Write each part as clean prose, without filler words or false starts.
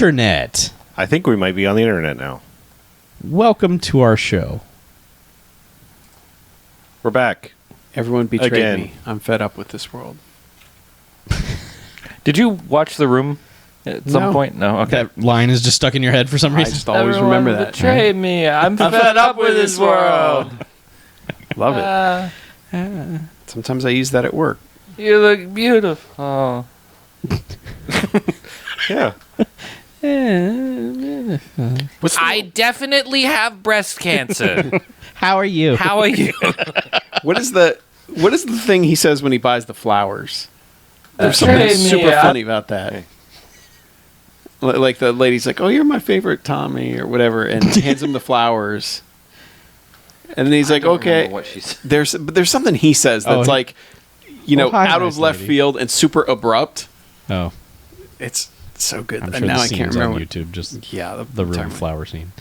internet. I think we might be on the internet now. Welcome to our show. We're back. Everyone betrayed Again. me. I'm fed up with this world. Did you watch The Room at some No. point? No. Okay. That line is just stuck in your head for some I reason. just always remember that. Betrayed me. I'm fed up with this world. Love it. Sometimes I use that at work. You look beautiful. Yeah. I definitely have breast cancer. How are you? How are you? What is the thing he says when he buys the flowers? There's something Betrayed me, super yeah. funny about that. Like the lady's like, "Oh, you're my favorite Tommy," or whatever, and hands him the flowers. And then he's like, "Okay." What she said. There's something he says that's Oh, hi, out nice of left lady. field and super abrupt. Oh, It's so good. I'm And sure now the I scene's can't remember. on YouTube. Just Yeah, the room time- flower scene.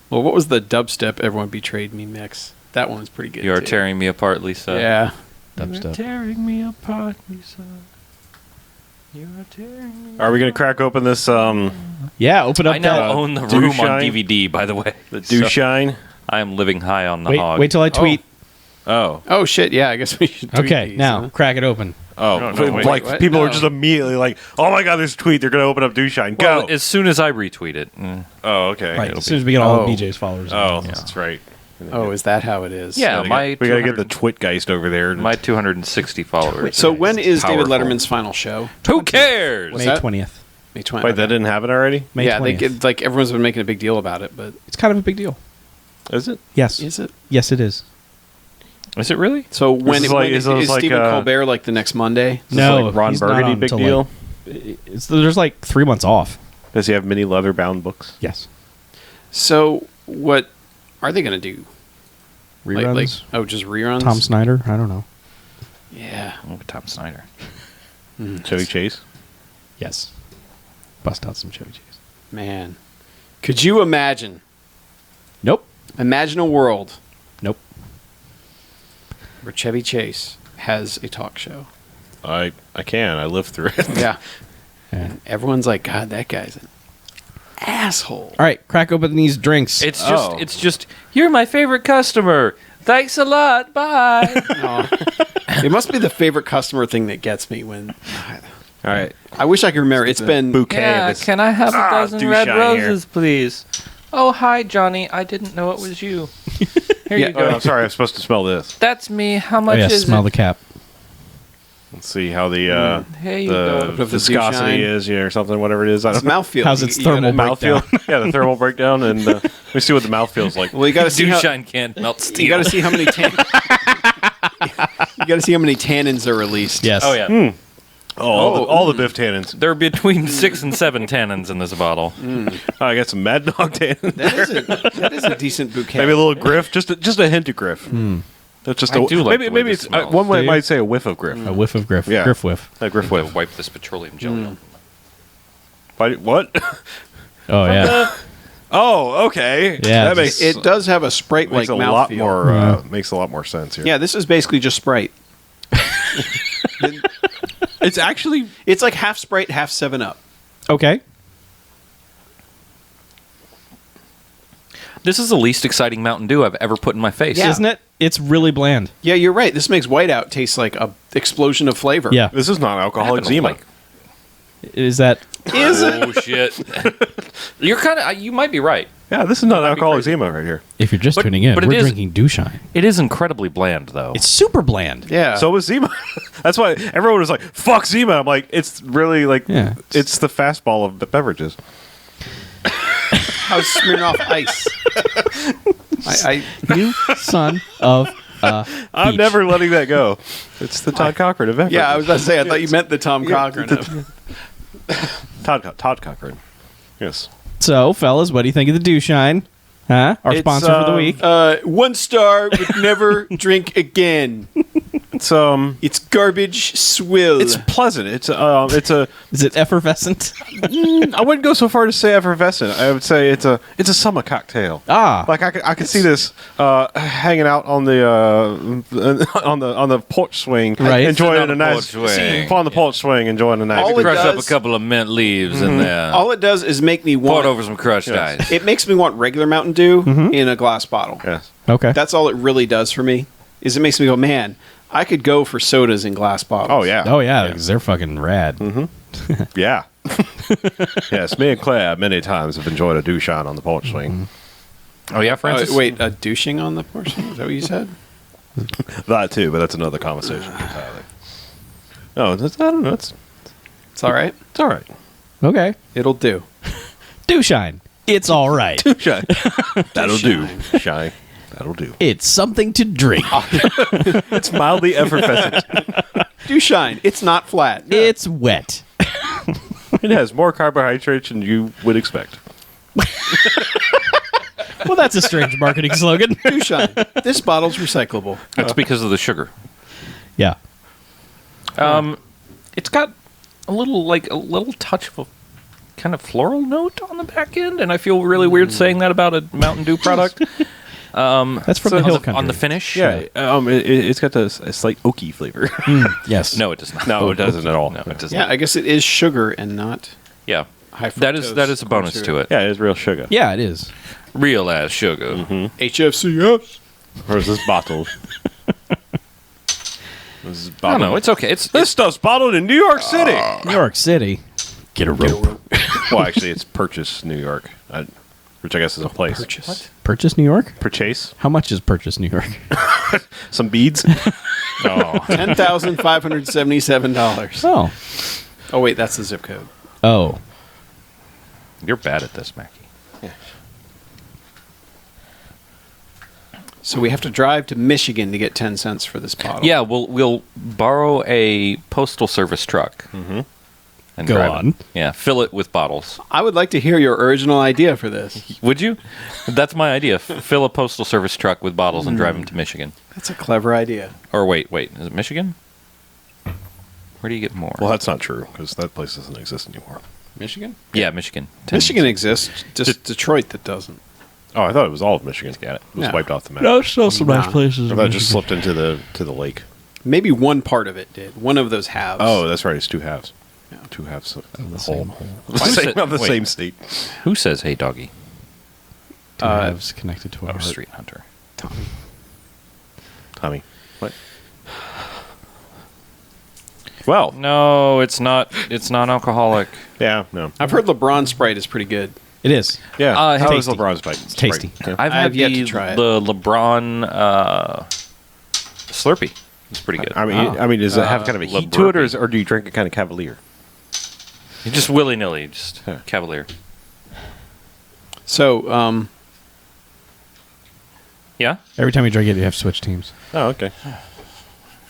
Well, what was the dubstep "Everyone Betrayed Me" mix? That one was pretty good. You are too. tearing me apart, Lisa. Yeah. Dubstep. Tearing me apart, Lisa. You are tearing me. Are we going to crack open this Yeah, open up I now that. own The Dew Room Shine? on DVD, by the way. the do So shine? I am living high on the hog. Wait till I tweet. Oh. Oh shit! Yeah, I guess we should. tweet Okay, these, now huh? crack it open. Oh, No, wait. like What? people No. are just immediately like, "Oh my god, this tweet! They're going to open up do shine." Well, Go. as soon as I retweet it. Oh, okay. Right, It'll as soon as we get all Oh. of BJ's followers. Oh, that's right. Oh, is that how it is? Yeah, we my got to get the 200 Twitgeist over there. my 260 followers. So when is David Powerful. Letterman's final show? Who cares? What's May that? 20th. May 20th. Wait, that didn't happen already? May yeah, 20th. like everyone's been making a big deal about it, but It's kind of a big deal. Is it? Yes. is it? Yes, it is. Is it really? So when, is when like- is, is like, Stephen Colbert like the next Monday? Is No, this like Ron he's not Burgundy on big till, deal? There's like 3 months off. Does he have mini leather bound books? Yes. So what are they going to do? Reruns. Just reruns? Tom Snyder. I don't know. Yeah. Oh, Tom Snyder. Chevy Chase? Yes. Bust out some Chevy Chase. Man. Could you imagine? Nope. Imagine a world Nope. where Chevy Chase has a talk show. I can. I lived through it. Yeah. Yeah. And everyone's like, God, that guy's an asshole. All right, crack open these drinks. It's just you're my favorite customer. Thanks a lot. Bye. Oh. It must be the favorite customer thing that gets me when... All right. I wish I could remember. It's been... Bouquet of yeah, this. can I have a dozen do red shine roses, please? Oh, hi, Johnny. I didn't know it was you. Here Yeah. you Oh, go. I'm sorry. I'm supposed to smell this. That's me. How oh much yeah, is smell it? the cap. Let's see how the Here you go. the Of the viscosity Dew Shine. is, or something, whatever it is. I It's don't know. mouthfeel. How's its You gotta- thermal breakdown? Mouthfeel. Yeah, the thermal breakdown, and let me see what the mouth feels like. Well, you got to see Dew how... shine can't melt steel. You got to see how many... you got to see how many tannins are released. Yes. Oh yeah. All the Biff tannins. There are between 6 and 7 tannins in this bottle. Oh, I got some Mad Dog tannins. That is a decent bouquet. Maybe a little Griff, just a hint of Griff. That's just I do like the way maybe this it's smells. one Do you? might say a whiff of Griff. A whiff of Griff. Yeah. Griff whiff. A Griff We'll whiff. wipe this petroleum jelly off. What? Oh yeah. Oh, okay. Yeah, that makes It does have a Sprite-like makes a lot mouthfeel. more makes a lot more sense here. Yeah, this is basically just Sprite. it's actually It's like half Sprite, half 7-Up. Okay. This is the least exciting Mountain Dew I've ever put in my face. Yeah. Isn't it? It's really bland. Yeah, you're right. This makes Whiteout taste like a explosion of flavor. Yeah. this is not alcoholic Happened to Zima. like- Is that? Oh shit! You're kind of. You might be right. Yeah, this is not alcoholic crazy. Zima right here. If you're just But- tuning in, but it we're is- drinking Dew Shine. It is incredibly bland, though. It's super bland. Yeah. So was Zima. That's why everyone was like, "Fuck Zima." I'm like, it's really like, Yeah. it's the fastball of the beverages. How's Smirnoff Ice? You son of a I'm peach. never letting that go. It's the Todd Cochran of beverages. Yeah, I was about to say, I thought you meant the Tom Cochran. Todd Cochran. Yes. So, fellas, what do you think of the Dew Shine? Huh? Our It's, sponsor for the week. 1 star would never drink again. It's garbage swill. It's pleasant. It's a. Is it effervescent? I wouldn't go so far to say effervescent. I would say it's a summer cocktail. Ah. Like I could see this hanging out on the on the porch swing, Right. enjoying Sitting a on the nice porch swing. on the porch swing, enjoying a nice. All it Crush up a does- couple of mint leaves in there. All it does is make me Pour want. it over some crushed ice. It makes me want regular Mountain Dew in a glass bottle. Yes. Okay. That's all it really does for me. Is it makes me go, man, I could go for sodas in glass bottles. Oh yeah. Oh yeah, because they're fucking rad. Yeah. Yes, me and Claire many times have enjoyed a douchon on the porch swing. Oh yeah, Francis. Wait, douching on the porch? Is that what you said? That too, but that's another conversation entirely. No, I don't know. It's It's all right. all right. Okay. It'll do. Do shine. It's all right. Shine. That'll do. Shine. That'll do. It's something to drink. It's mildly effervescent. Do shine. It's not flat. It's wet. It has more carbohydrates than you would expect. Well, that's a strange marketing slogan. Do shine. This bottle's recyclable. That's because of the sugar. Yeah. It's got a little touch of a kind of floral note on the back end, and I feel really weird saying that about a Mountain Dew product. That's from the on hill the, country. on the finish. Yeah, it's got a slight oaky flavor. Yes. No, it does not. No, it doesn't at all. No, it does Yeah, not. I guess it is sugar and not Yeah. high That is fructose a bonus corn to syrup. it. Yeah, it is real sugar. Yeah, it is. Real ass sugar. HFCS. Whereas this bottle. This is I don't bottled. know. It's okay. This stuff's bottled in New York City. New York City. Get a rope. Well, actually, it's Purchase, New York, which I guess is a place. Purchase. Purchase New York? Purchase How much is Purchase New York? some beads. Oh. $10,577. Oh. Oh, wait, that's the zip code. Oh. You're bad at this, Mackie. So we have to drive to Michigan to get 10 cents for this bottle. Yeah, we'll borrow a postal service truck. Mm-hmm. And Go drive on. it. Yeah, fill it with bottles. I would like to hear your original idea for this. Would you? That's my idea. Fill a postal service truck with bottles and drive them to Michigan. That's a clever idea. Or wait, is it Michigan? Where do you get more? Well, that's not true because that place doesn't exist anymore. Michigan? Yeah, Michigan. Michigan exists, just Detroit that doesn't. Oh, I thought it was all of Michigan. Got it. It was No. wiped off the map. There's still some nice places. I thought it just slipped into the lake. Maybe one part of it did. One of those halves. Oh, that's right. It's two halves. Yeah. Two halves of the same whole. hole. Of the Wait. same state. Who says "Hey, doggy"? Two halves connected to a Oh, heart. Street Hunter. Tommy. What? Well, No, it's not. It's non-alcoholic. yeah, no. I've heard LeBron Sprite is pretty good. It is. Yeah, how is tasty. LeBron's bite? It's tasty. Yeah. I've I have had yet the, to try it. the LeBron Slurpee. It's pretty good. I mean, does it have kind of a heat to it, or do you drink it kind of cavalier? You just willy-nilly, just Yeah. cavalier. So, Yeah. Every time you drink it, you have to switch teams. Oh, okay.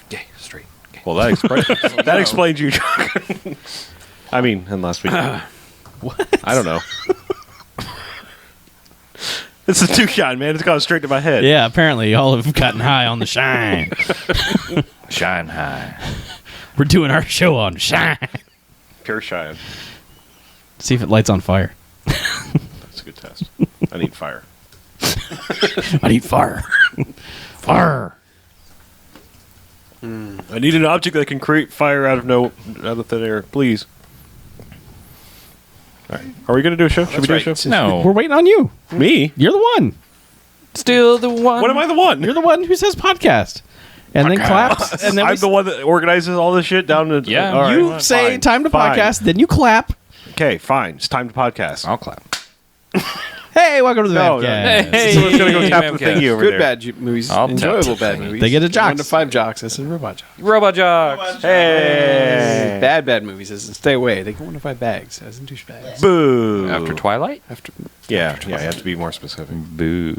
Gay, straight. Gay. Well, that explains you. I mean, unless we. What? I don't know. It's a two-shot, man. It's gone straight to my head. Yeah, apparently y'all have gotten high on the shine. Shine high. We're doing our show on shine. Pure shine. See if it lights on fire. That's a good test. I need fire. I need fire. Fire. I need an object that can create fire out of thin air, please. All right. Are we going to do a show? Should we do a show? No. We're waiting on you. Me? You're the one. Still the one. When am I the one? You're the one who says podcast. And then claps. And then I'm the one that organizes all this shit down to. Yeah. all right, you fine, say time to fine. podcast, then you clap. Okay, fine. It's time to podcast. I'll clap. Hey, welcome to the No, BMFcast. Hey. Someone's going to go tap the BMFcast. thingy over good there. bad movies. I'll Enjoyable tap bad the movies. They get a 1 jocks. to 5 jocks. This is robot jocks. Robot Jocks. Hey. Bad movies. As in stay away. They get 1 to 5 bags. As in douchebags. Boo. After Twilight? After Yeah, you have to be more specific. Boo.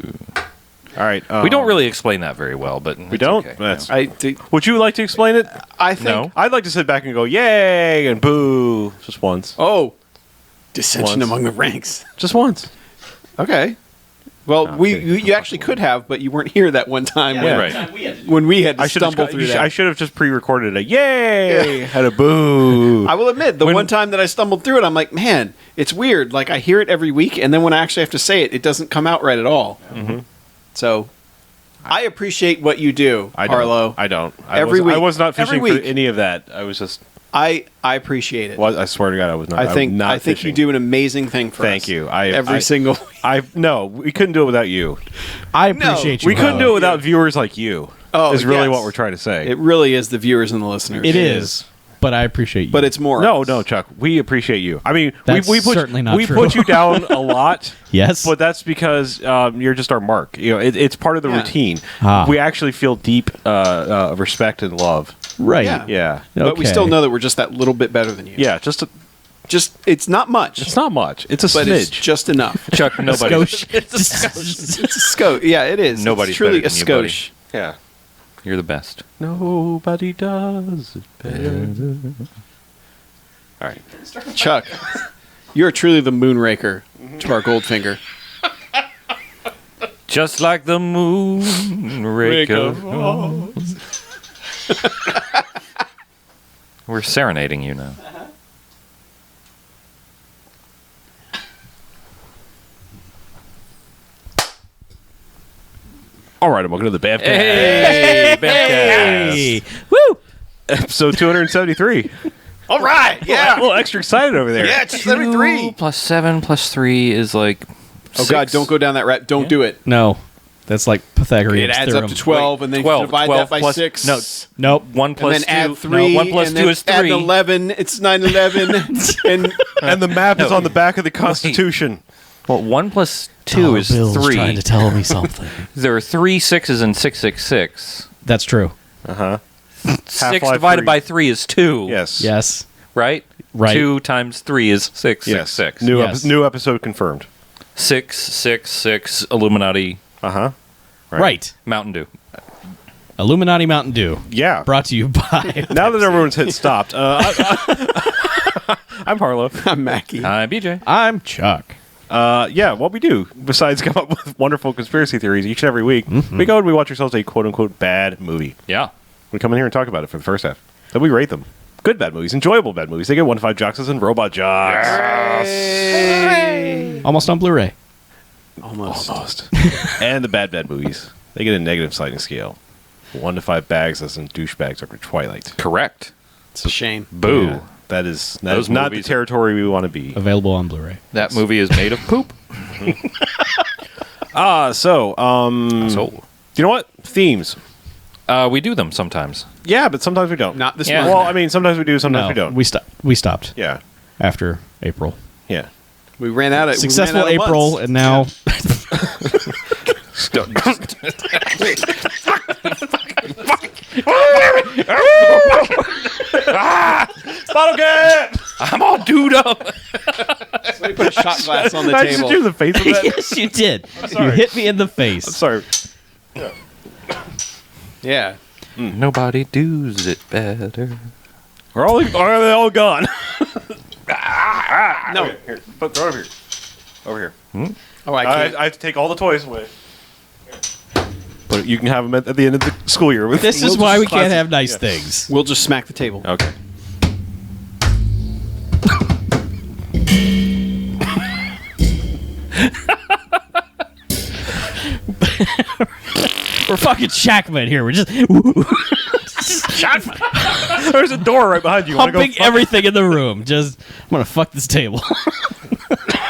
All right. We don't really explain that very well, but We don't? Okay. That's, I would you like to explain it? think. No. I'd like to sit back and go, yay, and boo. Just once. Oh, dissension Once. among the ranks. Just once. Okay. Well, I'm we kidding. you actually could have, but you weren't here that one time Yeah. when we had to I should have stumble through that. I should have just pre-recorded a yay, had a boo. I will admit, the one time that I stumbled through it, I'm like, man, it's weird. Like, I hear it every week, and then when I actually have to say it, it doesn't come out right at all. Mm-hmm. So, I appreciate what you do, Harlow. I don't. Every week. I was not Every fishing for week. any of that. I was just. I appreciate it. Well, I swear to God, I was not. I think you fishing. do an amazing thing for us. Thank you. Every single week. No, we couldn't do it without you. I appreciate you. We couldn't do it Harlow. without viewers like you. Oh, is really yes. what we're trying to say. It really is the viewers and the listeners. It is, but I appreciate you. But it's more. No, us. no, Chuck. We appreciate you. I mean, That's we put certainly not we true. put you down a lot. Yes. but that's because you're just our mark. You know, it's part of the Yeah. routine. Ah. We actually feel deep respect and love. right. Yeah. Yeah, But we Okay. still know that we're just that little bit better than you. yeah. Just it's not much, It's not much. It's a but smidge. it's just enough. Chuck, nobody. Skosh. It's a skosh. Yeah, it is. Nobody's it's truly a better than you, buddy. skosh. yeah. You're the best. Nobody does it better. All right. Chuck, you're truly the moonraker to our Goldfinger. Just like the moon, Raka. We're serenading you now. All right. I'm welcome to the BMFcast. Hey, Hey. Woo! Episode 273. All right, A little extra excited over there. Yeah, just every 3. 2 + 7 + 3 is like. Oh God, don't go down that rat. Don't do it. No, that's like Pythagorean It adds theorem. up to 12, and then 12, you divide 12 that by plus- 6. no, Nope. 1 and plus then 2. add 3. 1 plus and 2 then is add 3. 11. It's 9/11, and And the map is on the back of the Constitution. Well, 1 plus 2 Dollar is Bill's 3. trying to tell me something. There are 3 6s in 666. That's true. 6 Half-Life divided 3. by 3 is 2. Yes. Yes. Right? Right. 2 times 3 is 6. Yes. 6. New, Yes. new episode confirmed. 6 6 6 Illuminati Right. Mountain Dew. Illuminati Mountain Dew. Yeah. Brought to you by. Now that everyone's hit stopped, I'm Harlow. I'm Mackie. I'm BJ. I'm Chuck. Yeah, what we do, besides come up with wonderful conspiracy theories each and every week, we go and we watch ourselves a quote-unquote bad movie. Yeah. We come in here and talk about it for the first half. Then we rate them. Good bad movies, enjoyable bad movies. They get 1 to 5 jocks and robot jocks. Almost on Blu-ray. Almost. And the bad movies. They get a negative sliding scale. 1 to 5 bags as in douchebags after Twilight. Correct. It's a shame. Boo. Yeah, that is Those not the movies- territory we want to be. Available on Blu-ray. That movie is made of poop. So, So, you know what? Themes. we do them sometimes. Yeah, but sometimes we don't. Not this Yeah. month. Well, I mean, sometimes we do, sometimes we don't. We stopped Yeah, after April. yeah. We ran out of Successful we ran out of April, months. and now Bottle cap! I'm all dude up. Somebody put a shot glass on the I just table. do the face of that. yes, you did. sorry. You hit me in the face. Sorry. Yeah. Nobody does it better. Are they all gone? No. Okay, here. Throw it over here. Over here. Oh, I can't. I have to take all the toys away. But you can have them at the end of the school year. With This is We'll why just we can't classic- have nice yeah. things. We'll just smack the table. Okay. We're fucking Shackman here. We're just There's a door right behind you. Wanna go pumping fuck everything in the room. Just, I'm gonna fuck this table.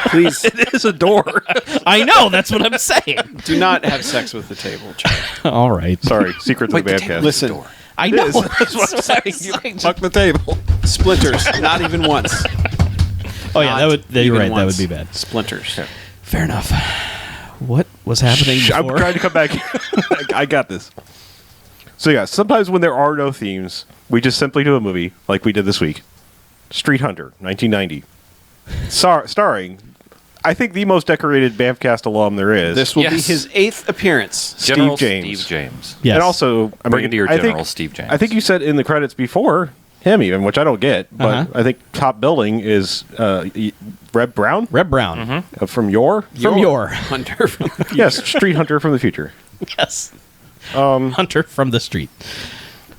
Please it is a door. I know. That's what I'm saying. do not have sex with the table. Chuck. All right. Sorry, secret to the bandcast. Listen, I know. is. That's what I'm saying. Fuck the table. splinters. Not even once. Oh yeah, that would. You're Even right. That once. would be bad. Splinters. Fair enough. What was happening I'm before? trying to come back. I got this. So yeah, sometimes when there are no themes, we just simply do a movie like we did this week. Street Hunter, 1990. Starring, I think, the most decorated BMFcast alum there is. This will be Yes. his 8th appearance. General James. Steve James. Yes. And also, I mean, Brigadier I think- General Steve James. I think you said in the credits before, him even, which I don't get. But Uh-huh. I think top billing is Reb Brown Reb Brown from Your. from your Hunter. Yes, Street Hunter from the future. yes, Hunter from the street.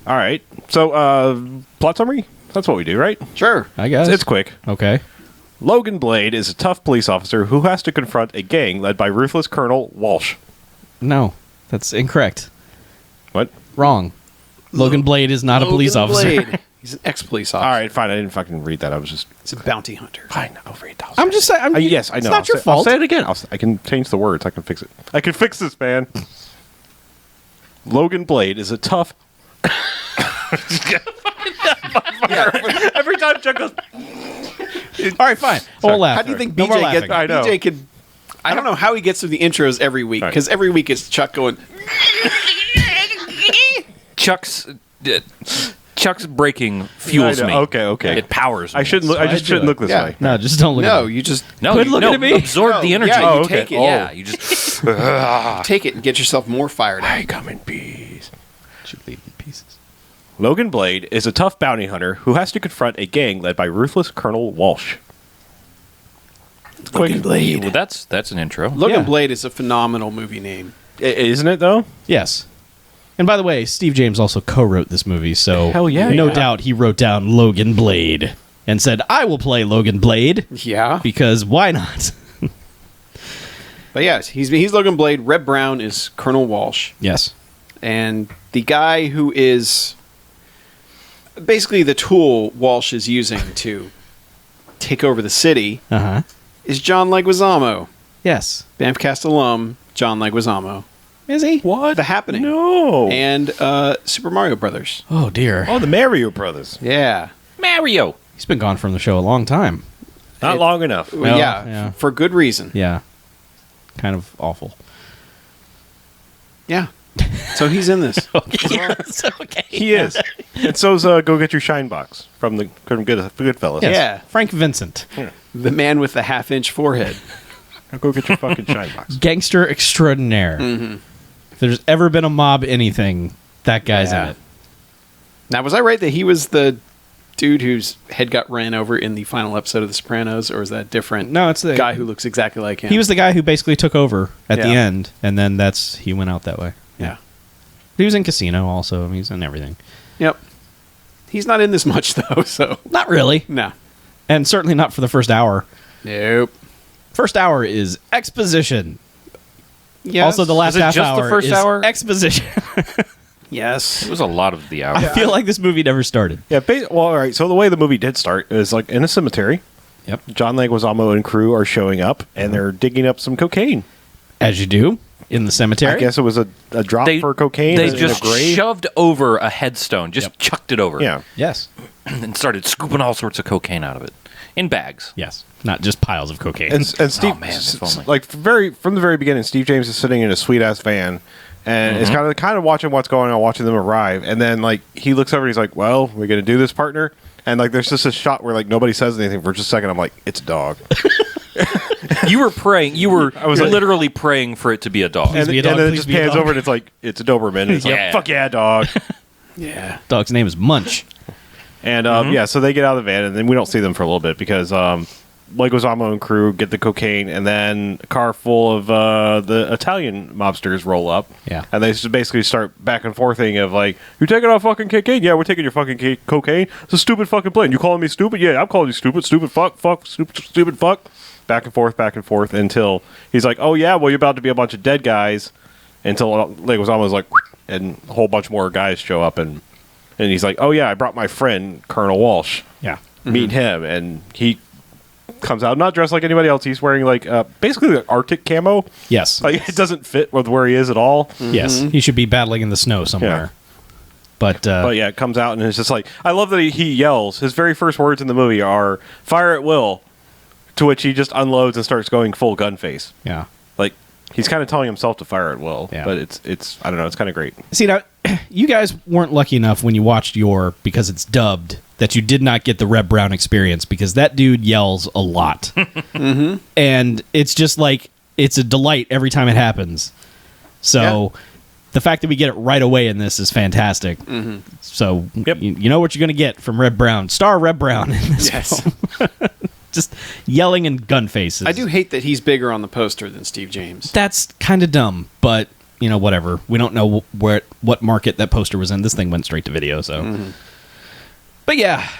All right. So, plot summary? That's what we do, right? Sure. I guess It's quick. okay. Logan Blade is a tough police officer who has to confront a gang led by ruthless Colonel Walsh. No, that's incorrect. What? Wrong. Logan Blade is not a police Logan officer. Blade. He's an ex-police officer. All right, fine. I didn't fucking read that. I was just... He's a bounty hunter. Fine, over 8,000. I'm just saying. yes, I know. It's not your I'll fault. say it again. I can change the words. I can fix it. I can fix this, man. Logan Blade is a tough... Every time Chuck goes... All right, fine. We'll laugh. How do you think No more BJ gets? laughing. I know. BJ could. I don't know how he gets through the intros every week Right. because every week it's Chuck going. Chuck's breaking fuels I me. know. Okay. It powers me. I shouldn't. I why just I do shouldn't it. look this Yeah. way. No, just don't look No, at me. you just No, Quit you, looking no, at me. absorb No, the energy. yeah, you Oh, take okay. it. Oh. Yeah, you just Take it and get yourself more fired up. I come in peace. Should leave in pieces. Logan Blade is a tough bounty hunter who has to confront a gang led by ruthless Colonel Walsh. Logan Blade. well, that's an intro. Logan Yeah. Blade is a phenomenal movie name. Isn't it, though? Yes. And by the way, Steve James also co-wrote this movie, so Hell yeah, no yeah. doubt he wrote down Logan Blade and said, "I will play Logan Blade Yeah, because why not?" but yes, he's Logan Blade. Reb Brown is Colonel Walsh, Yes. and the guy who is basically the tool Walsh is using to take over the city Uh huh. is John Leguizamo, Yes. BMFcast alum John Leguizamo. Is he? What? The Happening. No. And Super Mario Brothers. Oh dear. Oh, the Mario Brothers. Yeah. Mario. He's been gone from the show a long time. Not long enough. Well, yeah. yeah. For good reason. Yeah. Kind of awful. Yeah. So he's in this. okay. He is. And so's Go Get Your Shine Box from Goodfellas. Yes. Yeah. Frank Vincent, The man with the half-inch forehead. Now go get your fucking Shine Box. gangster extraordinaire. If there's ever been a mob anything, that guy's Yeah. in it. Now, was I right that he was the dude whose head got ran over in the final episode of The Sopranos, or is that different? No, it's the guy who looks exactly like him. He was the guy who basically took over at the Yeah. end, and then he went out that way. Yeah. He was in Casino also. He's in everything. Yep. He's not in this much, though, so. Not really. No. And certainly not for the first hour. Nope. First hour is exposition. Yes. Also, the last Was it half just the hour first is hour? exposition. Yes. It was a lot of the hour. I feel like this movie never started. Yeah, well, all right. So the way the movie did start is like in a cemetery. Yep. John Leguizamo and crew are showing up, and they're digging up some cocaine. As you do in the cemetery. I guess it was a drop for cocaine. They in just a grave. shoved over a headstone, just Yep. chucked it over. Yeah. Yes. And started scooping all sorts of cocaine out of it in bags. Yes. Not just piles of cocaine. And Steve, man, if only. like from the very beginning, Steve James is sitting in a sweet ass van, and is kind of watching what's going on, watching them arrive, and then like he looks over, and he's like, "Well, we're gonna do this, partner." And like, there's just a shot where like nobody says anything for just a second. I'm like, "It's a dog." You were praying. You were was like- literally praying for it to be a dog. Please and, be a and dog, then it please just be a pans dog. over, and it's like it's a Doberman. And it's Yeah. like, "Fuck yeah, dog." Yeah. Dog's name is Munch. And yeah, so they get out of the van, and then we don't see them for a little bit because Leguizamo and crew get the cocaine, and then a car full of the Italian mobsters roll up. Yeah. And they just basically start back and forthing of like, "You're taking our fucking cocaine? Yeah, we're taking your fucking cocaine. It's a stupid fucking plane. You calling me stupid? Yeah, I'm calling you stupid. Stupid fuck, stupid fuck." Back and forth until he's like, "Oh yeah, well you're about to be a bunch of dead guys." Until Leguizamo's like, and a whole bunch more guys show up, and he's like, "Oh yeah, I brought my friend Colonel Walsh. Yeah. Meet him," and he comes out not dressed like anybody else. He's wearing like basically like Arctic camo. Yes. Like it doesn't fit with where he is at all. Yes. He should be battling in the snow somewhere. But But yeah, it comes out and it's just like I love that he yells. His very first words in the movie are "fire at will," to which he just unloads and starts going full gun face. yeah. Like he's kind of telling himself to fire at will. Yeah. But it's I don't know. It's kind of great. See, now, you guys weren't lucky enough when you watched because it's dubbed, that you did not get the Reb Brown experience, because that dude yells a lot. And it's just like, it's a delight every time it happens. So the fact that we get it right away in this is fantastic. So you know what you're going to get from Reb Brown. Star Reb Brown in this film. Just yelling and gun faces. I do hate that he's bigger on the poster than Steve James. That's kind of dumb, but you know, whatever. We don't know what market that poster was in. This thing went straight to video, so. But yeah,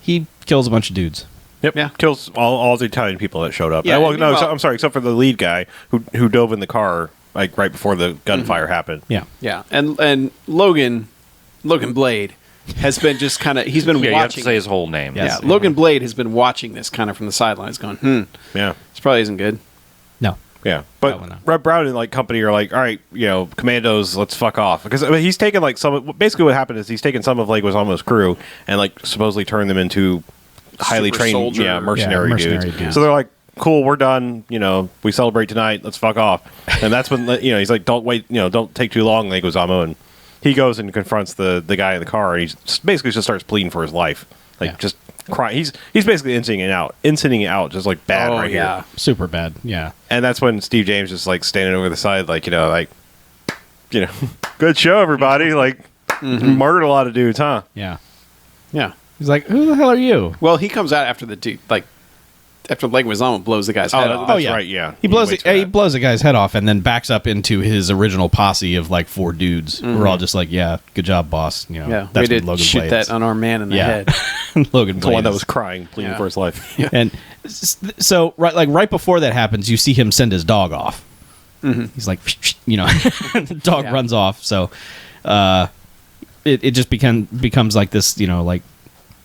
he kills a bunch of dudes. Yep. Yeah. Kills all the Italian people that showed up. Yeah, Well, no, well- I'm sorry, except for the lead guy who dove in the car like right before the gunfire happened. Yeah. Yeah, and Logan Blade has been just kind of he's been Yeah, you have to watching. say his whole name. Yes. Yeah, Logan Blade has been watching this kind of from the sidelines, going, Yeah. this probably isn't good. No. Yeah, Probably but not. Reb Brown and like company are like, all right, commandos, let's fuck off, because I mean, he's taken like basically what happened is he's taken some of Leguizamo's crew and like supposedly turned them into highly Super trained, soldier. mercenary, mercenary dudes. dudes. So they're like, cool, we're done. We celebrate tonight. Let's fuck off. And that's when he's like, don't wait, don't take too long, Leguizamo, and he goes and confronts the guy in the car, and he basically just starts pleading for his life, just crying. He's basically incenting it out, just like bad right here. Super bad. Yeah. And that's when Steve James is like standing over the side, like, good show, everybody. Like, murdered a lot of dudes, huh? Yeah. Yeah. He's like, who the hell are you? Well, he comes out after the dude, after Leguizamo blows the guy's head off. That's right, yeah. He blows waits for he that. blows a guy's head off and then backs up into his original posse of like 4 dudes. We're all just like, yeah, good job, boss. Yeah, that's we what did Logan shoot Blade that is. unarmed man in the Yeah. head. Logan The one Blade that is. was crying, pleading Yeah. for his life. And so right before that happens, you see him send his dog off. He's like, the dog Yeah. runs off. So it just becomes like this, like,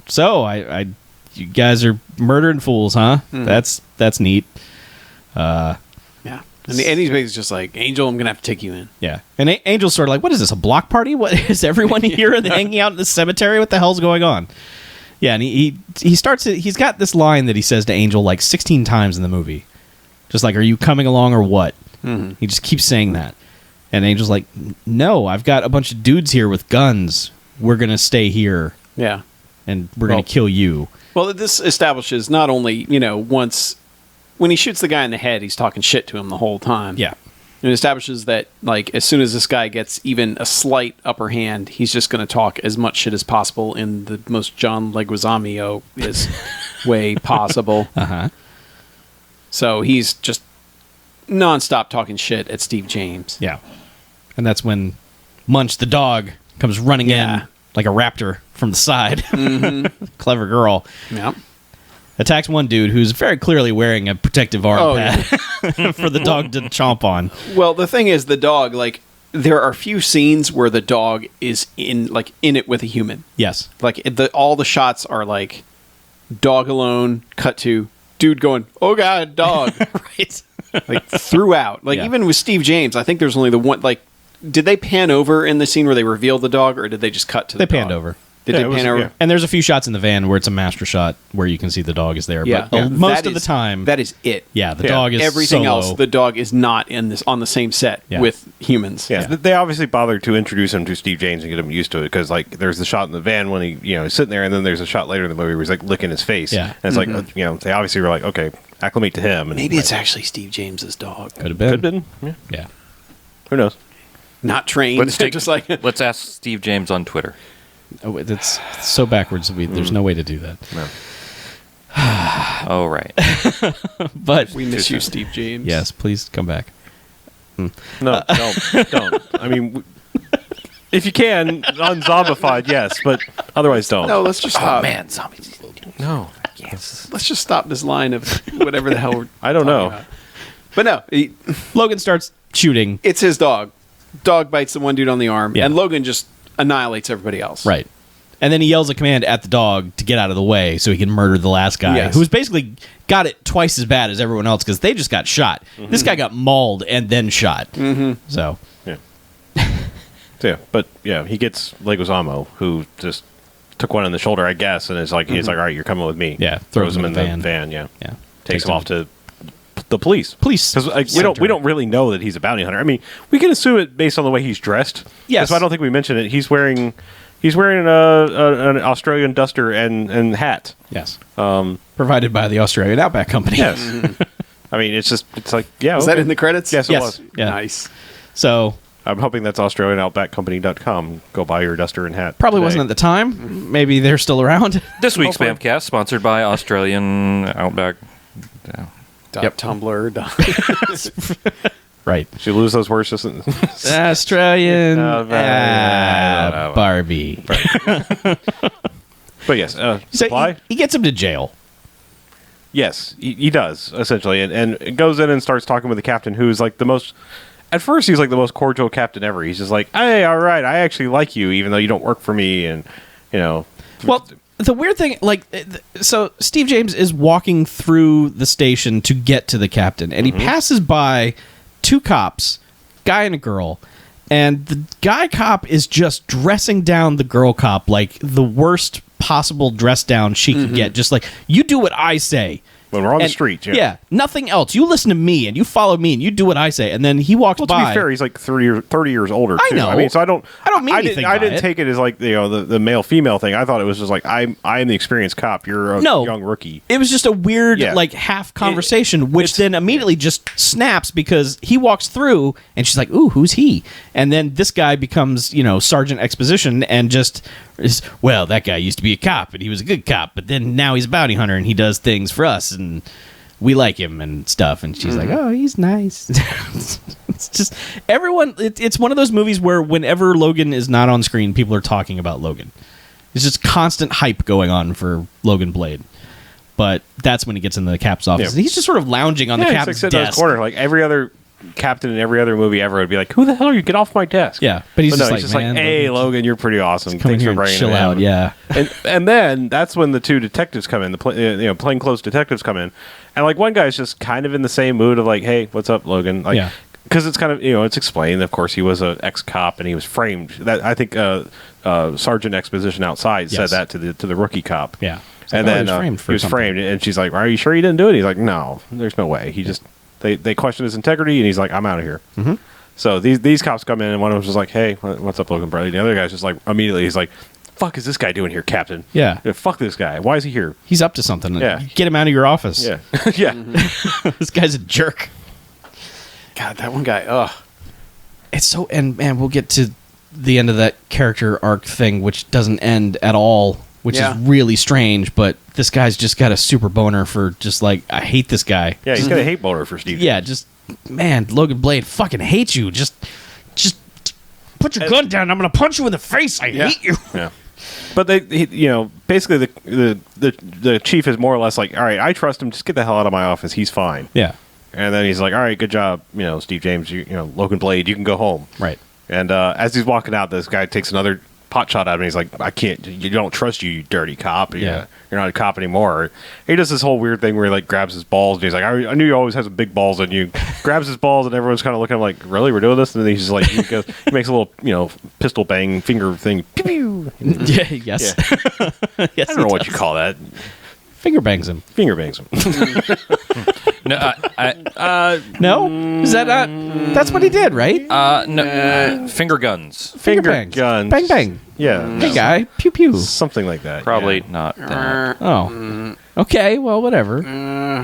so I you guys are murdering fools, huh? That's neat. Yeah. And he's basically just like, Angel, I'm going to have to take you in. Yeah. And Angel's sort of like, what is this, a block party? What is everyone here hanging out in the cemetery? What the hell's going on? Yeah, and he starts it. He's got this line that he says to Angel like 16 times in the movie. Just like, are you coming along or what? He just keeps saying that. And Angel's like, no, I've got a bunch of dudes here with guns. We're going to stay here Yeah. and we're going to kill you. Well, this establishes not only, once when he shoots the guy in the head, he's talking shit to him the whole time. Yeah. It establishes that, like, as soon as this guy gets even a slight upper hand, he's just going to talk as much shit as possible in the most John Leguizamo is way possible. Uh-huh. So he's just nonstop talking shit at Steve James. Yeah. And that's when Munch the dog comes running Yeah. in like a raptor from the side. Clever girl. Yeah. Attacks one dude who's very clearly wearing a protective arm Oh, pad for the dog to chomp on. Well, the thing is, the dog, like, there are few scenes where the dog is in it with a human. Yes. Like, all the shots are like dog alone, cut to dude going, oh god, dog. Right. Like throughout. Like Yeah. even with Steve James, I think there's only the one. Like, did they pan over in the scene where they reveal the dog, or did they just cut to the They panned dog? over. Did Yeah, they it was- pan over? yeah. And there's a few shots in the van where it's a master shot where you can see the dog is there. Yeah, But most That of the is- time, that is it. yeah, the Yeah. dog is Everything solo. else, the dog is not on the same set Yeah. with humans. Yeah, they obviously bothered to introduce him to Steve James and get him used to it, because like there's the shot in the van when he he's sitting there, and then there's a shot later in the movie where he's like licking his face. Yeah. and it's like they obviously were like, okay, acclimate to him. And Maybe it's actually Steve James's dog. Could have been. could have been. Yeah. Yeah. Who knows? Not trained. Let's take- just like Let's ask Steve James on Twitter. Oh, it's so backwards. There's no way to do that. No. Oh, right. But we miss you, Steve James. yes, please come back. No, don't. I mean, if you can, unzombified, yes, but otherwise don't. No, let's just stop. zombies. No. Let's just stop this line of whatever the hell we're I don't know. talking about. But no, Logan starts shooting. it's his dog. Dog bites the one dude on the arm, Yeah. and Logan just annihilates everybody else. Right. And then he yells a command at the dog to get out of the way so he can murder the last guy, Yes. who's basically got it twice as bad as everyone else because they just got shot. This guy got mauled and then shot. So, Yeah. So, yeah, but yeah, he gets Leguizamo, who just took one in the shoulder, I guess, and he's like, all right, you're coming with me. Yeah, throws him in the van. Yeah, yeah. takes him off to the police. Police Because we don't really know that he's a bounty hunter. I mean, we can assume it based on the way he's dressed. Yes. So I don't think we mentioned it. He's wearing an Australian duster and hat. Yes. Provided by the Australian Outback Company. Yes. I mean, it's like, yeah. Was that in the credits? Yes, it Yes. was. Yeah. Nice. So I'm hoping that's AustralianOutbackCompany.com. Go buy your duster and hat. Probably today. wasn't at the time. Maybe they're still around. This week's BMFcast sponsored by Australian Outback. Tumblr. Right. Did you lose those words just Australian Barbie. Barbie. But yes, So supply? he gets him to jail. Yes, he does, essentially. And it goes in and starts talking with the captain, who's like the most... At first, he's like the most cordial captain ever. He's just like, hey, all right, I actually like you, even though you don't work for me. And, you know... Well, the weird thing, like, so Steve James is walking through the station to get to the captain, and he passes by two cops, guy and a girl, and the guy cop is just dressing down the girl cop like the worst possible dress down she could get. Just like, you do what I say. When we're on the And- street, yeah, nothing else. You listen to me and you follow me and you do what I say. And then he walks Well, by. to be fair, he's like 30 years older, I too. know. I mean, so I don't mean anything I by didn't it. take it as like, you know, the male-female thing. I thought it was just like, I am the experienced cop. You're a No. young rookie. It was just a weird, Yeah. like, half conversation, which it's- then immediately just snaps because he walks through and she's like, ooh, who's he? And then this guy becomes, you know, Sergeant Exposition and just is, well, that guy used to be a cop and he was a good cop, but then now he's a bounty hunter and he does things for us and we like him and stuff. And she's like, oh, he's nice. It's just everyone. It's one of those movies where whenever Logan is not on screen, people are talking about Logan. It's just constant hype going on for Logan Blade. But that's when he gets into the Cap's office. Yeah. And he's just sort of lounging on the He's like Cap's sitting in his desk. corner. Like every other captain in every other movie ever would be like, who the hell are you? Get off my desk. Yeah, but he's no, just like, man, hey, Logan, you're pretty awesome. come in Thanks here for and bringing chill it out. in." Yeah. And then that's when the two detectives come in, the plainclothes detectives come in, and like one guy's just kind of in the same mood of like, hey, what's up, Logan? Like, Yeah. because it's kind of, you know, it's explained. Of course, he was an ex-cop and he was framed. That I think Sergeant Exposition outside Yes. said that to the rookie cop. Yeah. It's And like, oh, then he was framed for he was something. framed, and she's like, "Are you sure he didn't do it?" He's like, "No, there's no way. He just they question his integrity," and he's like, "I'm out of here." Mm-hmm. So these cops come in, and one of them's just like, "Hey, what's up, Logan Bradley?" The other guy's just like immediately, he's like, "Fuck is this guy doing here, Captain? Yeah. Fuck this guy. Why is he here?" He's up to something. Yeah. Get him out of your office. Yeah, yeah. This guy's a jerk. God, that one guy. Ugh. It's so, and man, we'll get to the end of that character arc thing, which doesn't end at all, which Yeah. is really strange. But this guy's just got a super boner for just like, I hate this guy. Yeah, he's got a hate boner for Steve. Yeah, just man, Logan Blade fucking hates you. Just put your gun down. I'm gonna punch you in the face. I hate you. Yeah. But you know, basically the chief is more or less like, all right, I trust him. Just get the hell out of my office. He's fine. Yeah, And then he's like, all right, good job, you know, Steve James. You know, Logan Blade, you can go home. right. And as he's walking out, this guy takes another pot shot at him. He's like, I can't. You don't trust you dirty cop. Yeah. You're not a cop anymore. He does this whole weird thing where he like grabs his balls and he's like, I knew you always had some big balls. And you grabs his balls and everyone's kind of looking like, really, we're doing this? And then he's just like, he makes a little, you know, pistol bang finger thing. Pew, pew. Yeah. Yes. Yeah. Yes. I don't know what you call that. Finger bangs him. Finger bangs him. No, No, is that not? That's what he did, right? no, finger guns. Finger finger bangs. guns. Bang bang. Yeah. Hey guy. Pew pew. Something like that. Probably yeah. not that. Oh. Okay. Well, whatever.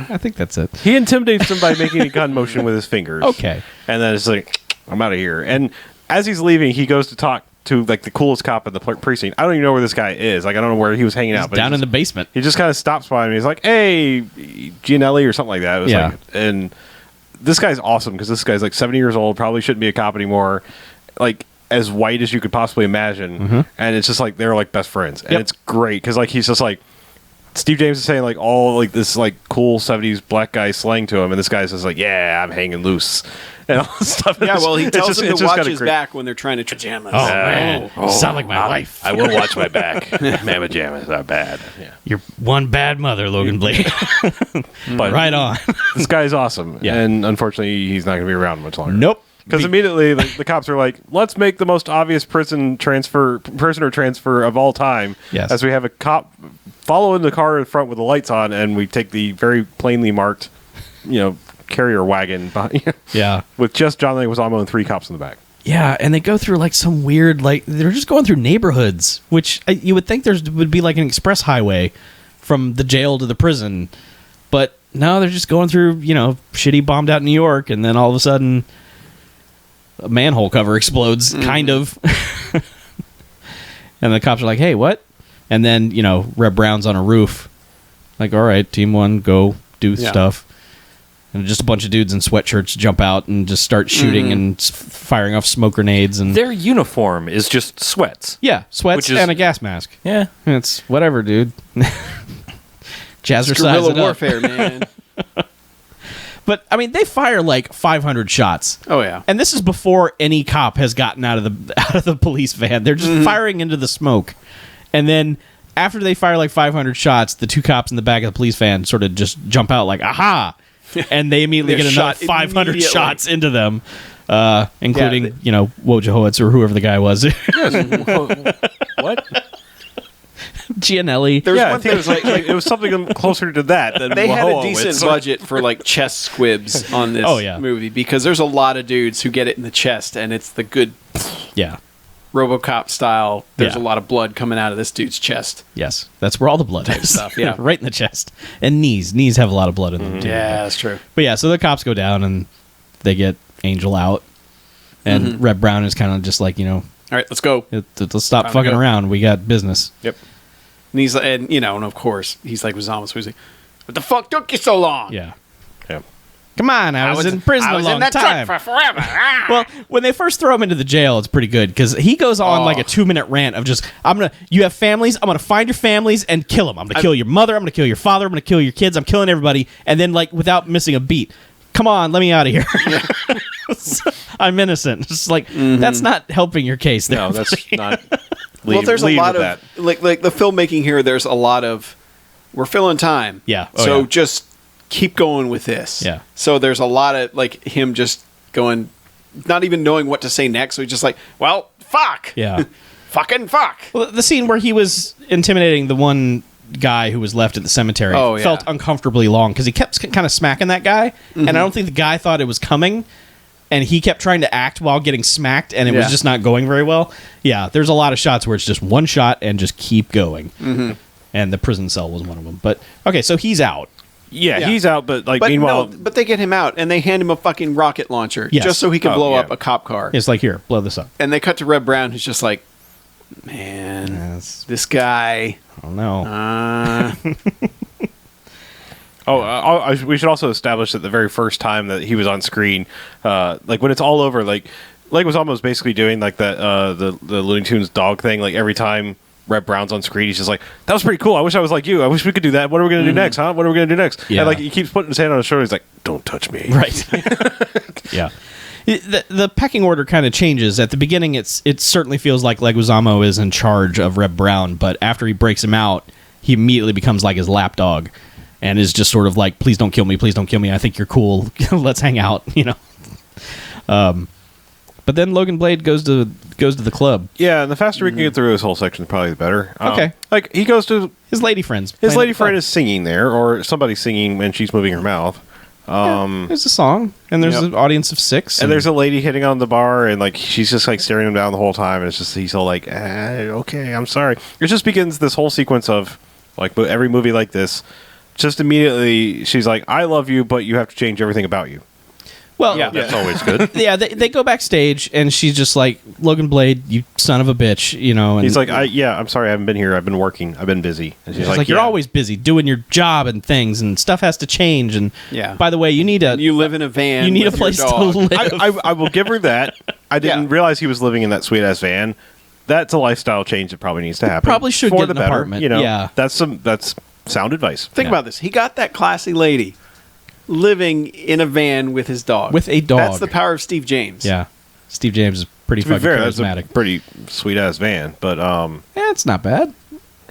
I think that's it. He intimidates him by making a gun motion with his fingers. Okay. And then it's like, I'm out of here. And as he's leaving, he goes to talk to like the coolest cop in the precinct. I don't even know where this guy is. Like, I don't know where he was hanging out. But Down in the basement. he just kind of stops by him. He's like, "Hey, Gianelli," or something like that. It was Yeah. like, and this guy's awesome because this guy's like 70 years old, probably shouldn't be a cop anymore. Like as white as you could possibly imagine, and it's just like they're like best friends, and Yep. it's great because like he's just like. Steve James is saying like all like this like cool 70s black guy slang to him, and this guy's just like, yeah, I'm hanging loose and all this stuff. Yeah, well, he It's tells just- him it's to just watch kinda his great. back when they're trying to jam us. Man. Sound like my wife. I will watch my back. Mamma jammas are bad. Yeah. You're one bad mother, Logan Blade. But Right on. this guy's awesome. Yeah. And unfortunately, he's not going to be around much longer. Nope. Because immediately the cops are like, let's make the most obvious prisoner transfer of all time. Yes. As we have a cop follow in the car in front with the lights on, and we take the very plainly marked, you know, carrier wagon behind, Yeah. with just John Leguizamo and 3 cops in the back. Yeah, and they go through like some weird, like they're just going through neighborhoods, which you would think would be like an express highway from the jail to the prison, but no, they're just going through, you know, shitty bombed out New York, and then all of a sudden, a manhole cover explodes, kind of. And the cops are like, hey, what? And then, Reb Brown's on a roof. Like, all right, Team 1, go do stuff. And just a bunch of dudes in sweatshirts jump out and just start shooting and firing off smoke grenades. And Their uniform is just sweats. yeah, sweats and a gas mask. Yeah. It's whatever, dude. Jazzercise Guerrilla it up. warfare, man. But, I mean, they fire like 500 shots. Oh yeah. And this is before any cop has gotten out of the police van. They're just firing into the smoke. And then after they fire like 500 shots, the two cops in the back of the police van sort of just jump out like, aha! And they immediately They're get another shot 500 immediately. shots into them, including, Yeah, Wojciechowicz or whoever the guy was. What? Gianelli. There's Yeah, I one think it was like it was something closer to that than they had a Wojciechowicz. decent budget for like chest squibs on this Oh, yeah. movie because there's a lot of dudes who get it in the chest and it's the good Yeah. RoboCop style. There's Yeah. a lot of blood coming out of this dude's chest. Yes. That's where all the blood is. stuff, yeah. Right in the chest. And knees. Knees have a lot of blood in them, too. Yeah, that's true. But yeah, so the cops go down and they get Angel out. And Red Brown is kind of just like, All right, let's go. let's stop Time to fucking go. around. We got business. Yep. And he's and of course he's like with Zamos. He's like, "What the fuck took you so long?" Yeah. Yeah. Come on, I was in prison I was a long in that time. truck for forever. Ah. Well, when they first throw him into the jail, it's pretty good because he goes on like a 2-minute rant of just, you have families, I'm gonna find your families and kill them. I'm gonna kill your mother, I'm gonna kill your father, I'm gonna kill your kids, I'm killing everybody, and then like without missing a beat. Come on, let me out of here. I'm innocent. It's like that's not helping your case. There. No, that's not. Well, there's a lead lot with of that. like the filmmaking here. There's a lot of we're filling time. Yeah. Oh, so yeah. just keep going with this. Yeah. So there's a lot of like him just going, not even knowing what to say next. So he's just like, well, fuck. Yeah. Fucking fuck. Well, the scene where he was intimidating the one guy who was left at the cemetery felt uncomfortably long because he kept kind of smacking that guy, and I don't think the guy thought it was coming, and he kept trying to act while getting smacked, and it was just not going very well. Yeah, there's a lot of shots where it's just one shot and just keep going, and the prison cell was one of them. But okay, so he's out. Yeah, Yeah. he's out, but like But meanwhile, but they get him out and they hand him a fucking rocket launcher Yes. just so he can Oh, blow yeah. up a cop car. It's like, here, blow this up. And they cut to Red Brown, who's just like, man, Yes. this guy. I don't know. we should also establish that the very first time that he was on screen, like when it's all over, like was almost basically doing like that the Looney Tunes dog thing. Like every time Red Brown's on screen, he's just like, "That was pretty cool. I wish I was like you. I wish we could do that. What are we gonna do next, huh? What are we gonna do next?" Yeah. And like he keeps putting his hand on his shoulder. He's like, "Don't touch me." Right. Yeah. The pecking order kind of changes. At the beginning, it certainly feels like Leguizamo is in charge of Reb Brown, but after he breaks him out, he immediately becomes like his lapdog and is just sort of like, please don't kill me, please don't kill me. I think you're cool. Let's hang out, But then Logan Blade goes to the club. Yeah, and the faster we can get through this whole section, probably the better. Okay. Like he goes to His lady friends. his playing lady at the club. friend is singing there, or somebody's singing and she's moving her mouth. There's a song, and there's Yep. an audience of 6. And there's a lady hitting on the bar, and like she's just like staring him down the whole time, and it's just he's all like, "Okay, I'm sorry." It just begins this whole sequence of like every movie like this. Just immediately, she's like, "I love you, but you have to change everything about you." well, Yeah, that's always good. yeah, they go backstage, and she's just like, Logan Blade, you son of a bitch, And He's like, I'm sorry, I haven't been here. I've been working. I've been busy." And she's she's like, you're "Yeah." always busy doing your job and things, and stuff has to change. And Yeah. by the way, you need You live in a van. you need a with your place to dog. live. I will give her that. I didn't Yeah. realize he was living in that sweet ass van. That's a lifestyle change that probably needs to happen. Probably should for get the an better. apartment. Yeah, Yeah. that's sound advice. Think Yeah. about this. He got that classy lady living in a van with his dog. With a dog. That's the power of Steve James. Yeah, Steve James is pretty To be fucking fair, that's charismatic. a pretty sweet ass van, but Yeah, it's not bad.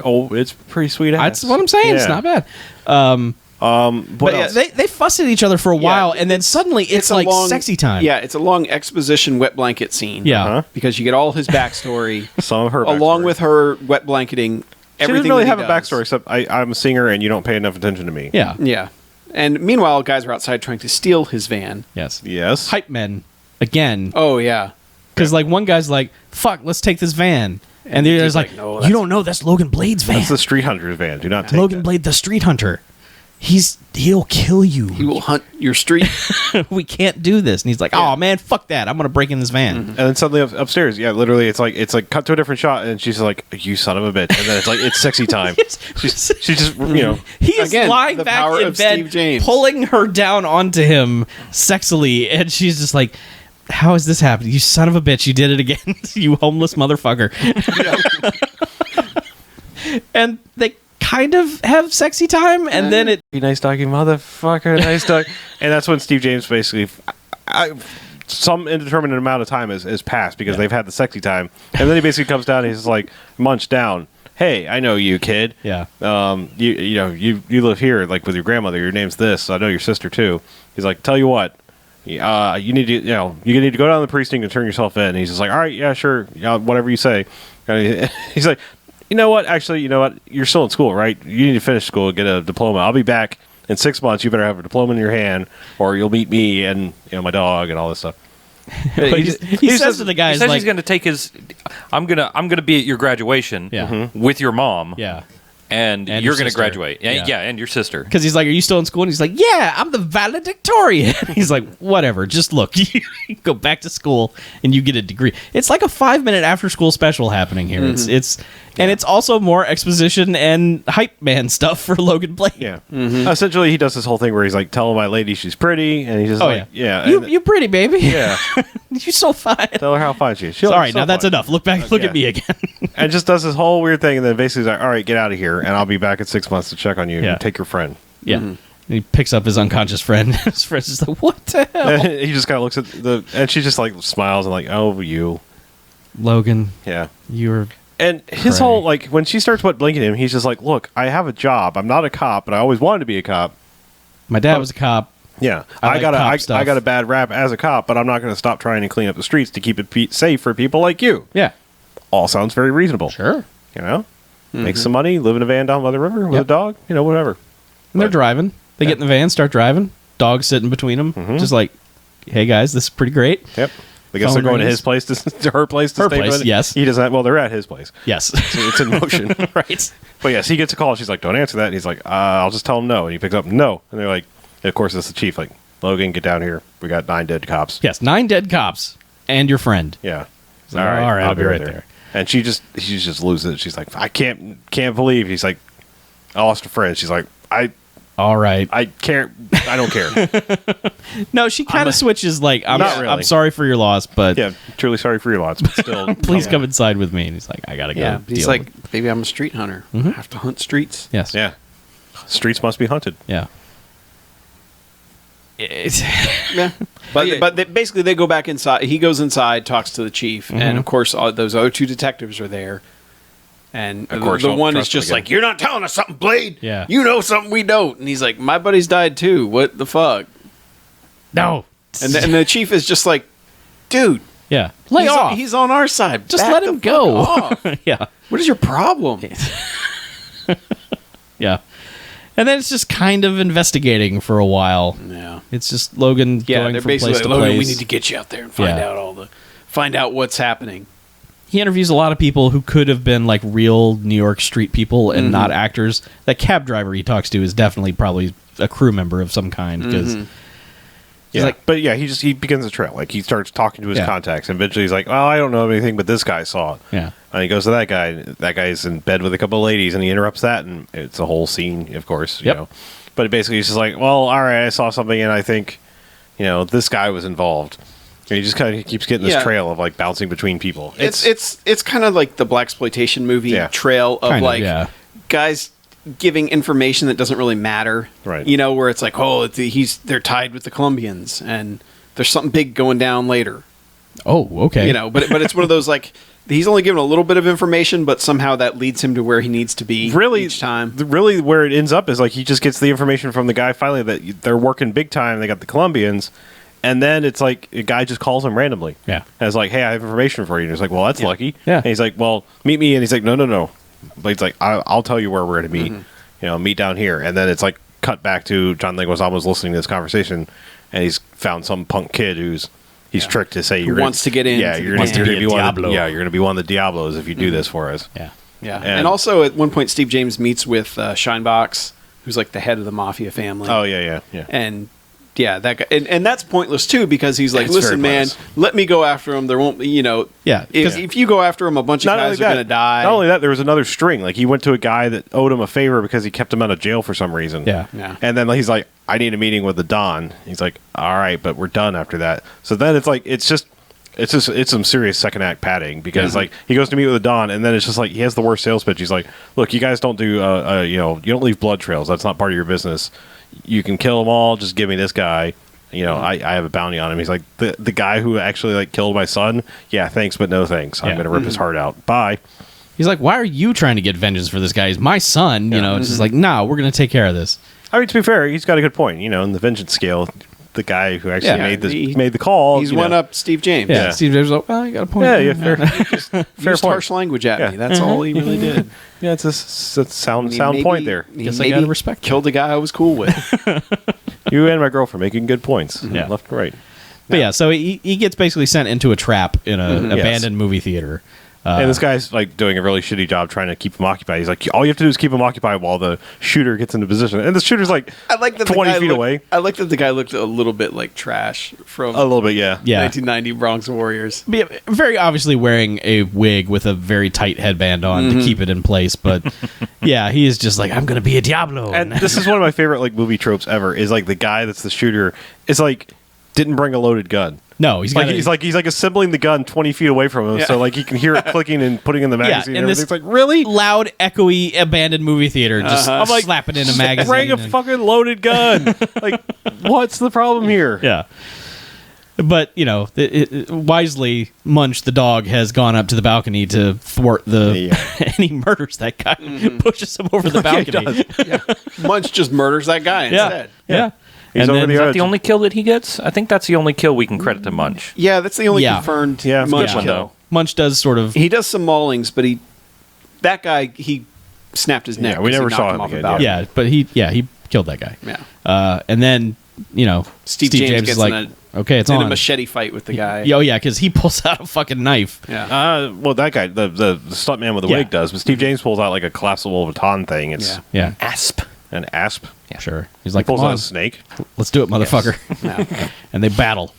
it's pretty sweet ass. That's what I'm saying. It's Yeah. not bad. What But yeah, else? they fuss at each other for a while, and then suddenly it's a like long- sexy time. Yeah, it's a long exposition wet blanket scene. Yeah. Uh-huh. Because you get all his backstory Some of her along backstory. with her wet blanketing She everything. doesn't really that have he a does. backstory except I'm a singer and you don't pay enough attention to me. Yeah. Yeah. And meanwhile, guys are outside trying to steal his van. Yes. Yes. Hype men again, Oh, yeah. because like one guy's like, "Fuck, let's take this van," and the other's dude's like, like, "No, "You that's- don't know that's Logan Blade's van. That's the Street Hunters van. Do not take Logan that. Blade, the street hunter." he'll kill you. He will hunt your street. We can't do this. And he's like, oh man, fuck that. I'm gonna break in this van. And then suddenly upstairs, yeah, literally, it's like cut to a different shot, and she's like, "You son of a bitch!" And then it's like it's sexy time. She's just He's Again, lying the back power in of bed, Steve James. pulling her down onto him sexily, and she's just like, "How is this happening? You son of a bitch! You did it again, you homeless motherfucker!" And they kind of have sexy time, and then it. Be nice doggy motherfucker, nice dog. And that's when Steve James basically, some indeterminate amount of time has passed because they've had the sexy time, and then he basically comes down and he's like, munch down. Hey, I know you, kid. Yeah. You live here, like with your grandmother. Your name's this. I know your sister too. He's like, tell you what, you need to, you need to go down to the precinct and turn yourself in. And he's just like, all right, yeah, sure, whatever you say. And he's like, you know what? Actually, you know what? You're still in school, right? You need to finish school and get a diploma. I'll be back in 6 months. You better have a diploma in your hand, or you'll meet me and my dog and all this stuff. He says to the guy, he says he's going to take his. I'm gonna be at your graduation. Yeah. With your mom. Yeah. And And you're your going to sister. graduate. Yeah, and your sister. Because he's like, are you still in school? And he's like, yeah, I'm the valedictorian. He's like, whatever, just look. You go back to school and you get a degree. It's like a 5-minute after-school special happening here. And it's also more exposition and hype man stuff for Logan Blake. Yeah. Essentially, he does this whole thing where he's like, telling my lady she's pretty, and he's just You pretty, baby. Yeah. You're so fine. Tell her how fine she is. All right, now that's enough. Look back. Look Yeah. at me again. And just does this whole weird thing, and then basically he's like, all right, get out of here, and I'll be back in 6 months to check on you Yeah. and take your friend. Yeah. And he picks up his unconscious friend. His friend's just like, what the hell? And he just kind of looks at and she just like smiles and like, oh, you. Logan, Yeah. you're... And his Cray. whole, like, when she starts blinking at him, he's just like, look, I have a job. I'm not a cop, but I always wanted to be a cop. My dad was a cop. Yeah. I like cop I stuff. got a bad rap as a cop, but I'm not going to stop trying to clean up the streets to keep it safe for people like you. Yeah. All sounds very reasonable. Sure. You know? Make some money, live in a van down by the river with Yep. a dog, whatever. And they're But- driving. They get in the van, start driving. Dog sitting between them. Just like, hey, guys, this is pretty great. Yep. I guess Phone they're going to rings. his place, to her place to Her stay. place, with. yes. He doesn't. Well, they're at his place. Yes. So it's in motion. Right. But yes, he gets a call. She's like, don't answer that. And he's like, I'll just tell him no. And he picks up no. And they're like, of course, it's the chief. Like, Logan, get down here. We got 9 dead cops. Yes, 9 dead cops and your friend. Yeah. All right, I'll be right there. And she just loses it. She's like, I can't believe. He's like, I lost a friend. She's like, All right. I can't. I don't care. No, she kind of switches like, Not really. I'm sorry for your loss, but Yeah, truly sorry for your loss, but still, please come inside with me. And he's like, I got to go. Yeah, he's deal like, with- baby, I'm a street hunter. I have to hunt streets. yes. yeah. Streets must be hunted. Yeah. Yeah, but basically they go back inside. He goes inside, talks to the chief, and of course those other 2 detectives are there. And Of course, the don't one is trust him just again. like, "You're not telling us something, Blade. Yeah. you know something we don't." And he's like, "My buddy's died too. What the fuck?" No. And the chief is just like, "Dude, Yeah. Lay he's off. he's on our side. Just Back let the him fuck go." off. Yeah. What is your problem? Yeah. And then it's just kind of investigating for a while. Yeah, It's just Logan yeah. going They're from basically place like, to "Logan, place. we need to get you out there and find out what's happening." He interviews a lot of people who could have been like real New York street people and not actors. That cab driver he talks to is definitely probably a crew member of some kind because Yeah, but yeah, he begins a trail. Like he starts talking to his Yeah. contacts, and eventually he's like, "Well, I don't know anything, but this guy saw it." Yeah. And he goes to that guy. That guy's in bed with a couple of ladies, and he interrupts that, and it's a whole scene, of course. Yep. You know, but basically he's just like, "Well, all right, I saw something, and I think, this guy was involved." And he just kind of keeps getting this Yeah. trail of like bouncing between people. It's kind of like the blaxploitation movie Yeah. trail of Kind of, like yeah. guys giving information that doesn't really matter. Right. Where it's like, they're tied with the Colombians and there's something big going down later. Oh, okay. But it's one of those like he's only given a little bit of information, but somehow that leads him to where he needs to be really each time. Really, where it ends up is like he just gets the information from the guy finally that they're working big time. They got the Colombians. And then it's like a guy just calls him randomly. Yeah. And it's like, hey, I have information for you. And he's like, well, that's lucky. Yeah. And he's like, well, meet me. And he's like, no. But he's like, I'll tell you where we're going to meet. Meet down here. And then it's like cut back to John Leguizamo's listening to this conversation, and he's found some punk kid he's tricked to say wants to get in. Yeah, you're going to be a one. Diablo. You're going to be one of the Diablos if you do this for us. Yeah. Yeah. And- And also at one point Steve James meets with Shinebox, who's like the head of the mafia family. Oh yeah. And yeah, that guy, and that's pointless too because he's like, It's very listen, man, pointless. let me go after him. There won't be, Yeah, If you go after him, a bunch of guys are going to die. Not only that, there was another string. Like he went to a guy that owed him a favor because he kept him out of jail for some reason. Yeah. And then he's like, I need a meeting with the Don. He's like, all right, but we're done after that. So then it's like, it's some serious second act padding because like he goes to meet with the Don and then it's just like he has the worst sales pitch. He's like, look, you guys don't do you don't leave blood trails. That's not part of your business. You can kill them all. Just give me this guy. I have a bounty on him. He's like the guy who actually like killed my son. Yeah, thanks, but no thanks. I'm gonna rip his heart out. Bye. He's like, why are you trying to get vengeance for this guy? He's my son. It's just like, no, we're gonna take care of this. I mean, to be fair, he's got a good point. In the vengeance scale, the guy who actually made the call. He's one up Steve James. Yeah. Steve James was like, well, you got a point. Yeah, fair. Fair point. harsh language at me. That's all he really did. Yeah, it's a sound Maybe- point there. Guess I gotta respect Killed the guy I was cool with. You and my girlfriend making good points. Yeah. Left and right. But yeah, so he gets basically sent into a trap in an abandoned movie theater. And this guy's like doing a really shitty job trying to keep him occupied. He's like, all you have to do is keep him occupied while the shooter gets into position. And the shooter's like I like that 20 feet away. I like that the guy looked a little bit like trash from A little bit, yeah. Yeah. 1990 Bronx Warriors. But yeah, very obviously wearing a wig with a very tight headband on to keep it in place. But yeah, he is just like, I'm going to be a Diablo. And this is one of my favorite like movie tropes ever. Is like the guy that's the shooter is like didn't bring a loaded gun. no, he's Like he's like assembling the gun 20 feet away from him, Yeah. so like he can hear it clicking and putting in the magazine. in and this everything's like really. loud, echoey, abandoned movie theater. Just I'm like, slapping in a magazine. Bring a and- fucking loaded gun. Like, what's the problem here? Yeah. But, wisely, Munch, the dog, has gone up to the balcony to thwart the... and he murders that guy. Pushes him over the balcony. Munch just murders that guy instead. Yeah. He's And over then- the Is that edge. the only kill that he gets? I think that's the only kill we can credit to Munch. Yeah, that's the only Yeah. confirmed Yeah, it's a Munch good one, kill. Munch does sort of... He does some maulings, but that guy, he snapped his neck. Yeah, we 'cause he never knocked saw him him off a again, balcony. Yeah, but he killed that guy. Yeah. And then, Steve James gets is like, in okay, it's in on. a machete fight with the guy. Oh, yeah, because he pulls out a fucking knife. Yeah. Well, that guy, the stuntman with the Yeah. wig does, but Steve James pulls out like a collapsible baton thing. It's Yeah. Yeah, Asp. an asp. sure. He's He like, pulls come out on, a snake. let's do it, motherfucker. Yeah. And they battle.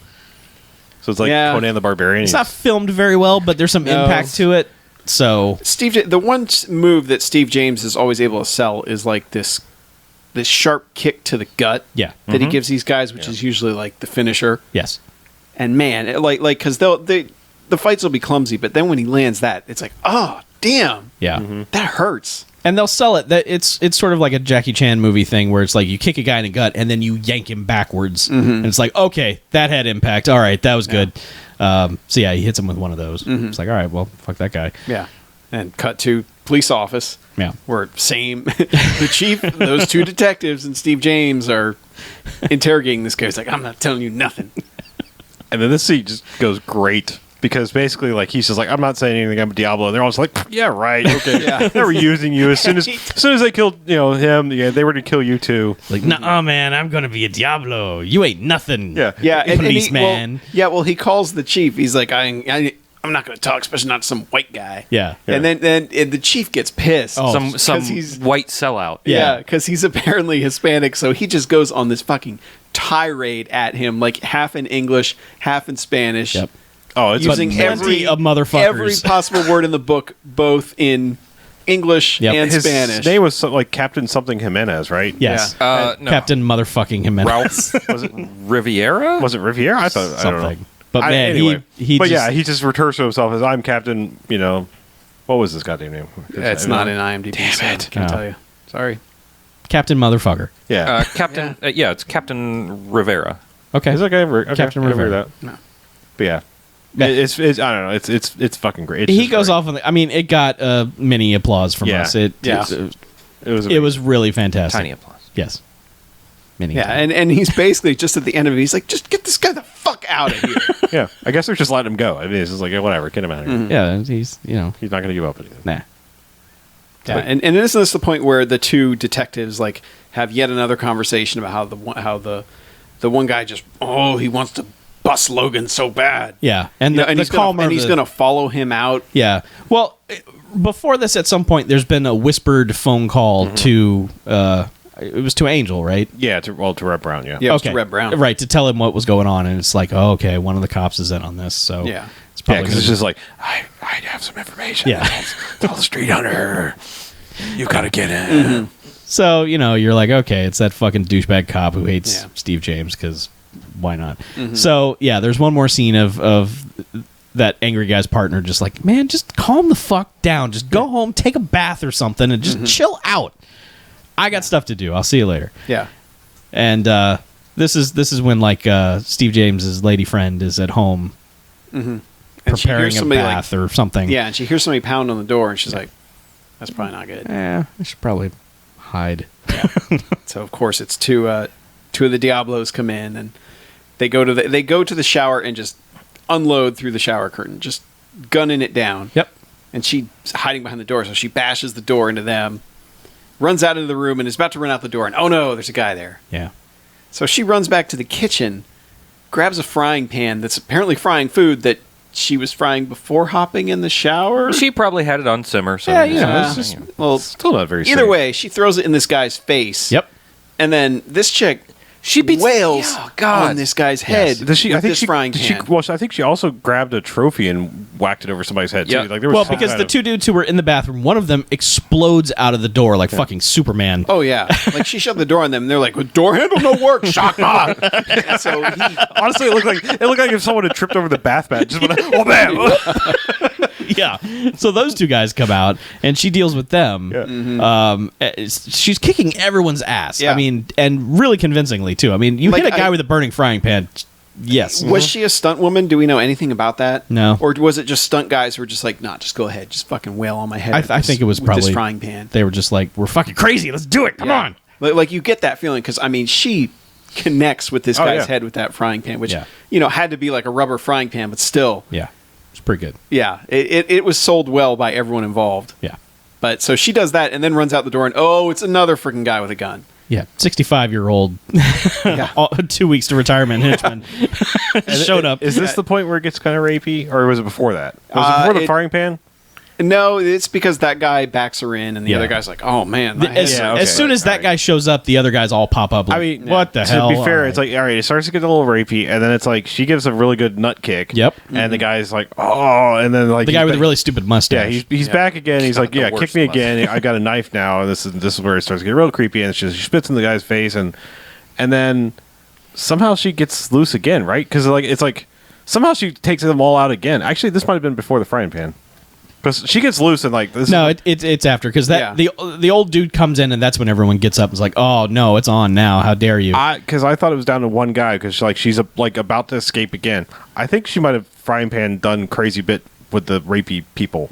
So it's like Yeah. Conan the Barbarian. It's not filmed very well, but there's some No. impact to it. So, The one move that Steve James is always able to sell is like this sharp kick to the gut yeah. that he gives these guys, which is usually like the finisher. Yes. And man, because the fights will be clumsy, but then when he lands that, it's like, oh damn, Yeah. that hurts. And they'll sell it that it's sort of like a Jackie Chan movie thing where it's like you kick a guy in the gut and then you yank him backwards. And it's like, okay, that had impact. All right, that was good. So yeah, he hits him with one of those. It's like, all right, well, fuck that guy. Yeah. And cut to police office. Yeah. Where the chief, those two detectives, and Steve James are interrogating this guy. He's like, I'm not telling you nothing. And then this scene just goes great because basically, like, he's just like, I'm not saying anything. I'm a Diablo. And they're all just like, yeah, right. Okay. Yeah. They were using you as soon as they killed him. Yeah, they were to kill you too. Like, nah, man, I'm gonna be a Diablo. You ain't nothing. Yeah. Yeah, and policeman. he calls the chief. He's like, I'm not going to talk, especially not to some white guy. Yeah. And then the chief gets pissed. Oh. Some 'cause he's white sellout. yeah, because he's apparently Hispanic, so he just goes on this fucking tirade at him, like half in English, half in Spanish. Yep. Oh, it's Using plenty of motherfuckers. every possible word in the book, both in English Yep. and his Spanish. name was like Captain something Jimenez, right? Yes. No. Captain motherfucking Jimenez. Ralph Was it Riviera? was it Riviera? I thought I don't know. Something. But man, anyway. he but just, yeah, he just refers to himself as I'm Captain. What was this goddamn name? It's not in IMDb. Damn so I it. can't Oh. tell you. Sorry. Captain motherfucker. Yeah. Captain. It's Captain Rivera. Okay. Is that okay? Okay. Captain I never heard Rivera. that. No. But yeah. Yeah. It's I don't know. It's fucking great. It's He just goes great. off on the. I mean, it got mini applause from Yeah. us. Yeah. It was really fantastic. Tiny applause. Yes. Mini. Yeah, and he's basically just at the end of it, he's like, just get this guy the fuck out of here. Yeah. I guess they're just letting him go. I mean, it's just like whatever, get him out of here. Yeah, he's He's not going to give up anything. nah. Yeah, and isn't this the point where the two detectives like have yet another conversation about how the one guy just he wants to bust Logan so bad. Yeah, and You know, the he's calmer and he's the- going to follow him out. Yeah. Well, before this, at some point, there's been a whispered phone call to it was to Angel, right? Yeah, to Red Brown, yeah. Yeah, it was to Red Brown. Right, to tell him what was going on, and it's like, oh, okay, one of the cops is in on this, so Yeah. it's Yeah, probably because it's gonna- just like, I have some information. Yeah. Tell the street hunter. You got to get in. So, you're like, okay, it's that fucking douchebag cop who hates Yeah. Steve James, because why not? So, yeah, there's one more scene of that angry guy's partner just like, man, just calm the fuck down. Just go home, take a bath or something, and just chill out. I got stuff to do. I'll see you later. Yeah. And this is when, like, Steve James's lady friend is at home And she preparing hears a somebody bath or something. Yeah, and she hears somebody pound on the door, and she's like, that's probably not good. I should probably hide. So of course it's two of the Diablos come in, and they go to the shower and just unload through the shower curtain, just gunning it down. Yep. And she's hiding behind the door, so she bashes the door into them, runs out into the room, and is about to run out the door, and oh no, there's a guy there. Yeah. So she runs back to the kitchen, grabs a frying pan that's apparently frying food that she was frying before hopping in the shower. She probably had it on simmer. So Yeah, Yeah. it's just, Well, Still not very either safe. way, she throws it in this guy's face. yep. And then this chick She beats wails Yeah, God. on this guy's head. Does she? with I think this she. frying Did she? pan. Well, I think she also grabbed a trophy and whacked it over somebody's head Yeah. too. Like there was Well, some because kind the of- two dudes who were in the bathroom, one of them explodes out of the door like fucking Superman. Oh yeah, like she shut the door on them, and they're like, "Door handle no work, shock knock." So he, honestly, it looked like if someone had tripped over the bath mat. Just went, oh man! Yeah. So those two guys come out, and she deals with them. She's kicking everyone's ass. Yeah. I mean, and really convincingly, too. I mean, you Like, hit a guy I- with a burning frying pan. Yes. was she a stunt woman? Do we know anything about that? No. Or was it just stunt guys who were just like, "Nah, just go ahead, just fucking wail on my head"? I with this- think it was with probably this frying pan. They were just like, we're fucking crazy. Let's do it. Come on. Like you get that feeling because I mean she connects with this Oh, guy's yeah. head with that frying pan, which Yeah. had to be like a rubber frying pan, but still, Yeah. It's pretty good. yeah, it was sold well by everyone involved. Yeah. But so she does that and then runs out the door, and oh, it's another freaking guy with a gun. Yeah. 65-year-old, Yeah. 2 weeks to retirement henchman showed up. Is this the point where it gets kind of rapey, or was it before that? Was it before the frying pan? No, it's because that guy backs her in, and the Yeah. other guy's like, "Oh man." my As, head Yeah, hurts." as soon as that Alright. guy shows up, the other guys all pop up. Like, I mean, what the hell? To be fair, Alright. it's like all right, it starts to get a little rapey, and then it's like she gives a really good nut kick. Yep. And the guy's like, oh, and then like the guy with the really stupid yeah, mustache. he's back again. He's like, the yeah, kick worst me mustache. again. I got a knife now, and this is where it starts to get real creepy. And she spits in the guy's face, and then somehow she gets loose again, right? Because it's like somehow she takes them all out again. Actually, this might have been before the frying pan. Because she gets loose and like this. No, it's after because that Yeah. the old dude comes in and that's when everyone gets up and is like, oh no, it's on now. How dare you? Because I thought it was down to one guy because she's about to escape again. I think she might have frying pan done crazy bit with the rapey people.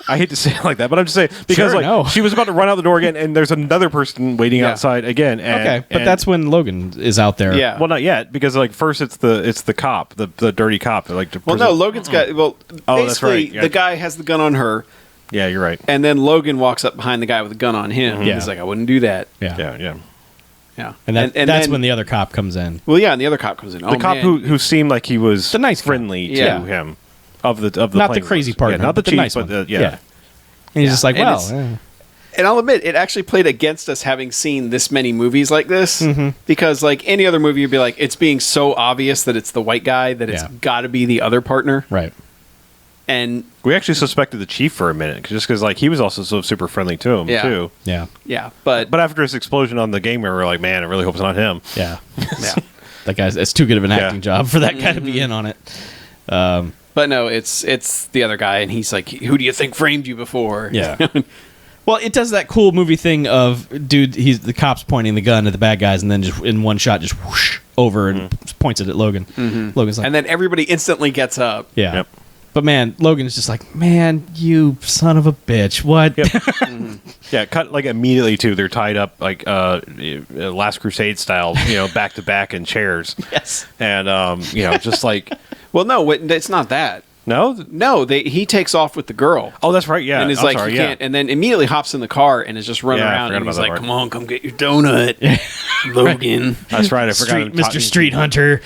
I hate to say it like that, but I'm just saying because Sure, no. she was about to run out the door again, and there's another person waiting Yeah. outside again. And, Okay, but and- that's when Logan is out there. Yeah. well, not yet because like first it's the cop, the dirty cop, like the Well, prison- no, Logan's got. Well, Oh, that's basically, right, yeah. the guy has the gun on her, Yeah, you're right. and then Logan walks up behind the guy with the gun on him. Yeah. He's like, "I wouldn't do that." yeah, Yeah. Yeah, And that's then- when the other cop comes in. Well, yeah, and the other cop comes in. The cop who seemed like he was The nice cop. friendly to Yeah. him of the Not the plane crazy was. part, yeah, of him, not the but chief, nice but one. yeah. And he's just like, And well, it's- And I'll admit, it actually played against us having seen this many movies like this. Because, like, any other movie, you'd be like, it's being so obvious that it's the white guy that it's Yeah. got to be the other partner. right. And, We actually suspected the chief for a minute, just because like he was also so super friendly to him Yeah. too. Yeah, yeah, but But after his explosion on the game, we were like, man, I really hope it's not him. yeah. yeah. That guy's it's too good of an Yeah. acting job for that guy to be in on it. But no, it's the other guy, and he's like, who do you think framed you before? Yeah. Well, it does that cool movie thing of dude. He's the cops pointing the gun at the bad guys, and then just in one shot, just whoosh over and points it at Logan. Logan's like, And then everybody instantly gets up. yeah. Yep. But man, Logan is just like, man, you son of a bitch. What? Yeah, cut like immediately too. They're tied up like Last Crusade style, back to back in chairs. Yes. And just like Well, no, it's not that. No, he takes off with the girl. Oh, that's right. Yeah, And is I'm like, sorry, he yeah. can't, and then immediately hops in the car and is just running Yeah, I around. forgot And he's about that like, part. "Come on, come get your donut, Logan." That's right. I forgot. Mr. Street Hunter,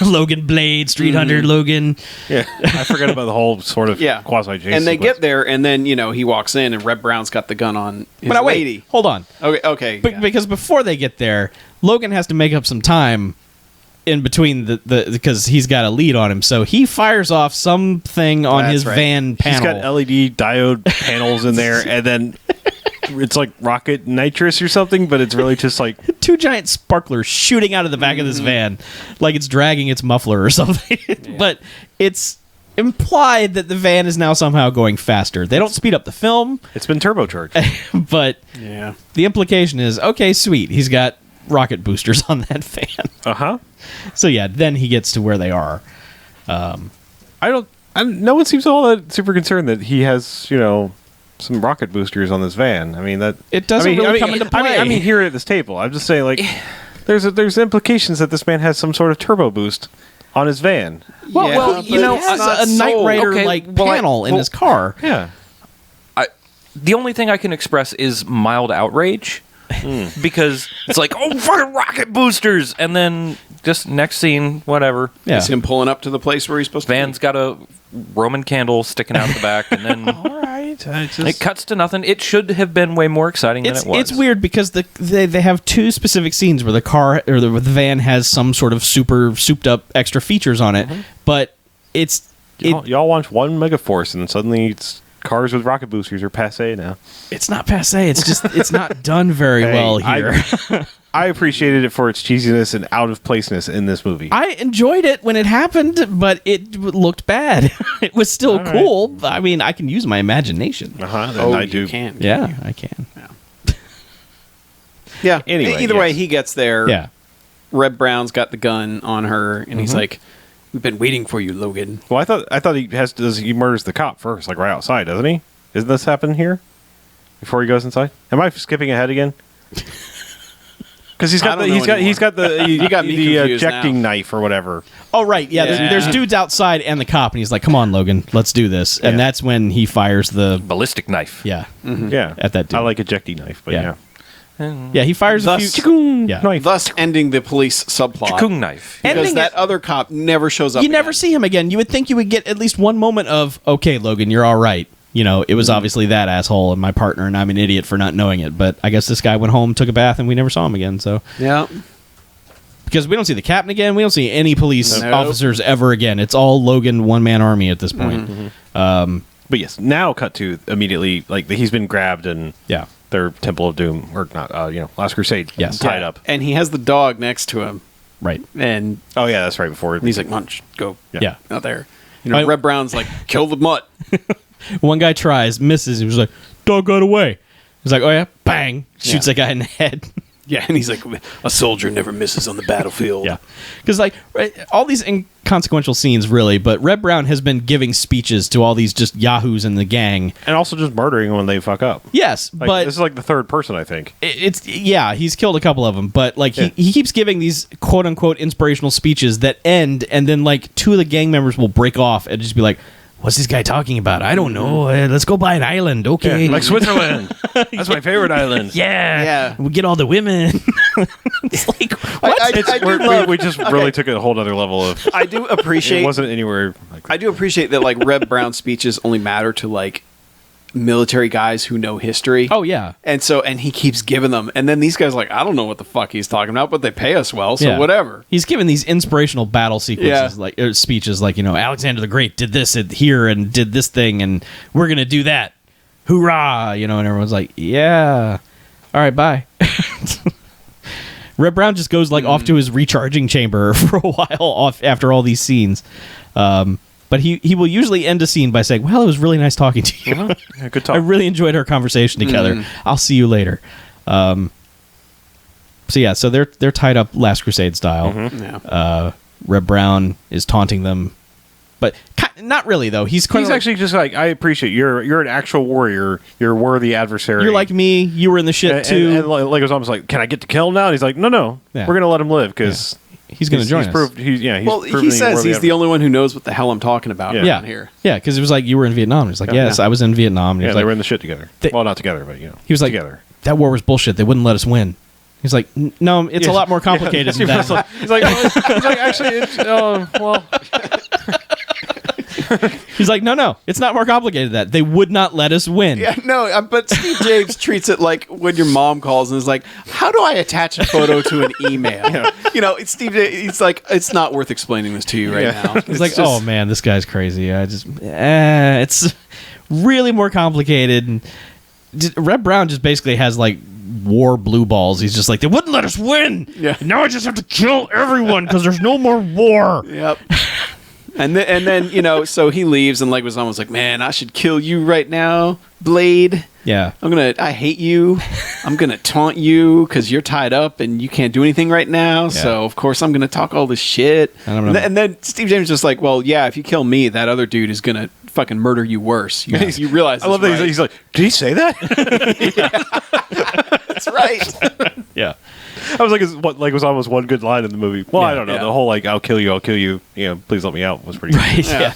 Logan Blade, Street Hunter, Logan. Yeah, I forgot about the whole sort of Yeah, quasi chase. and they sequence. get there, and then he walks in, and Red Brown's got the gun on his But now, wait, lady. hold on. Okay. But, yeah. Because before they get there, Logan has to make up some time in between the because he's got a lead on him. So he fires off something on That's his right. van panel. He's got LED diode panels in there, and then it's like rocket nitrous or something, but it's really just like two giant sparklers shooting out of the back of this van like it's dragging its muffler or something. But it's implied that the van is now somehow going faster. They don't speed up the film, it's been turbocharged. but yeah. the implication is, okay, sweet, he's got rocket boosters on that van. Uh-huh. So yeah, then he gets to where they are. No one seems all that super concerned that he has, some rocket boosters on this van. I mean, that It doesn't really come into play. I mean, here at this table, I'm just saying, like, there's implications that this man has some sort of turbo boost on his van. Well, he has not a Knight sold. Rider Okay, panel in his car. Yeah. The only thing I can express is mild outrage. Because it's like, oh, fucking rocket boosters! And then just next scene, whatever. Yeah. It's him pulling up to the place where he's supposed Van's got a Roman candle sticking out the back, and then All right. it cuts to nothing. It should have been way more exciting than it was. It's weird because they have two specific scenes where the car or the van has some sort of super souped up extra features on it, but Y'all watch one Megaforce, and suddenly cars with rocket boosters are passe now. it's not passe. It's just it's not done very well here. I appreciated it for its cheesiness and out of placeness in this movie. I enjoyed it when it happened, but it looked bad. It was still cool. I mean, I can use my imagination. Uh-huh. Oh, I do. you can. Yeah, I can. Yeah. Anyway, Either way, yes. he gets there. Yeah. Red Brown's got the gun on her, and he's like, "We've been waiting for you, Logan." Well, I thought he murders the cop first, like right outside, doesn't he? Doesn't this happen here before he goes inside? Am I skipping ahead again? Because he's I got don't the know he's got the You got me the confused ejecting now. knife or whatever. Oh right, yeah. Yeah. There's dudes outside and the cop, and he's like, "Come on, Logan, let's do this." And Yeah. that's when he fires the ballistic knife. yeah. Yeah, At that dude. I like ejecting knife, but Yeah. yeah. Yeah, he fires a Thus- few. Yeah. Knife. Thus ending the police subplot. Kung knife. Because Ending that it- other cop never shows up. You never again. see him again. You would think you would get at least one moment of, okay, Logan, you're all right. It was obviously that asshole and my partner, and I'm an idiot for not knowing it. But I guess this guy went home, took a bath, and we never saw him again. So Yeah. because we don't see the captain again, we don't see any police Nope. officers ever again. It's all Logan one man army at this point. But yes, now cut to immediately like he's been grabbed and Yeah. their Temple of Doom or not, Last Crusade, Yes. tied up. And he has the dog next to him, Right. and Oh yeah, that's right before he's like, "Munch, go Yeah. out there." I- Red Brown's like, "Kill the mutt." One guy tries, misses. He was like, "Dog got away." He's like, "Oh yeah," bang, shoots Yeah. that guy in the head. Yeah, and he's like, "A soldier never misses on the battlefield." Yeah, because all these inconsequential scenes, really. But Red Brown has been giving speeches to all these just yahoos in the gang. and also just murdering them when they fuck up. Yes, Like, but this is like the third person, I think. he's killed a couple of them. But Yeah. he keeps giving these quote unquote inspirational speeches that end, and then like two of the gang members will break off and just be like, "What's this guy talking about? I don't know. Let's go buy an island, okay?" Like Switzerland. That's my favorite island. yeah, Yeah. we get all the women. It's like what? I do We're- love- we just really took it a whole other level of. I do It appreciate. wasn't anywhere. Like I do appreciate that. Like Red Brown speeches only matter to like military guys who know history. Oh yeah. And he keeps giving them, and then these guys are like, I don't know what the fuck he's talking about, but they pay us well, so Yeah. whatever. He's given these inspirational battle sequences, Yeah. speeches, like Alexander the Great did this here and did this thing, and we're gonna do that. Hoorah! And everyone's like, "Yeah, all right, bye." Red Brown just goes off to his recharging chamber for a while off after all these scenes. But he will usually end a scene by saying, "Well, it was really nice talking to you. yeah, good talk. I really enjoyed our conversation together. I'll see you later." So they're tied up Last Crusade style. Yeah. Red Brown is taunting them, but not really though. He's kind He's of actually just like, I appreciate you're an actual warrior. You're a worthy adversary. you're like me. You were in the shit and, too. and like it was almost like, can I get to kill him now? And he's like, no, Yeah. we're gonna let him live because he's going to join us. Well, he says he's the only one who knows what the hell I'm talking about around here. Yeah, because it was like, you were in Vietnam. He's like, yes, I was in Vietnam. And he was they like, were in the shit together. Well, not together, but he was like, together. That war was bullshit. They wouldn't let us win. He's like, no, it's a lot more complicated than that. He's like, actually, it's, well. He's like, no, it's not more complicated than that. They would not let us win. Yeah, no, but Steve James treats it like when your mom calls and is like, how do I attach a photo to an email? You know, it's Steve James, he's like, it's not worth explaining this to you right now. He's like, oh man, this guy's crazy. It's really more complicated. And Red Brown just basically has like war blue balls. He's just like, they wouldn't let us win. Yeah. Now I just have to kill everyone because there's no more war. Yep. And then you know, so he leaves, and Leguizamo was like, man, I should kill you right now, Blade. Yeah. I hate you. I'm going to taunt you because you're tied up and you can't do anything right now. Yeah. So, of course, I'm going to talk all this shit. And then Steve James is just like, well, yeah, if you kill me, that other dude is going to fucking murder you worse. You realize I love that he's like, did he say that? That's right. Yeah. I was like, it was almost one good line in the movie. Well, I don't know. Yeah. The whole, like, I'll kill you, please let me out was pretty right, good. Yeah.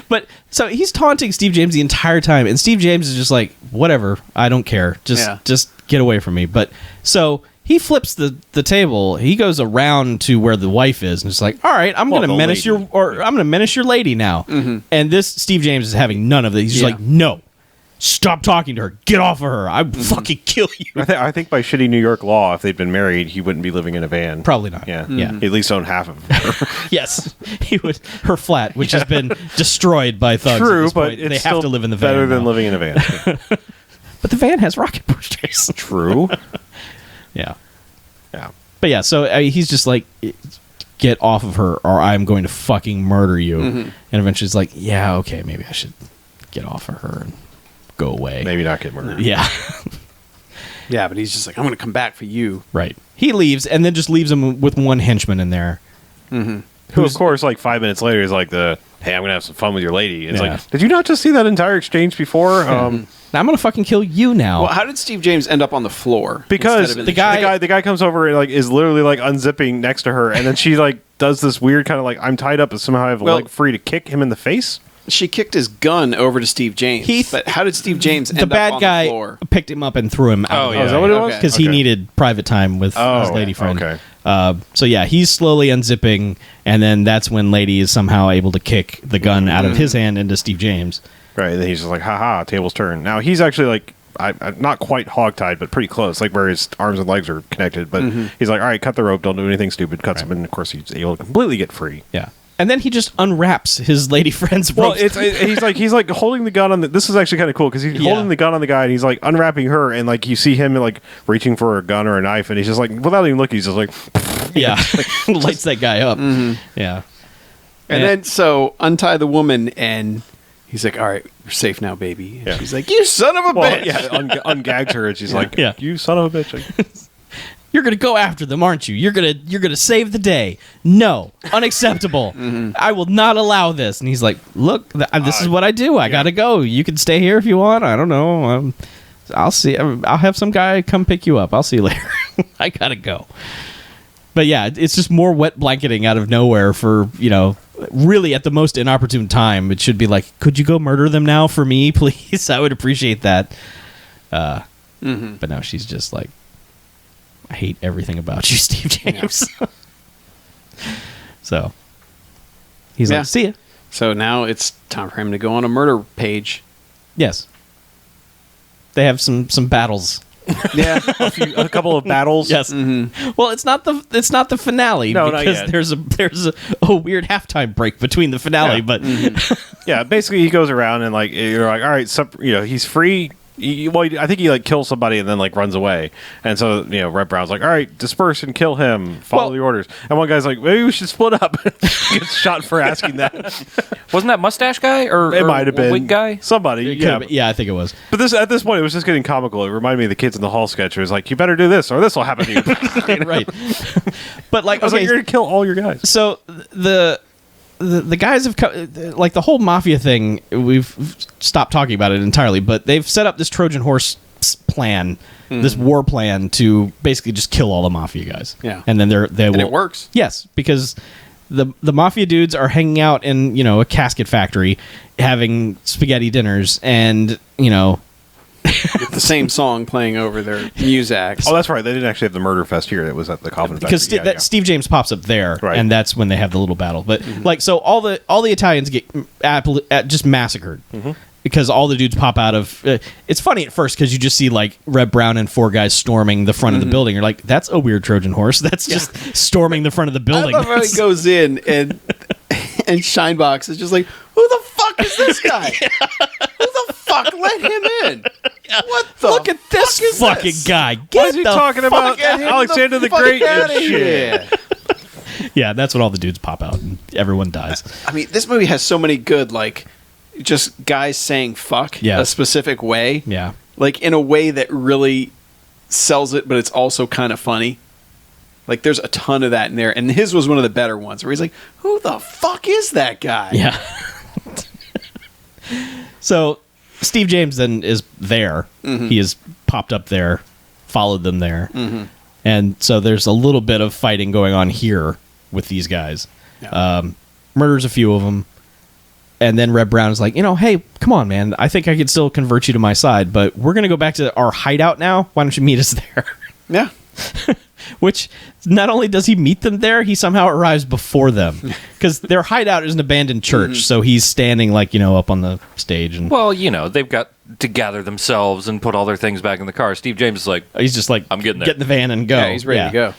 But, so he's taunting Steve James the entire time, and Steve James is just like, whatever, I don't care. Just get away from me. But, so he flips the table. He goes around to where the wife is, and it's like, all right, I'm going to menace your lady now. Mm-hmm. And this Steve James is having none of it. He's just like, no. Stop talking to her. Get off of her. I fucking kill you. I think by shitty New York law, if they'd been married, he wouldn't be living in a van. Probably not. Yeah. Mm-hmm. Yeah. He'd at least own half of her. Yes. He would. Her flat, which has been destroyed by thugs. True, but they have to live in the van. Better than living in a van. But the van has rocket boosters. True. Yeah. Yeah. But yeah, so he's just like, get off of her or I'm going to fucking murder you. Mm-hmm. And eventually he's like, yeah, okay, maybe I should get off of her and go away. Maybe not get murdered. Yeah. Yeah, but he's just like, I'm going to come back for you. Right. He leaves and then just leaves him with one henchman in there. Mm-hmm. Who, of course, like 5 minutes later is like hey, I'm going to have some fun with your lady. And it's like, did you not just see that entire exchange before? Now I'm going to fucking kill you now. Well, how did Steve James end up on the floor? Because the guy comes over and like is literally like unzipping next to her, and then she like does this weird kind of like, I'm tied up, and somehow I have a leg free to kick him in the face. She kicked his gun over to Steve James. But how did Steve James end up on the floor? The bad guy picked him up and threw him out. Oh, yeah. Is that what it was? Because he needed private time with his lady friend. Okay. So yeah, he's slowly unzipping, and then that's when Lady is somehow able to kick the gun out of his hand into Steve James. Right, and then he's just like, haha, tables turn. Now he's actually like, I'm not quite hogtied, but pretty close, like where his arms and legs are connected. But he's like, all right, cut the rope, don't do anything stupid. Cuts him, and of course he's able to completely get free. Yeah. And then he just unwraps his lady friend's rope. Well, he's like holding the gun on this is actually kind of cool because he's holding the gun on the guy and he's like unwrapping her, and like you see him like reaching for a gun or a knife, and he's just like, without even looking, he's just like, lights that guy up. Mm-hmm. Yeah. And then so untie the woman, and he's like, all right, we're safe now, baby. And she's like, you son of a bitch. Yeah, ungags her, and she's like, you son of a bitch. You're gonna go after them, aren't you? You're gonna save the day. No, unacceptable. I will not allow this. And he's like, look, this is what I do. I gotta go. You can stay here if you want. I don't know. I'll see. I'll have some guy come pick you up. I'll see you later. I gotta go. But yeah, it's just more wet blanketing out of nowhere for, really at the most inopportune time. It should be like, could you go murder them now for me, please? I would appreciate that. But no, she's just like, I hate everything about you, Steve James. Yeah. So he's like, see ya. So now it's time for him to go on a murder page. Yes. They have some battles. Yeah, a couple of battles. Yes. Mm-hmm. Well, it's not the finale because there's a weird halftime break between the finale. But yeah, basically he goes around and like you're like, all right, he's free. I think he like kills somebody and then like runs away, and so Red Brown's like, all right, disperse and kill him, follow the orders. And one guy's like, maybe we should split up. Gets shot for asking that. Wasn't that mustache guy or it might have been wig guy? Somebody. Yeah, I think it was. But at this point, it was just getting comical. It reminded me of the Kids in the Hall sketch. It was like, you better do this or this will happen to you. Right. But like, I was like, you're gonna kill all your guys. So the guys have like the whole mafia thing. We've stopped talking about it entirely, but they've set up this Trojan horse plan, this war plan to basically just kill all the mafia guys. Yeah. And then And it works. Yes, because the mafia dudes are hanging out in, a casket factory having spaghetti dinners and, With the same song playing over their music. Oh, that's right. They didn't actually have the murder fest here. It was at the coffin factory. because Steve James pops up there, Right. and that's when they have the little battle. But so all the Italians get just massacred because all the dudes pop out of. It's funny at first because you just see like Red Brown and 4 guys storming the front of the building. You're like, that's a weird Trojan horse. That's just storming the front of the building. I love how he goes in and Shinebox is just like, who the fuck is this guy? Who the fuck let him in? What the Look at this fuck is fucking this? guy. Why is he talking about Get him Alexander the fuck Great and outta shit? here. Yeah, that's when all the dudes pop out and everyone dies. I mean, this movie has so many good, like, just guys saying fuck Yeah. a specific way. Yeah. Like, in a way that really sells it, but it's also kind of funny. Like, there's a ton of that in there. And his was one of the better ones where he's like, who the fuck is that guy? Yeah. So Steve James then is there. He has popped up there, followed them there. And so there's a little bit of fighting going on here with these guys. Yeah. Murders a few of them. And then Red Brown is like, hey, come on, man. I think I could still convert you to my side, but we're going to go back to our hideout now. Why don't you meet us there? Yeah. Which not only does he meet them there, he somehow arrives before them because their hideout is an abandoned church. So he's standing like up on the stage and Well, they've got to gather themselves and put all their things back in the car. Steve James is like, he's just like, I'm getting there. Get in the van and go. Yeah, he's ready to go.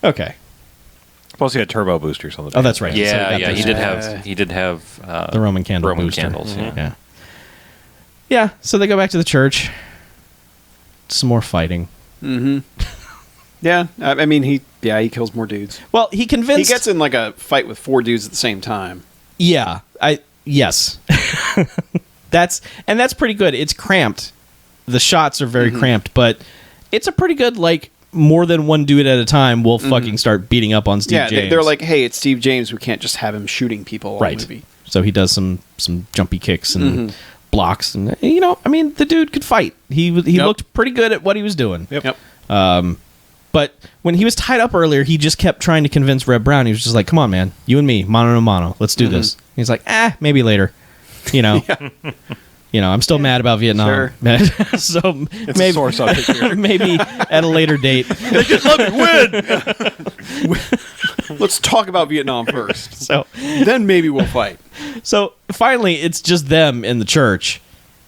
Okay. Plus, he had turbo boosters on the. Oh, that's right. So yeah, got yeah, those- he did have the Roman candle Roman booster. candles. Yeah. Yeah. Yeah. So they go back to the church. Some more fighting. Yeah. I mean, he kills more dudes. Well, he He convinced. gets in like a fight with 4 dudes at the same time. Yeah. Yes. That's pretty good. It's cramped. The shots are very cramped, but it's a pretty good like more than one dude at a time will fucking start beating up on Steve Yeah, James. they're like, hey, it's Steve James. We can't just have him shooting people all right. movie. So he does some jumpy kicks and blocks, and I mean, the dude could fight. He looked pretty good at what he was doing. Yep. But when he was tied up earlier, he just kept trying to convince Red Brown. He was just like, "Come on, man, you and me, mano a mano. Let's do this." He's like, maybe later. I'm still mad about Vietnam. So It's maybe a sore subject here. maybe at a later date. Let's talk about Vietnam first. So Then maybe we'll fight. So finally, it's just them in the church,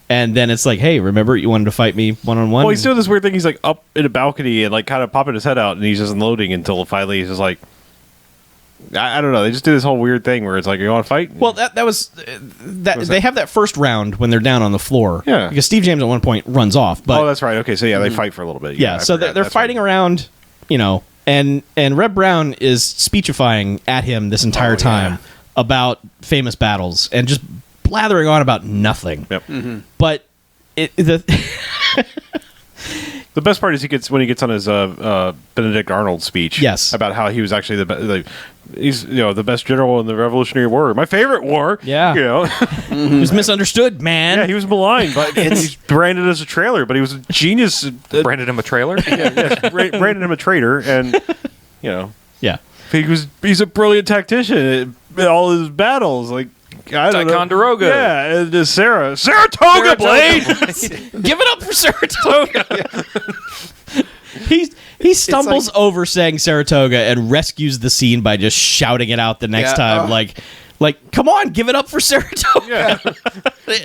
and then it's like, "Hey, remember you wanted to fight me one-on-one?" Well, he's doing this weird thing. He's like up in a balcony and like kind of popping his head out, and he's just unloading until finally he's just like, I don't know. They just do this whole weird thing where it's like, you want to fight? Well, that was that they have that first round when they're down on the floor. Yeah. Because Steve James at one point runs off. But oh, that's right. Okay, so yeah, they fight for a little bit. yeah, I so forgot. they're That's fighting right. around, and Red Brown is speechifying at him this entire time about famous battles and just blathering on about nothing. Yep. But The best part is when he gets on his Benedict Arnold speech. Yes. About how he was actually he's the best general in the Revolutionary War, my favorite war. Yeah. He was misunderstood, man. Yeah, he was maligned, but he's branded as a trailer. But he was a genius. Branded him a trailer. Branded him a traitor, and Yeah. he's a brilliant tactician in all his battles. Like I don't know. Ticonderoga. Yeah, and Saratoga Blade. Give it up for Saratoga. He stumbles over saying Saratoga and rescues the scene by just shouting it out the next time. Like, come on, give it up for Saratoga. Yeah.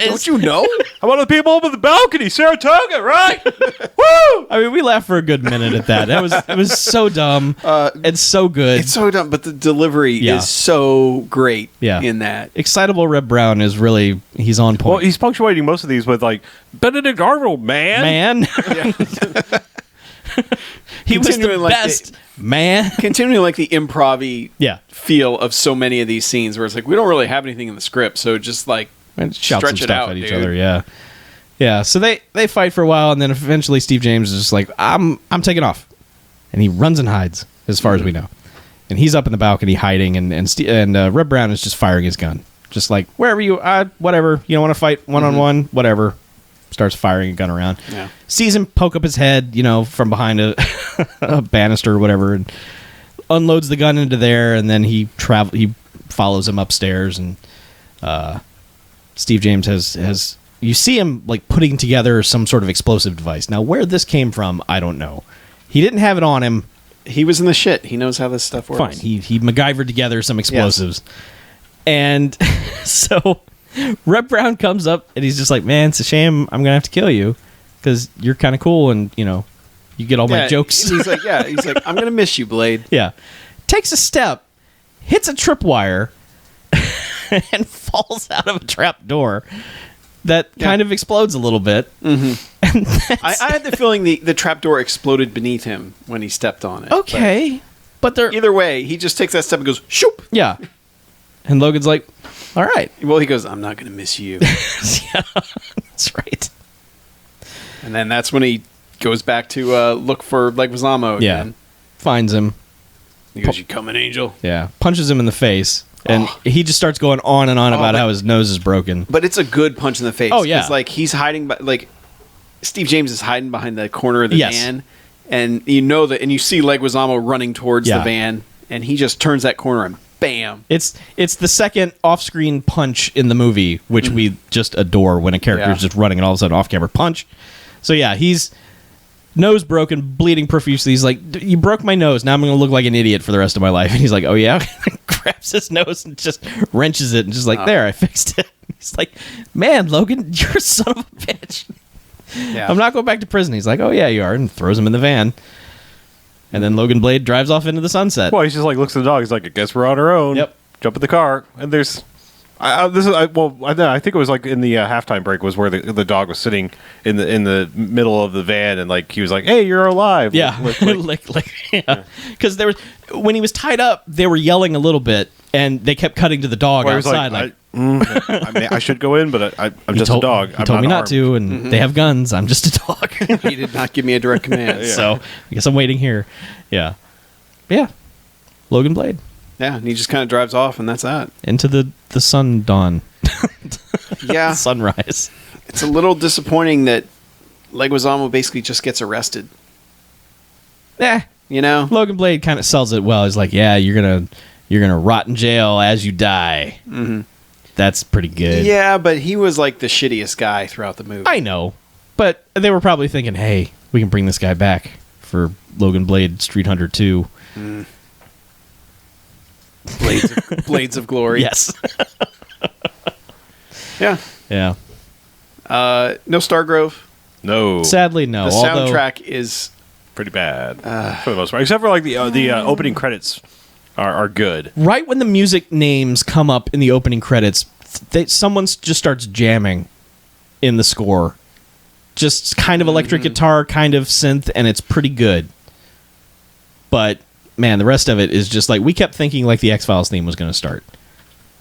Don't you know? How about the people up on the balcony? Saratoga, right? Woo! I mean, we laughed for a good minute at that. It was so dumb and so good. It's so dumb, but the delivery Yeah. is so great Yeah. in that. Excitable Red Brown is really, he's on point. Well, he's punctuating most of these with like Benedict Arnold, man. He was the Continuing like best, man. Continuing like the improv-y Yeah. feel of so many of these scenes where it's like, we don't really have anything in the script, so just like And shout some stretch it stuff out, at each dude. other, yeah. Yeah, so they fight for a while, and then eventually Steve James is just like, I'm taking off. And he runs and hides, as far as we know. And he's up in the balcony hiding, and Red Brown is just firing his gun. Just like, wherever you, whatever, you don't want to fight one-on-one, whatever. starts firing a gun around. Yeah. Sees him poke up his head, from behind a, a banister or whatever, and unloads the gun into there, and then he follows him upstairs, and Steve James has you see him like putting together some sort of explosive device. Now, where this came from, I don't know. He didn't have it on him. He was in the shit. He knows how this stuff works. Fine. He MacGyvered together some explosives. Yes. And so Reb Brown comes up and he's just like, man, it's a shame I'm going to have to kill you because you're kind of cool and, you get all my jokes. He's like, I'm going to miss you, Blade. Yeah. Takes a step, hits a tripwire, and falls out of a trap door that kind of explodes a little bit. Mm-hmm. I had the feeling the trapdoor exploded beneath him when he stepped on it. Okay. But either way, he just takes that step and goes, shoop! Yeah. And Logan's like, all right. Well, he goes, I'm not going to miss you. Yeah, that's right. And then that's when he goes back to look for Leguizamo again. Yeah. Finds him. He goes, you coming, Angel? Yeah. Punches him in the face. And he just starts going on and on about how his nose is broken. But it's a good punch in the face. Oh, yeah. Because, he's hiding... Steve James is hiding behind the corner of the van. And you know that... And you see Leguizamo running towards the van. And he just turns that corner and bam. It's the second off-screen punch in the movie, which we just adore when a character is just running and all of a sudden off-camera punch. So, yeah, he's... nose broken, bleeding profusely. He's like, you broke my nose. Now I'm going to look like an idiot for the rest of my life. And he's like, oh, yeah? Grabs his nose and just wrenches it and just like, there, I fixed it. He's like, man, Logan, you're a son of a bitch. Yeah. I'm not going back to prison. He's like, oh, yeah, you are. And throws him in the van. And then Logan Blade drives off into the sunset. Well, he's just like, looks at the dog. He's like, I guess we're on our own. Yep. Jump in the car. And there's... I think it was like in the halftime break was where the dog was sitting in the middle of the van and like he was like, "Hey, you're alive!" Yeah, because there was when he was tied up, they were yelling a little bit and they kept cutting to the dog outside. I should go in, but I'm just a dog. He told me not to, and they have guns. I'm just a dog. He did not give me a direct command, so I guess I'm waiting here. Yeah. Logan Blade. Yeah, and he just kind of drives off, and that's that. Into the sun dawn. Yeah. Sunrise. It's a little disappointing that Leguizamo basically just gets arrested. Logan Blade kind of sells it well. He's like, yeah, you're gonna rot in jail as you die. Mm-hmm. That's pretty good. Yeah, but he was like the shittiest guy throughout the movie. I know, but they were probably thinking, hey, we can bring this guy back for Logan Blade Street Hunter 2. Mm. Blades of Glory. Yes. Yeah. No Stargrove. No. Sadly, no. The soundtrack is pretty bad for the most part, except for like the opening credits are good. Right when the music names come up in the opening credits, someone just starts jamming in the score. Just kind of electric guitar, kind of synth, and it's pretty good. But man, the rest of it is just like we kept thinking like the X-Files theme was going to start.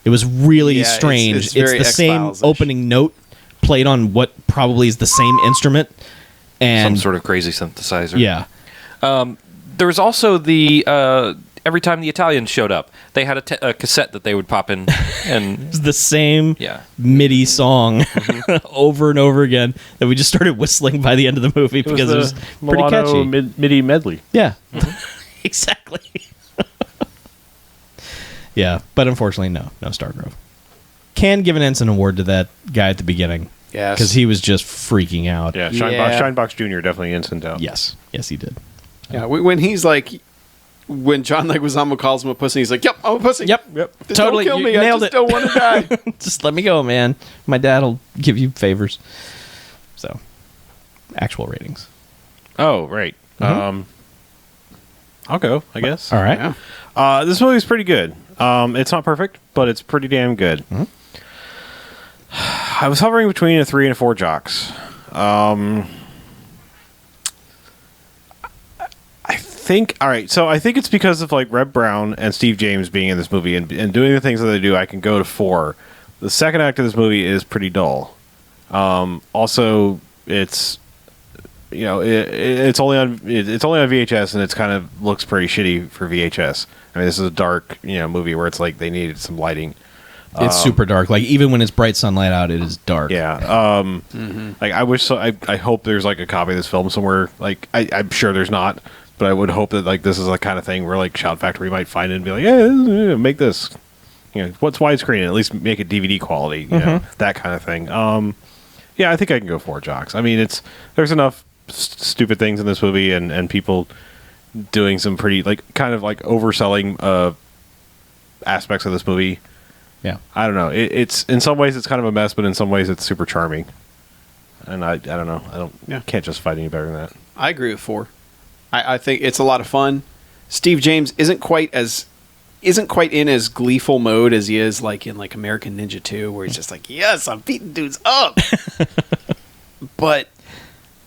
It was really strange. It's the same opening note played on what probably is the same instrument and some sort of crazy synthesizer. Yeah. There was also the every time the Italians showed up, they had a cassette that they would pop in, and it was the same MIDI song over and over again that we just started whistling by the end of the movie because it was pretty catchy. MIDI medley. Yeah. Exactly. Yeah, but unfortunately, no Stargrove. Can give an Ensign Award to that guy at the beginning. Yes. Because he was just freaking out. Yeah, Shinebox Jr. definitely Ensigned out. Yes, he did. Yeah, when he's like, when John Leguizamo calls him a pussy, he's like, "Yep, I'm a pussy. Yep. Just Totally, don't kill me. nailed I just don't want to die. Just let me go, man. My dad will give you favors." So, actual ratings. Oh, right. I'll go, I guess. All right. Yeah. This movie's pretty good. It's not perfect, but it's pretty damn good. Mm-hmm. I was hovering between a 3 and a 4 jocks. I think it's because of like Reb Brown and Steve James being in this movie and doing the things that they do. I can go to 4. The second act of this movie is pretty dull. Also, it's it's only on VHS and it's kind of looks pretty shitty for VHS. I mean, this is a dark movie where it's like they needed some lighting. It's super dark. Like even when it's bright sunlight out, it is dark. Yeah. Like I wish. So, I hope there's like a copy of this film somewhere. Like I'm sure there's not, but I would hope that like this is the kind of thing where like Shout Factory might find it and be like, yeah, make this. You know, what's widescreen? At least make it DVD quality. You know, that kind of thing. Yeah, I think I can go 4 jocks. I mean, there's enough stupid things in this movie and people doing some pretty like kind of like overselling aspects of this movie. Yeah, I don't know. It's in some ways it's kind of a mess, but in some ways it's super charming. And I don't know. Can't justify it any better than that. I agree with 4. I think it's a lot of fun. Steve James isn't quite in as gleeful mode as he is like in like American Ninja 2, where he's just like, yes, I'm beating dudes up. But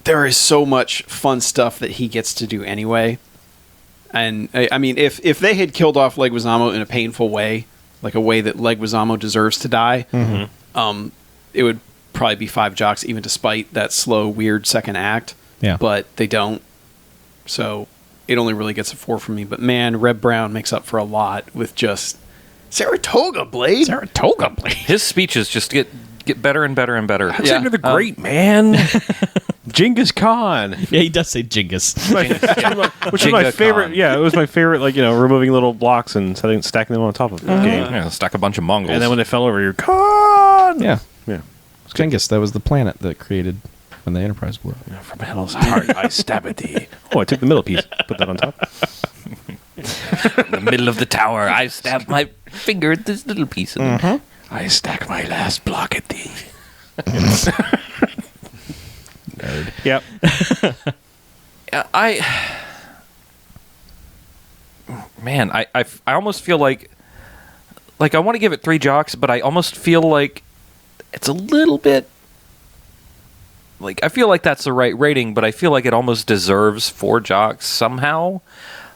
there is so much fun stuff that he gets to do anyway. And I mean, if they had killed off Leguizamo in a painful way, like a way that Leguizamo deserves to die, it would probably be 5 jocks, even despite that slow, weird second act. Yeah. But they don't. So it only really gets a 4 from me. But man, Reb Brown makes up for a lot with just Saratoga Blade. Saratoga Blade. His speeches just get better and better and better. Alexander the Great, man. Genghis Khan. Yeah, he does say Genghis. Which is my favorite. Yeah, it was my favorite, like, removing little blocks and stacking them on top of the game. Yeah, stack a bunch of Mongols. And then when they fell over, you're Khan! Yeah. Yeah. Genghis, that was the planet that created when the Enterprise blew up. From hell's heart, I stab at thee. Oh, I took the middle piece. Put that on top. In the middle of the tower, I stabbed my finger at this little piece of it. I stack my last block at thee. Nerd. Yep. I almost feel like I want to give it 3 jocks, but I almost feel like it's a little bit like, I feel like that's the right rating, but I feel like it almost deserves 4 jocks somehow.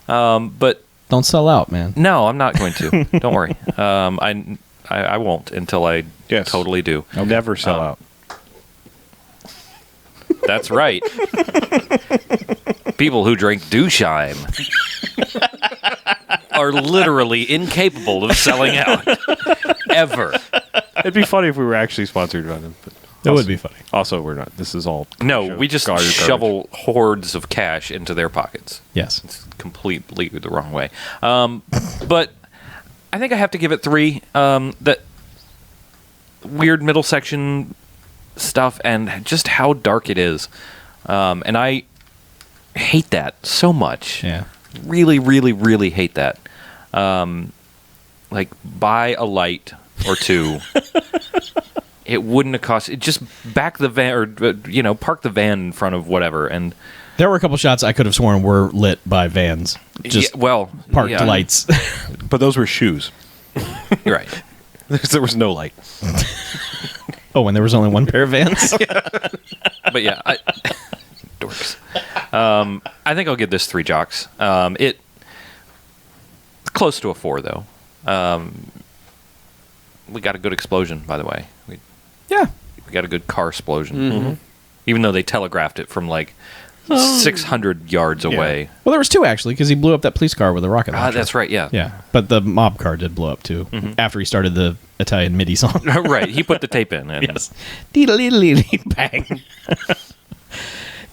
But don't sell out, man. No, I'm not going to. Don't worry. I won't until I totally do. I'll never sell out. That's right. People who drink Dusheim are literally incapable of selling out. Ever. It'd be funny if we were actually sponsored by them. But that would be funny. Also, we're not. This is all... No, we just shovel hordes of cash into their pockets. Yes. It's completely the wrong way. But I think I have to give it 3. That weird middle section stuff and just how dark it is. And I hate that so much. Yeah. Really, really, really hate that. Like, buy a light or 2. It wouldn't have cost... Just back the van, or, park the van in front of whatever, and... There were a couple shots I could have sworn were lit by vans. Just parked lights. But those were shoes. You're right. There was no light. Oh, and there was only one pair of vans? But yeah, dorks. I think I'll give this 3 jocks. It close to a 4, though. We got a good explosion, by the way. We got a good car explosion. Even though they telegraphed it from like 600 yards away. Well, there was 2 actually, because he blew up that police car with a rocket launcher. That's right. Yeah. Yeah, but the mob car did blow up too after he started the Italian MIDI song. Right. He put the tape in. And yes. Bang.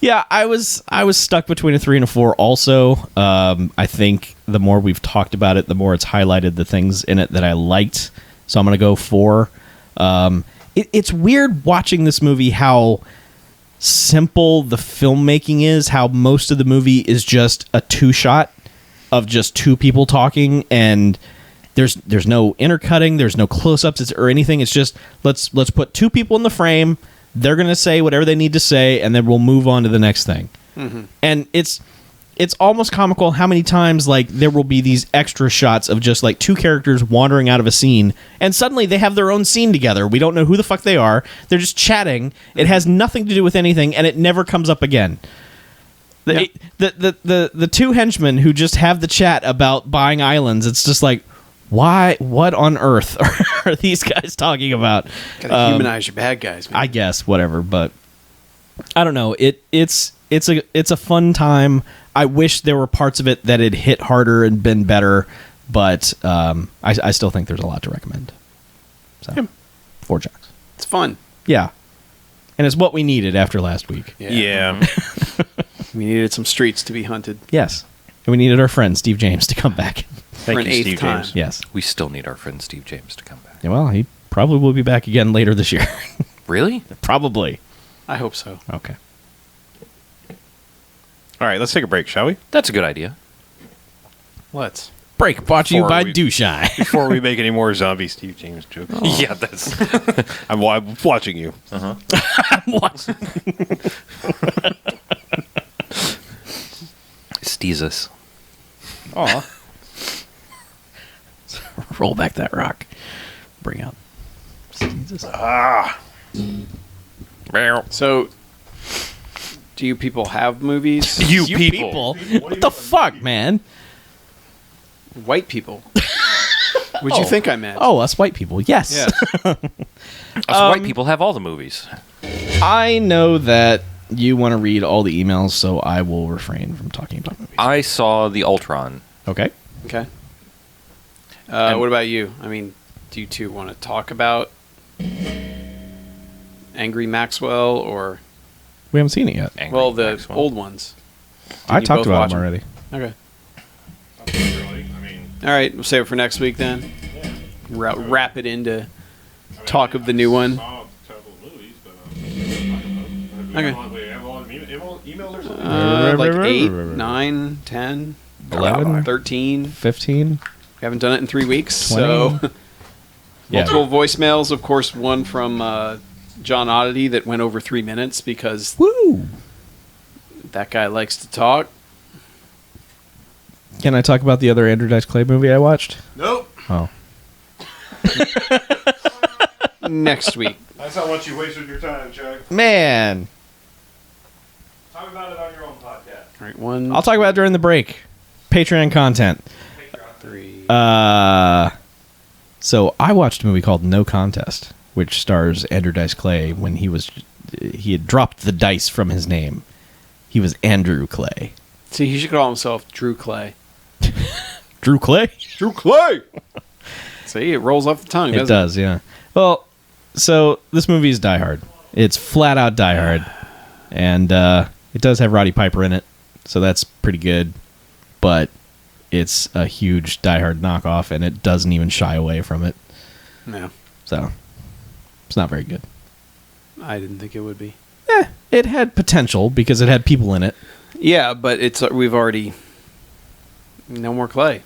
Yeah, I was stuck between a 3 and a 4 also. I think the more we've talked about it, the more it's highlighted the things in it that I liked. So I'm going to go 4. It's weird watching this movie how simple the filmmaking is, how most of the movie is just a 2-shot of just 2 people talking, and there's no intercutting, there's no close-ups or anything. It's just let's put 2 people in the frame. They're going to say whatever they need to say, and then we'll move on to the next thing. And it's almost comical how many times like there will be these extra shots of just like 2 characters wandering out of a scene, and suddenly they have their own scene together. We don't know who the fuck they are. They're just chatting. It has nothing to do with anything, and it never comes up again. The 2 henchmen who just have the chat about buying islands. It's just like, why? What on earth are these guys talking about? Gotta humanize your bad guys, man. I guess whatever, but I don't know. It's a fun time. I wish there were parts of it that had hit harder and been better, but I still think there's a lot to recommend. So, 4 jocks. It's fun. Yeah. And it's what we needed after last week. Yeah. We needed some streets to be hunted. Yes. And we needed our friend Steve James to come back. Thank an you, eighth Steve time. James. Yes. We still need our friend Steve James to come back. Yeah, well, he probably will be back again later this year. Really? Probably. I hope so. Okay. All right, let's take a break, shall we? That's a good idea. Let's. Break brought to you Before by we- Doucheye. Before we make any more zombie Steve James jokes. Yeah, that's. I'm watching you. Steezus. Aw. Roll back that rock. Bring out. Jesus. So, do you people have movies? You people. What the fuck, man? White people. What'd you think I meant? Oh, us white people. Yes. Yeah. Us white people have all the movies. I know that you want to read all the emails, so I will refrain from talking about movies. I saw the Ultron. Okay. Okay. What about you? I mean, do you two want to talk about Angry Maxwell or We haven't seen it yet. Angry well the Maxwell. old ones? I you talked both about watch them them? already. Okay. All right, we'll save it for next week then. Wrap it into talk of the new one. Okay. Like 8, 9, 10, 11, 13. 15. We haven't done it in 3 weeks, 20. so Yeah. multiple voicemails. Of course, one from John Oddity that went over 3 minutes because Woo! that guy likes to talk. Can I talk about the other Andrew Dice Clay movie I watched? Nope. Oh. Next week. That's how much you wasted your time, Chuck. Man. Talk about it on your own podcast. All right, 1, I'll talk about it during the break. Patreon content. 3. So I watched a movie called No Contest, which stars Andrew Dice Clay when he had dropped the dice from his name. He was Andrew Clay. See, he should call himself Drew Clay. Drew Clay? Drew Clay! See, it rolls off the tongue, It doesn't does, yeah. Well, so this movie is Die Hard. It's flat out Die Hard. And it does have Roddy Piper in it, so that's pretty good. But it's a huge Die Hard knockoff, and it doesn't even shy away from it. No, So it's not very good. I didn't think it would be. It had potential because it had people in it. Yeah, but it's we've already no more Clay,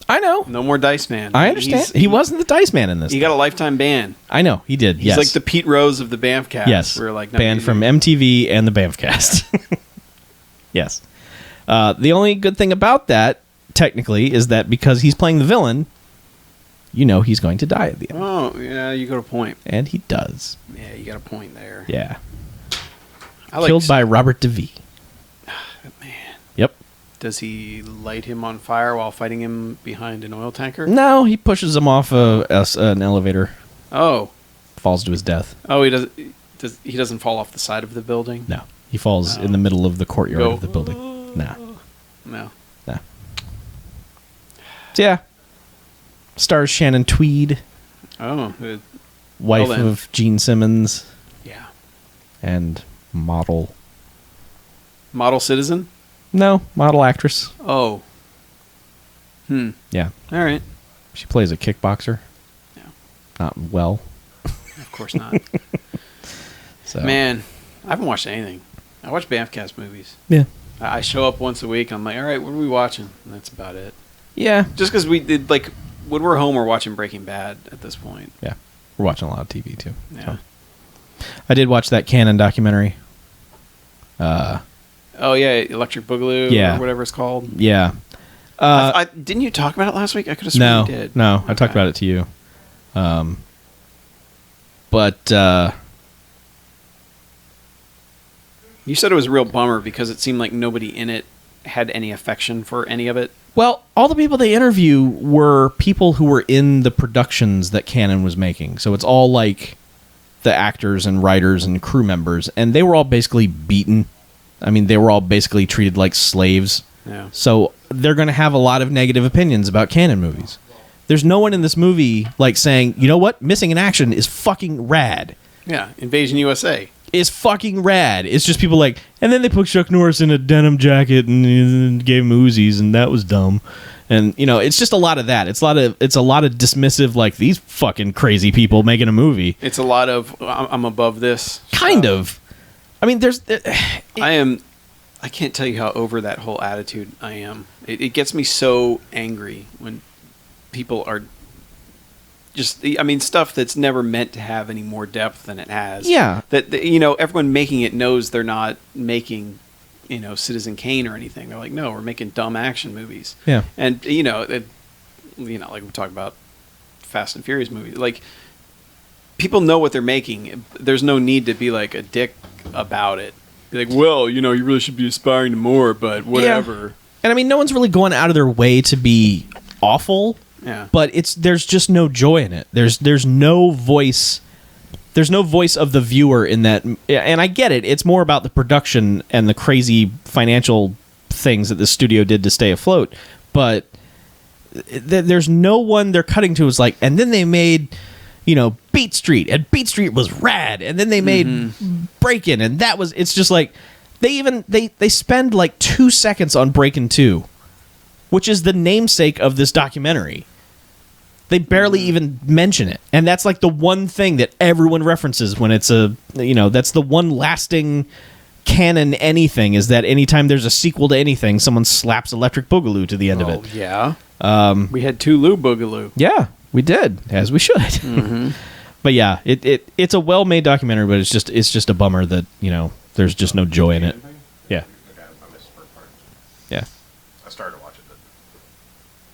I know. no more Dice Man. I understand. He wasn't the Dice Man in this. He got a lifetime ban. I know. He did. He's yes. like the Pete Rose of the BMFcast. Yes. We're like banned from MTV and the BAMFcast. Yes. The only good thing about that, technically, is that because he's playing the villain, you know he's going to die at the end. Oh, yeah, you got a point. And he does. Yeah, you got a point there. Yeah. I like Killed by Robert DeVee. man. Yep. Does he light him on fire while fighting him behind an oil tanker? No, he pushes him off an elevator. Oh, Falls to his death. oh, he doesn't. He doesn't fall off the side of the building. No. He falls in the middle of the courtyard Go. of the building. No. No. No. So, yeah. Stars Shannon Tweed, Oh, good. wife Well then. of Gene Simmons, Yeah. and model. Model citizen. No, model actress. Oh. Yeah. All right. She plays a kickboxer. Yeah. Not well. Of course not. So. Man, I haven't watched anything. I watch BMFcast movies. Yeah. I show up once a week. And I'm like, all right, what are we watching? And that's about it. Yeah. Just because we did like when we're home, we're watching Breaking Bad at this point. Yeah. We're watching a lot of TV too. Yeah. So. I did watch that Canon documentary. Oh yeah, Electric Boogaloo. Yeah. Or whatever it's called. Yeah. Didn't you talk about it last week? I could have sworn No. you did. No, I talked Okay. about it to you. But You said it was a real bummer because it seemed like nobody in it had any affection for any of it. well, all the people they interview were people who were in the productions that Canon was making. So it's all like the actors and writers and crew members, and they were all basically beaten. I mean, they were all basically treated like slaves. Yeah. So they're going to have a lot of negative opinions about Canon movies. There's no one in this movie like saying, you know what, missing in action is fucking rad. Yeah, Invasion USA. Is fucking rad. It's just people like, and then they put Chuck Norris in a denim jacket and gave him Uzis, and that was dumb. And it's just a lot of that. It's a lot of dismissive, like, these fucking crazy people making a movie. It's a lot of I'm above this. Kind of. I mean, I can't tell you how over that whole attitude I am. It gets me so angry when people are just, stuff that's never meant to have any more depth than it has. Yeah. That, everyone making it knows they're not making, Citizen Kane or anything. They're like, no, we're making dumb action movies. Yeah. And, like we talk about Fast and Furious movies, like, people know what they're making. There's no need to be like a dick about it. Be like, well, you really should be aspiring to more, but whatever. Yeah. And no one's really going out of their way to be awful. Yeah. But there's just no joy in it. There's no voice. There's no voice of the viewer in that. And I get it. It's more about the production and the crazy financial things that the studio did to stay afloat. But there's no one they're cutting to is like, and then they made, Beat Street, and Beat Street was rad. And then they made Breakin', and that was, it's just like, they spend like 2 seconds on Breakin' 2, which is the namesake of this documentary. They barely even mention it. And that's like the one thing that everyone references when it's that's the one lasting canon anything, is that anytime there's a sequel to anything, someone slaps Electric Boogaloo to the end of it. Yeah. We had two Lou Boogaloo. Yeah, we did, as we should. Mm-hmm. But yeah, it's a well-made documentary, but it's just a bummer that, there's just no joy in it. Yeah. Okay, I missed the first part. Yeah. I started to watch it, but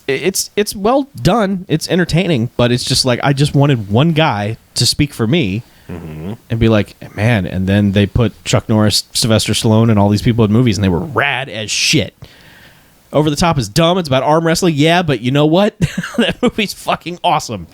it's well done. It's entertaining, but it's just like, I just wanted one guy to speak for me and be like, man. And then they put Chuck Norris, Sylvester Stallone, and all these people in movies, and they were rad as shit. Over the Top is dumb. It's about arm wrestling, yeah, but you know what? That movie's fucking awesome.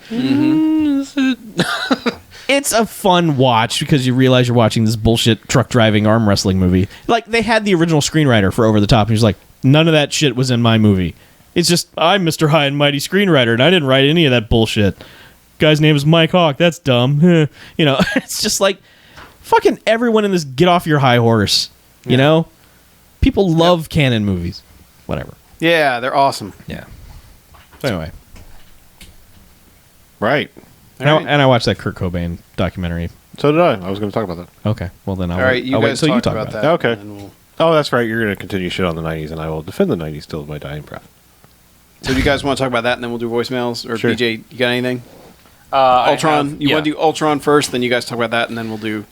It's a fun watch because you realize you're watching this bullshit truck driving arm wrestling movie. Like, they had the original screenwriter for Over the Top, and he's like, none of that shit was in my movie. It's just, I'm Mr. High and Mighty screenwriter, and I didn't write any of that bullshit. Guy's name is Mike Hawk. That's dumb. It's just like, fucking everyone in this, get off your high horse. You know? People love canon movies. Whatever. Yeah, they're awesome. Yeah. So anyway. right. And I watched that Kurt Cobain documentary. So did I. I was going to talk about that. Okay. Well, then I'll All right, you I'll wait guys until talk about that. Okay. and then we'll- Oh, that's right. You're going to continue shit on the 90s, and I will defend the 90s till my dying breath. So do you guys want to talk about that, and then we'll do voicemails? Or Sure. BJ, you got anything? Ultron. You want to do Ultron first, then you guys talk about that, and then we'll do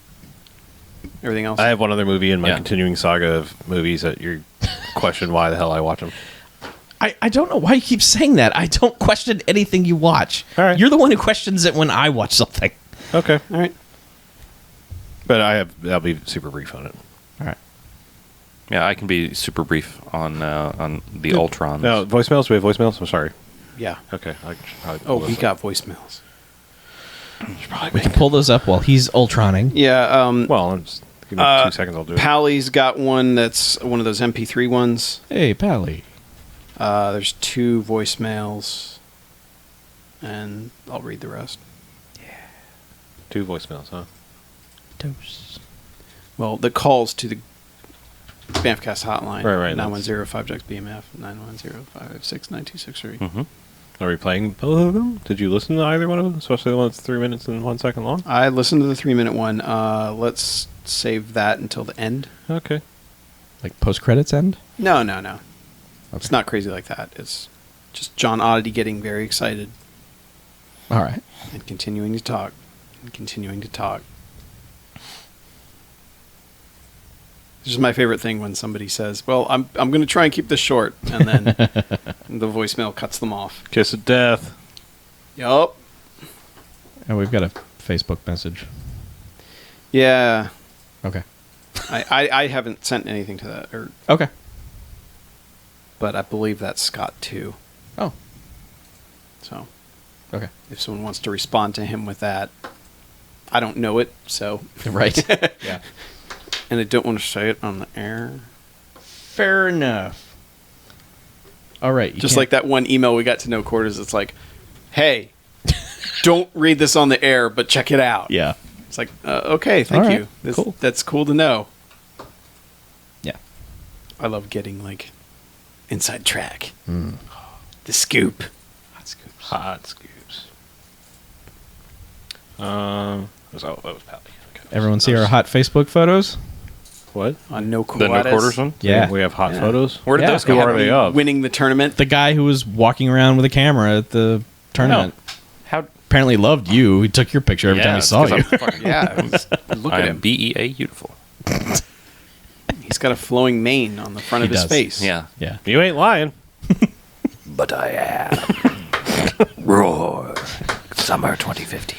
everything else. I have one other movie in my Yeah. continuing saga of movies that you question why the hell I watch them. I don't know why you keep saying that. I don't question anything you watch. All right. You're the one who questions it when I watch something. Okay. All right. But I'll be super brief on it. All right. Yeah, I can be super brief on the Ultron. No, voicemails? Do we have voicemails? I'm sorry. Yeah. Okay. We got voicemails. We can pull those up while he's Ultroning. Yeah. Well, just give me 2 seconds. I'll do it. Pally's got one that's one of those MP3 ones. Hey, Pally. There's 2 voicemails, and I'll read the rest. 2 voicemails, huh? Dose. Well, the calls to the BMFcast hotline. Right, 910-5JACKS-BMF, 910-556-9263. Mm-hmm. Are we playing both of them? Did you listen to either one of them? Especially the one that's 3 minutes and 1 second long? I listened to the 3-minute one. Let's save that until the end. Okay. Like post-credits end? No. It's not crazy like that. It's just John Oddity getting very excited All right. and continuing to talk and continuing to talk. This is my favorite thing when somebody says, well, I'm going to try and keep this short, and then the voicemail cuts them off. Kiss of death. Yup. And we've got a Facebook message. Yeah. Okay. I haven't sent anything to that, Okay. but I believe that's Scott too. Oh. So Okay. if someone wants to respond to him with that, I don't know it, so. Right. Yeah. And I don't want to say it on the air. Fair enough. All right. Just like that one email we got to No Quarters, it's like, hey, don't read this on the air, but check it out. Yeah. It's like, okay, thank All right, you. cool. That's cool to know. Yeah. I love getting like inside track. The scoop. Hot scoops. That was Pally. Okay. Everyone see our hot Facebook photos? What? On No The Quarters. no quarters one? Yeah. We have hot photos. Where did Yeah. those Who go? are they of? Winning the tournament. The guy who was walking around with a camera at the tournament How? apparently loved you. He took your picture every time he saw you. Yeah. Look I at am him. BEA beautiful. He's got a flowing mane on the front He of his does. face. Yeah. Yeah. You ain't lying. But I am. Roar. Summer 2015.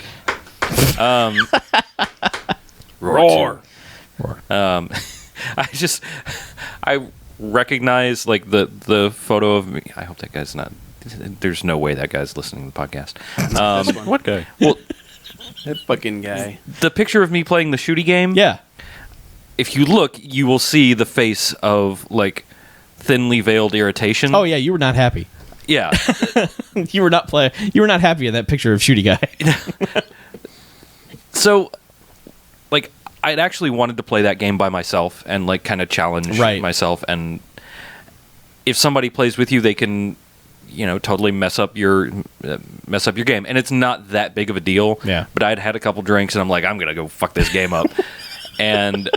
Roar. I recognize like the photo of me. I hope that guy's not. There's no way that guy's listening to the podcast. This one. What guy? Well, That fucking guy. the picture of me playing the shooty game. Yeah. If you look, you will see the face of like thinly veiled irritation. Oh yeah, you were not happy. Yeah. You were not happy in that picture of Shooty Guy. So, like, I'd actually wanted to play that game by myself and like kind of challenge Right. myself. And if somebody plays with you, they can, totally mess up your game. And it's not that big of a deal. Yeah. But I'd had a couple drinks, and I'm like, I'm gonna go fuck this game up. And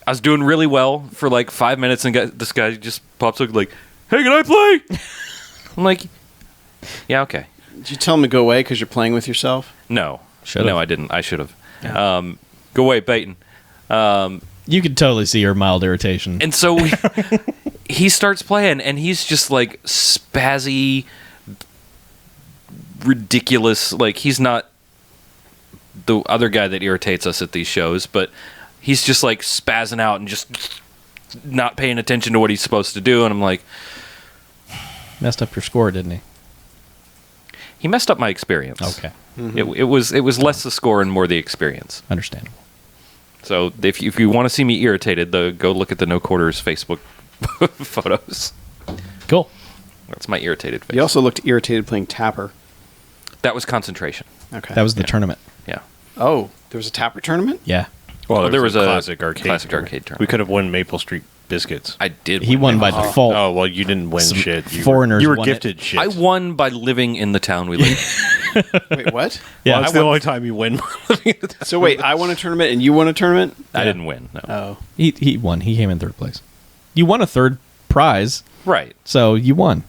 I was doing really well for like 5 minutes, and this guy just pops up like, "Hey, can I play?" I'm like, "Yeah, okay." Did you tell him to go away because you're playing with yourself? No, Should've. no, I didn't. I should have. Go away, Peyton. You could totally see your mild irritation. And so he starts playing, and he's just like spazzy, ridiculous. Like, he's not the other guy that irritates us at these shows, but he's just like spazzing out and just not paying attention to what he's supposed to do. And I'm like, Messed up your score, didn't he? he messed up my experience. Okay. It was less the score and more the experience. Understandable. So if you want to see me irritated, go look at the No Quarters Facebook photos. Cool. That's my irritated face. You also looked irritated playing Tapper. That was concentration. Okay. That was the tournament. Yeah. Oh, there was a Tapper tournament? Yeah. Well, there was a classic arcade tournament. We could have won Maple Street biscuits. I did. He won by default. Oh well, you didn't win Some shit. foreigners You were won it. gifted shit. I won by living in the town we live in. Wait, what? Yeah. That's the only time you win. So wait, I won a tournament and you won a tournament? I didn't win. No. Oh. He won. He came in third place. You won a third prize, Right. so you won.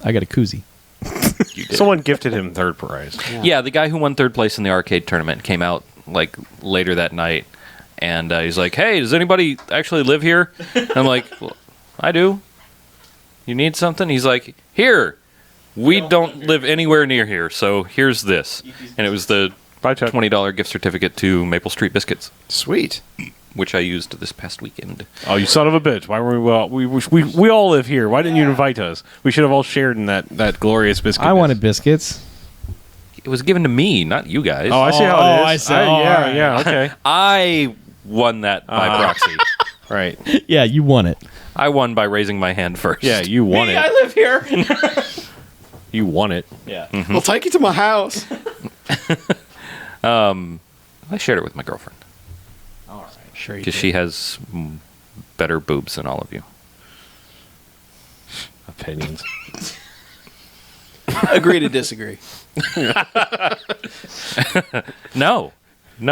I got a koozie. You did. Someone gifted him third prize. Yeah, the guy who won third place in the arcade tournament came out like later that night, and he's like, "Hey, does anybody actually live here?" And I'm like, well, "I do." You need something? He's like, "Here, we don't live anywhere near here, so here's this." And it was the Bye, Chuck. $20 gift certificate to Maple Street Biscuits, Sweet. which I used this past weekend. Oh, you son of a bitch! Why were we all live here? Why didn't you invite us? We should have all shared in that glorious biscuit. I wanted biscuits. It was given to me, not you guys. Oh, I see how it is. I see. Yeah, All right. yeah, okay. I won that by proxy. Right. Yeah, you won it. I won by raising my hand first. Yeah, you won it. live here. You won it. Yeah. I'll take you to my house. I shared it with my girlfriend Sure you because did. she has better boobs than all of you. Opinions. Agree to disagree. No,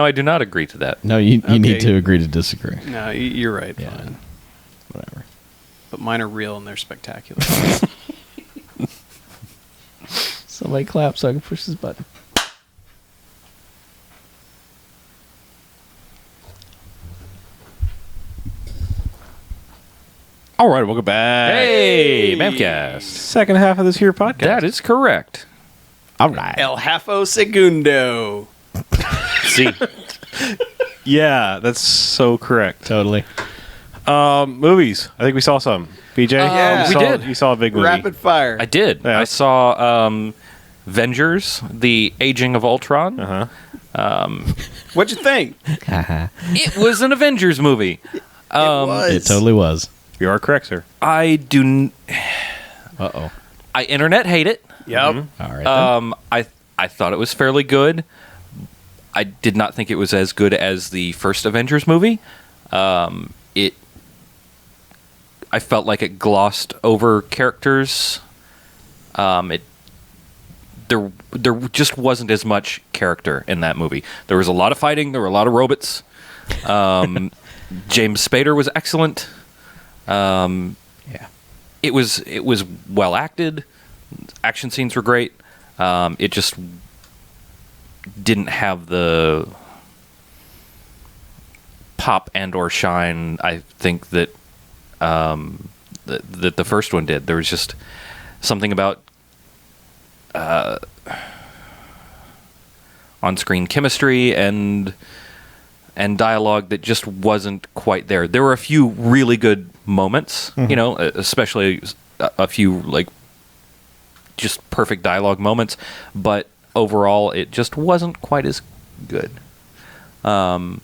I do not agree to that. No, you Okay. need to agree to disagree. No, you're right. Yeah. Fine. Whatever. But mine are real and they're spectacular. Somebody clap so I can push this button. All right, welcome back. Hey, BMFcast. Second half of this here podcast. That is correct. All right. El Halfo Segundo. See, Yeah, that's so correct. Totally. Movies. I think we saw some. BJ? Yeah. You We saw- did. You saw a big movie. Rapid fire. I did. Yeah. I saw Vengers, The Aging of Ultron. Uh-huh. What'd you think? It was an Avengers movie. It totally was. You are correct, sir. I do. Uh-oh. I internet hate it. Yep. All right. Then. I thought it was fairly good. I did not think it was as good as the first Avengers movie. I felt like it glossed over characters. There just wasn't as much character in that movie. There was a lot of fighting. There were a lot of robots. James Spader was excellent. Yeah. It was well acted. Action scenes were great. It just didn't have the pop and or shine I think that that the first one did. There was just something about on-screen chemistry and dialogue that just wasn't quite there. There were a few really good moments, especially a few like just perfect dialogue moments, but overall it just wasn't quite as good. I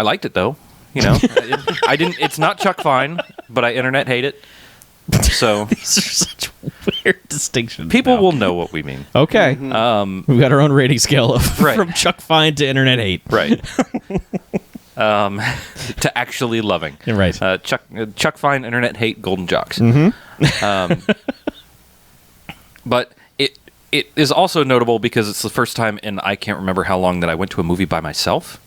liked it though, I didn't. It's not Chuck Fine, but I internet hate it. So These are such weird distinctions. people now. will know what we mean. Okay. We've got our own rating scale of Right. from Chuck Fine to internet hate. Right. To actually loving. You're right. Chuck Fine, internet hate, golden jocks. But it is also notable because it's the first time in I can't remember how long that I went to a movie by myself,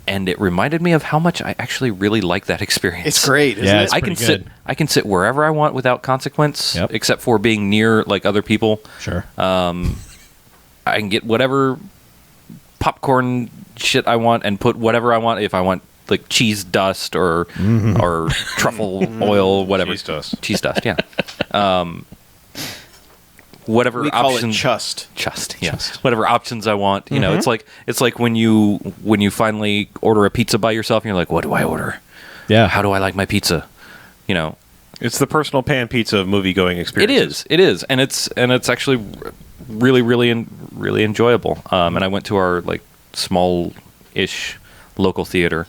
and it reminded me of how much I actually really like that experience. It's great, isn't Yeah, it? it's I can pretty sit. good. I can sit wherever I want without consequence, Yep. except for being near like other people. Sure. I can get whatever popcorn shit I want and put whatever I want. If I want like cheese dust or truffle oil, whatever. Cheese dust. Cheese dust, yeah. Whatever We call option. it chust. Just, yeah. Whatever options I want. It's like when you finally order a pizza by yourself and you're like, what do I order? Yeah. How do I like my pizza? It's the personal pan pizza of movie going experience. It is, and it's actually really, really, really enjoyable. And I went to our like small-ish local theater,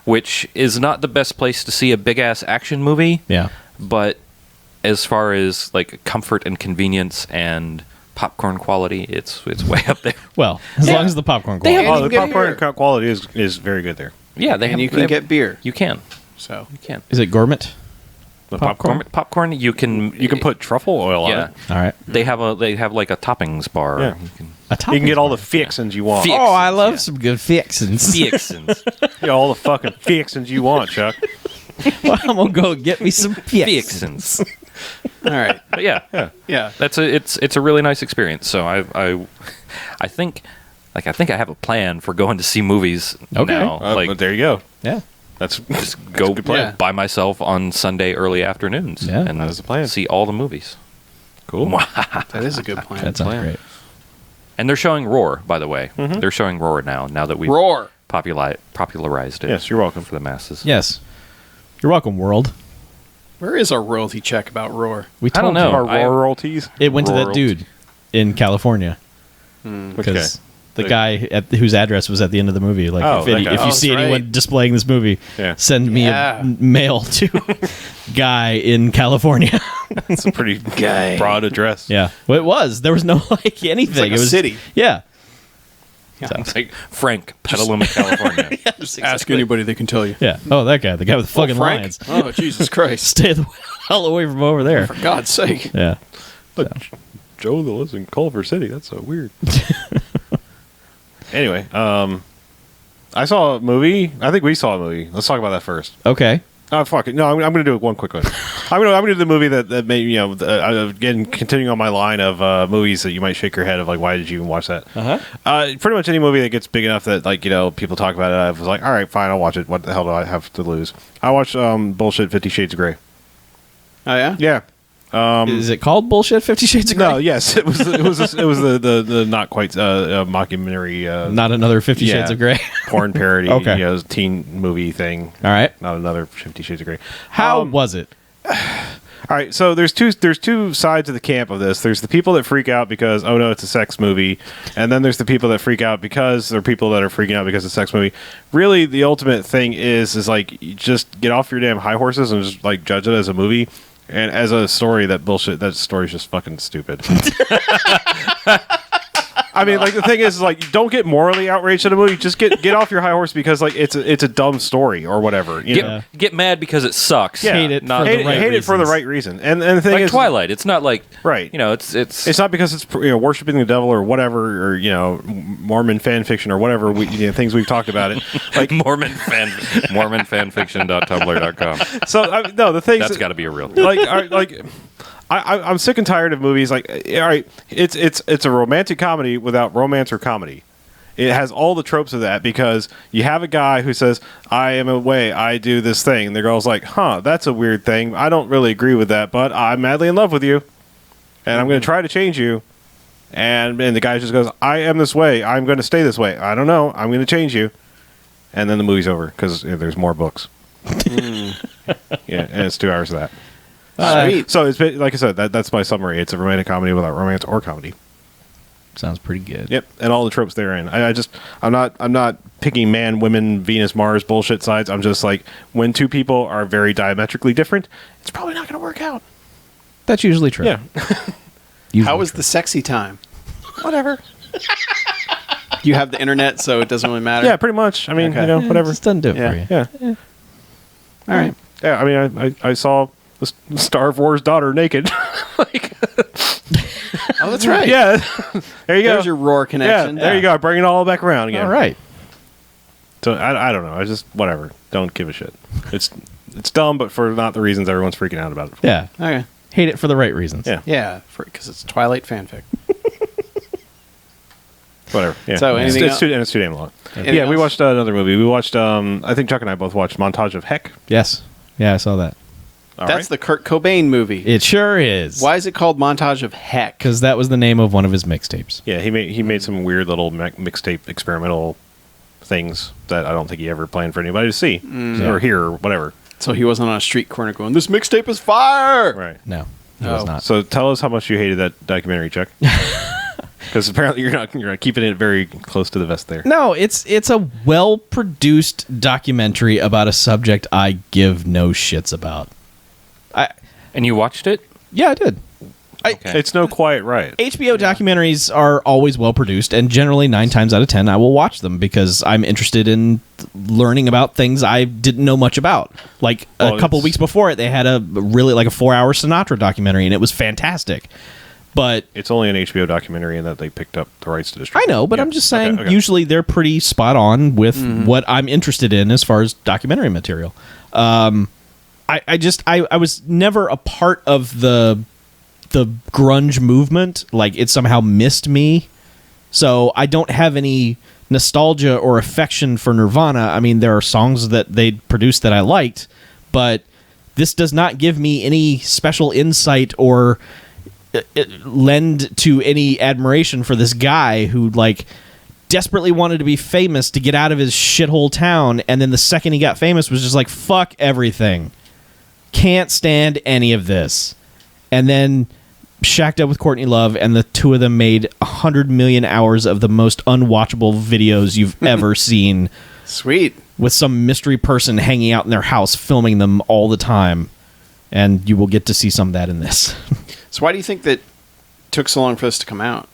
which is not the best place to see a big ass action movie. Yeah. But as far as like comfort and convenience and popcorn quality, it's way up there. Well, as long as the popcorn quality. Oh, the get popcorn beer. quality is very good there. Yeah, And you can get beer. You can. So You can. Is it gourmet? The Popcorn. You can. You can put truffle oil Yeah. on it. All right. They have like a toppings bar. Yeah. You can A You can get all the toppings fixins you want. Fix- bar. Oh, I love yeah. some good fixins. Fixins. Yeah, all the fucking fixins you want, Chuck. Well, I'm gonna go get me some fixins. Fixins. all right. But yeah. Yeah. It's a really nice experience. So I think I have a plan for going to see movies Okay. now. But there you go. Yeah. That's Go a good plan. Yeah. by myself on Sunday early afternoons. Yeah, and that is the plan. See all the movies. Cool. That is a good plan. That sounds great. And they're showing Roar, by the way. They're showing Roar now that we've Roar. popularized it. Yes, you're welcome. For the masses. Yes. You're welcome, world. Where is our royalty check about Roar? We I don't told you. know. Our royalties. It went to that Royalty. dude in California Which guy? because the guy whose address was at the end of the movie. Like, Oh, if, that guy. if Oh, you see that's anyone right. displaying this movie, Yeah. send me Yeah. a mail to guy in California. It's a pretty broad address. Yeah, well, it was. There was no like anything. like a it was city. Yeah. It's like Frank, Petaluma, California. Ask anybody, they can tell you. Yeah. Oh, that guy, the guy with the fucking Frank? lions. Oh, Jesus Christ. Stay the hell away from over there. For God's sake. Yeah. But Joe that lives in Culver City, that's so weird. Anyway, I saw a movie. I think we saw a movie. Let's talk about that first. Okay. Oh, fuck it. No, I'm going to do one quick one. I'm going to do the movie that made, again, continuing on my line of movies that you might shake your head of, like, why did you even watch that? Pretty much any movie that gets big enough that, like, people talk about it, I was like, all right, fine, I'll watch it. What the hell do I have to lose? I watched bullshit 50 Shades of Grey. Oh, yeah? Yeah. Is it called bullshit? 50 Shades of Grey? No, yes, it was the not quite mockumentary Not another 50 yeah. Shades of Grey. porn parody, Okay. teen movie thing. All right. Not another 50 Shades of Grey. How was it? All right, so there's two sides of the camp of this. There's the people that freak out because, oh no, it's a sex movie, and then there's the people that freak out because there are people that are freaking out because it's a sex movie. Really, the ultimate thing is like, you just get off your damn high horses and just like judge it as a movie. And as a story, that story's just fucking stupid. I mean, like, the thing is, like, don't get morally outraged at a movie. Just get off your high horse because, like, it's a dumb story or whatever. You know? Get mad because it sucks. Yeah. Hate it Not for the right hate it for the right reason. And the thing like is, Twilight. It's not like right. You know, it's not because it's worshiping the devil or whatever, or Mormon fan fiction or whatever things we've talked about it. Like Mormonfanfiction.tumblr.com. So no, the thing That's got to be a real. I'm sick and tired of movies like, all right, it's a romantic comedy without romance or comedy. It has all the tropes of that because you have a guy who says, I am away, I do this thing. And the girl's like, that's a weird thing. I don't really agree with that, but I'm madly in love with you. And I'm going to try to change you. And the guy just goes, I am this way. I'm going to stay this way. I don't know. I'm going to change you. And then the movie's over because there's more books. Yeah, and it's 2 hours of that. Sweet. So it's like I said, that's my summary. It's a romantic comedy without romance or comedy. Sounds pretty good. Yep, and all the tropes therein. I'm not picking man, women, Venus, Mars bullshit sides. I'm just like, when two people are very diametrically different, it's probably not going to work out. That's usually true. Yeah. How was the sexy time? Whatever. You have the internet, so it doesn't really matter. Yeah, pretty much. I mean, Okay. whatever. It just doesn't do it Yeah. for you. Yeah. All right. Yeah. I mean, I saw the Star Wars daughter naked. Oh, that's right. Yeah. There you go. There's your roar connection. Yeah. There you go. Bring it all back around again. All right. So I don't know. I just whatever. Don't give a shit. It's dumb, but for not the reasons everyone's freaking out about it. For. Yeah. Okay. Hate it for the right reasons. Yeah. Yeah, because it's Twilight fanfic. Whatever. Yeah. So anything it's else? too damn long. Anything Yeah, we else? watched another movie. We watched. I think Chuck and I both watched Montage of Heck. Yes. Yeah, I saw that. All That's right. the Kurt Cobain movie. It sure is. Why is it called Montage of Heck? Because that was the name of one of his mixtapes. Yeah, he made some weird little mixtape experimental things that I don't think he ever planned for anybody to see or hear or whatever. So he wasn't on a street corner going, "This mixtape is fire!" Right. No, it Oh. was not. So tell us how much you hated that documentary, Chuck. Because apparently you're not keeping it very close to the vest there. No, it's a well-produced documentary about a subject I give no shits about. And you watched it? Yeah, I did. Okay. It's no Quiet Riot. HBO documentaries are always well produced, and generally 9 times out of 10 I will watch them because I'm interested in learning about things I didn't know much about. Like a couple weeks before it, they had a 4-hour Sinatra documentary, and it was fantastic. But It's only an HBO documentary in that they picked up the rights to distribute. I know, but Yeah. I'm just saying, Okay. usually they're pretty spot on with what I'm interested in as far as documentary material. I was never a part of the grunge movement. Like, it somehow missed me. So I don't have any nostalgia or affection for Nirvana. I mean, there are songs that they produced that I liked, but this does not give me any special insight or lend to any admiration for this guy who, like, desperately wanted to be famous to get out of his shithole town, and then the second he got famous was just like, fuck everything. Can't stand any of this. And then shacked up with Courtney Love, and the two of them made 100 million hours of the most unwatchable videos you've ever seen, Sweet. with some mystery person hanging out in their house filming them all the time. And you will get to see some of that in this. So why do you think that took so long for this to come out?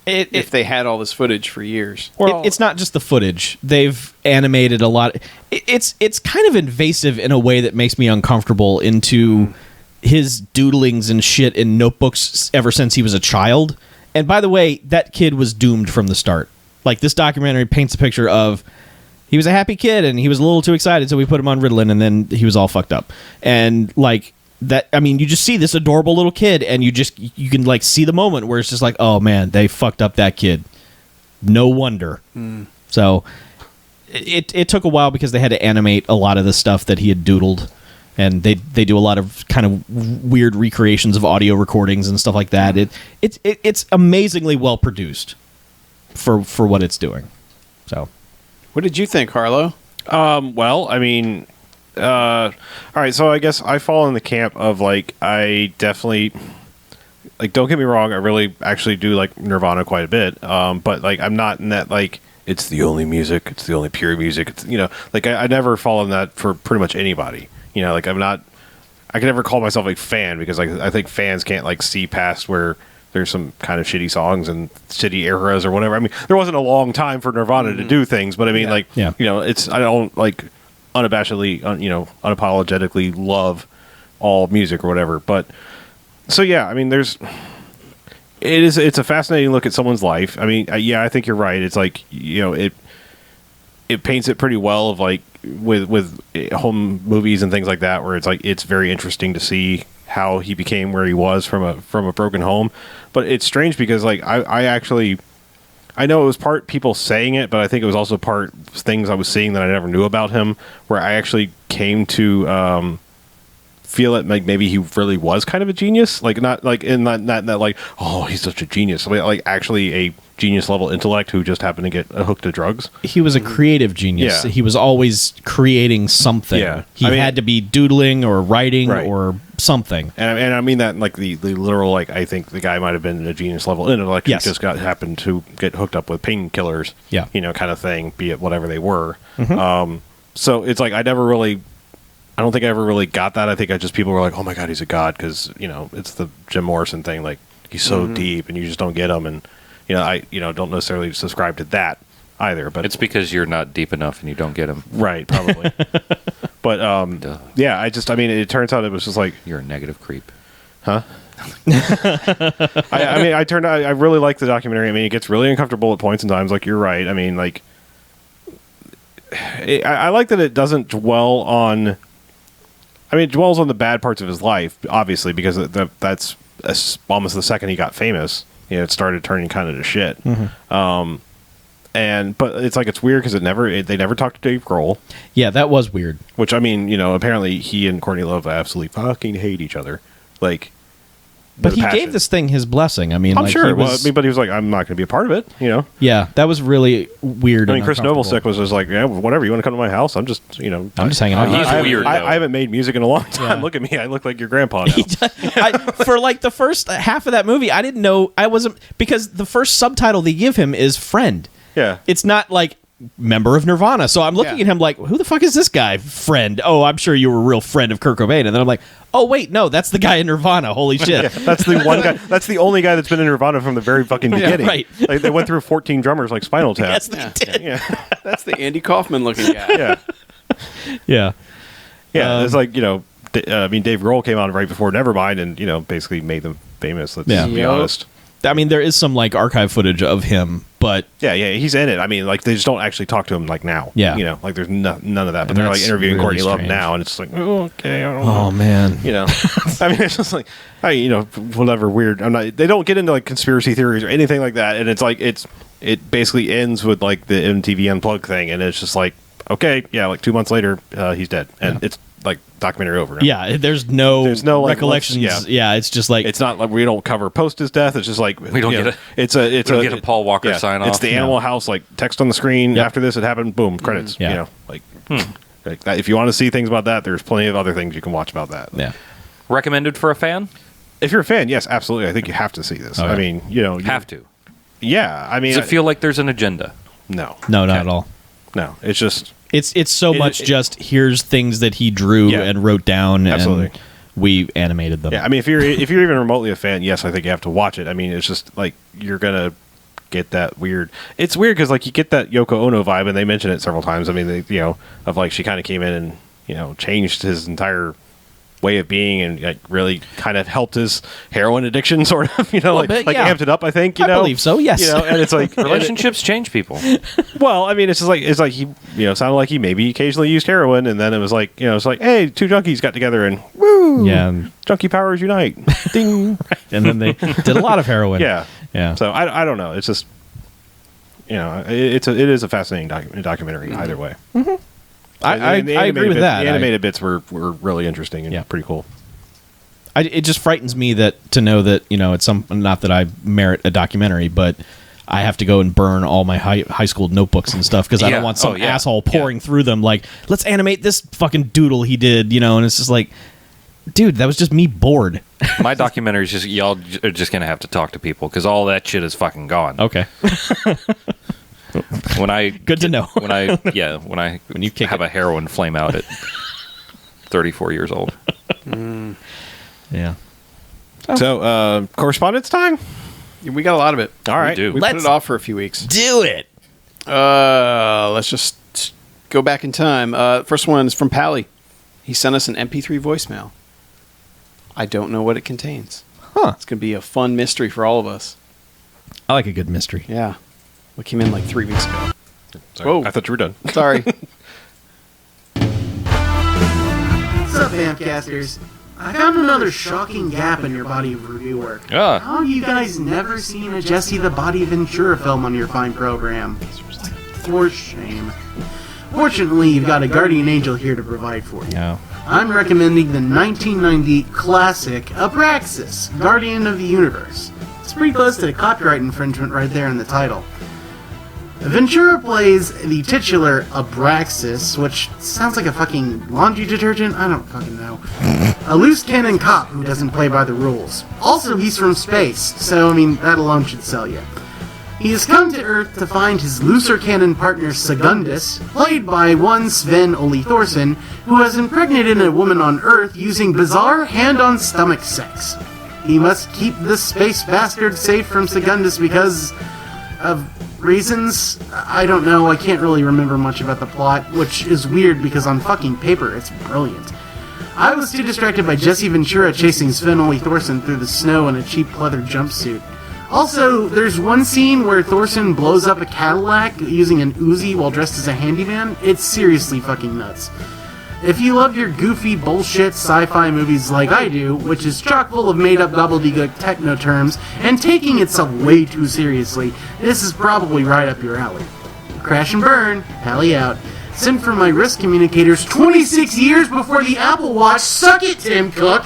If they had all this footage for years. It's not just the footage. They've animated a lot. It's kind of invasive in a way that makes me uncomfortable into his doodlings and shit in notebooks ever since he was a child. And by the way, that kid was doomed from the start. Like, this documentary paints a picture of he was a happy kid and he was a little too excited, so we put him on Ritalin, and then he was all fucked up. And like that, I mean, you just see this adorable little kid, and you can like see the moment where it's just like, oh man, they fucked up that kid. No wonder. So it took a while because they had to animate a lot of the stuff that he had doodled, and they do a lot of kind of weird recreations of audio recordings and stuff like that. It's amazingly well produced for what it's doing. So, What did you think, Harlow? Well, I mean, all right. So I guess I fall in the camp of, like, I definitely, like, don't get me wrong, I really actually do like Nirvana quite a bit. But like, I'm not in that, like, it's the only music, it's the only pure music. It's, like I never fall in that for pretty much anybody. Like, I'm not I can never call myself a fan because like I think fans can't like see past where there's some kind of shitty songs and shitty eras or whatever. I mean, there wasn't a long time for Nirvana to do things, but I mean, you know, I don't like unabashedly, unapologetically love all music or whatever. But so yeah, I mean, it's a fascinating look at someone's life. I mean, yeah, I think you're right. It's like, you know, it paints it pretty well of like with home movies and things like that, where it's like it's very interesting to see how he became where he was from a broken home. But it's strange because like I know it was part people saying it, but I think it was also part things I was seeing that I never knew about him, where I actually came to feel it like maybe he really was kind of a genius, like not like in not like, oh, he's such a genius, like actually a genius level intellect who just happened to get hooked to drugs. He was a creative genius. Yeah. He was always creating something. Yeah. He had to be doodling or writing or something. And I mean that like the literal, like I think the guy might have been a genius level intellect who just happened to get hooked up with painkillers. Yeah. You know, kind of thing, be it whatever they were. So it's like I don't think I ever really got that. I think people were like, oh my God, he's a god, because, you know, it's the Jim Morrison thing. Like, he's so deep and you just don't get him. And, you know, I don't necessarily subscribe to that either. But it's because you're not deep enough and you don't get him. Right, probably. But, yeah, I mean, it turns out it was just like... You're a negative creep. Huh? I really like the documentary. I mean, it gets really uncomfortable at points and times. Like, you're right. I mean, like... I like that it doesn't dwell on... I mean, it dwells on the bad parts of his life, obviously, because that's almost the second he got famous. You know, it started turning kind of to shit. But it's like it's weird because they never talked to Dave Grohl. Yeah, that was weird. Which, I mean, you know, apparently he and Courtney Love absolutely fucking hate each other. Like, but he gave this thing his blessing. I mean, I'm sure. But he was like, I'm not going to be a part of it. You know. Yeah, that was really weird. I mean, Chris Novoselic was just like, yeah, whatever. You want to come to my house? I'm just hanging out. He's weird. I haven't made music in a long time. Yeah. Look at me. I look like your grandpa now. For like the first half of that movie, I didn't know. I wasn't, because the first subtitle they give him is friend. Yeah. It's not like member of Nirvana. So I'm looking at him like, who the fuck is this guy? Friend. Oh, I'm sure you were a real friend of Kurt Cobain. And then I'm like, oh wait, no, that's the guy in Nirvana. Holy shit. Yeah, that's the one guy. That's the only guy that's been in Nirvana from the very fucking beginning. Right. Like, they went throrough 14 drummers like Spinal Tap. Yes, they did. Yeah. That's the Andy Kaufman looking guy. Yeah. Yeah. Yeah. It's like, you know, I mean, Dave Grohl came on right before Nevermind and, you know, basically made them famous. Let's be honest. I mean, there is some like archive footage of him, but yeah, he's in it. I mean, like they just don't actually talk to him like now. Yeah, you know, like there's none of that. But they're like interviewing really Courtney Love now, and it's like, oh, okay, I don't know. Oh man, you know, I mean, it's just like, you know, whatever weird. They don't get into like conspiracy theories or anything like that, and it's like it basically ends with like the MTV Unplugged thing, and it's just like, okay, yeah, like 2 months later, he's dead, and it's like documentary over now. Yeah, there's no like, recollections. Yeah, it's just like, it's not like we don't cover post his death. It's just like we don't get a Paul Walker sign off. It's the Animal House like text on the screen. After this, it happened. Boom, credits. You know, like that. If you want to see things about that, there's plenty of other things you can watch about that. Yeah, recommended for a fan. If you're a fan, yes, absolutely. I think you have to see this. I mean, you know, have to. Yeah, I mean, does it feel like there's an agenda? No, not at all. No, it's just. It's so much just here's things that he drew and wrote down, and we animated them. Yeah, I mean, if you're even remotely a fan, yes, I think you have to watch it. I mean, it's just like you're gonna get that weird. It's weird because like you get that Yoko Ono vibe, and they mention it several times. I mean, of like she kind of came in and changed his entire way of being and like really kind of helped his heroin addiction, sort of, amped it up. I think I believe so. Yes, and it's like relationships change people. Well, I mean, it's like he sounded like he maybe occasionally used heroin, and then it was like it's like, hey, two junkies got together and woo, junkie powers unite, ding, and then they did a lot of heroin. Yeah. So I don't know. It's just it is a fascinating documentary either way. Mm-hmm. I agree with that. The animated bits were really interesting and pretty cool. It just frightens me to know that it's not that I merit a documentary, but I have to go and burn all my high school notebooks and stuff because I don't want some asshole pouring through them like, let's animate this fucking doodle he did, and it's just like, dude, that was just me bored. My documentary is just y'all are just gonna have to talk to people because all that shit is fucking gone. Okay. Good to know. When you have a heroin flame out at 34 years old. Yeah. So, correspondence time? We got a lot of it. All right. We put it off for a few weeks. Do it. Let's just go back in time. First one is from Pally. He sent us an MP3 voicemail. I don't know what it contains. Huh. It's going to be a fun mystery for all of us. I like a good mystery. Yeah. We came in like 3 weeks ago. Sorry. Whoa. I thought you were done. Sorry. What's up, BMFcasters? I found another shocking gap in your body of review work. Ah. How have you guys never seen a Jesse the Body Ventura film on your fine program? For shame. Fortunately, you've got a guardian angel here to provide for you. No. I'm recommending the 1990 classic Abraxas, Guardian of the Universe. It's pretty close to the copyright infringement right there in the title. Ventura plays the titular Abraxas, which sounds like a fucking laundry detergent? I don't fucking know. A loose cannon cop who doesn't play by the rules. Also, he's from space, so, I mean, that alone should sell you. He has come to Earth to find his looser cannon partner Segundus, played by one Sven Ole Thorsen, who has impregnated a woman on Earth using bizarre hand-on-stomach sex. He must keep this space bastard safe from Segundus because of reasons. I don't know, I can't really remember much about the plot, which is weird because on fucking paper it's brilliant. I was too distracted by Jesse Ventura chasing Sven Ole Thorsen through the snow in a cheap leather jumpsuit. Also, there's one scene where Thorsen blows up a Cadillac using an Uzi while dressed as a handyman. It's seriously fucking nuts. If you love your goofy bullshit sci-fi movies like I do, which is chock full of made-up gobbledygook techno terms and taking itself way too seriously, this is probably right up your alley. Crash and burn, Pally out. Sent from my wrist communicators 26 years before the Apple Watch. Suck it, Tim Cook!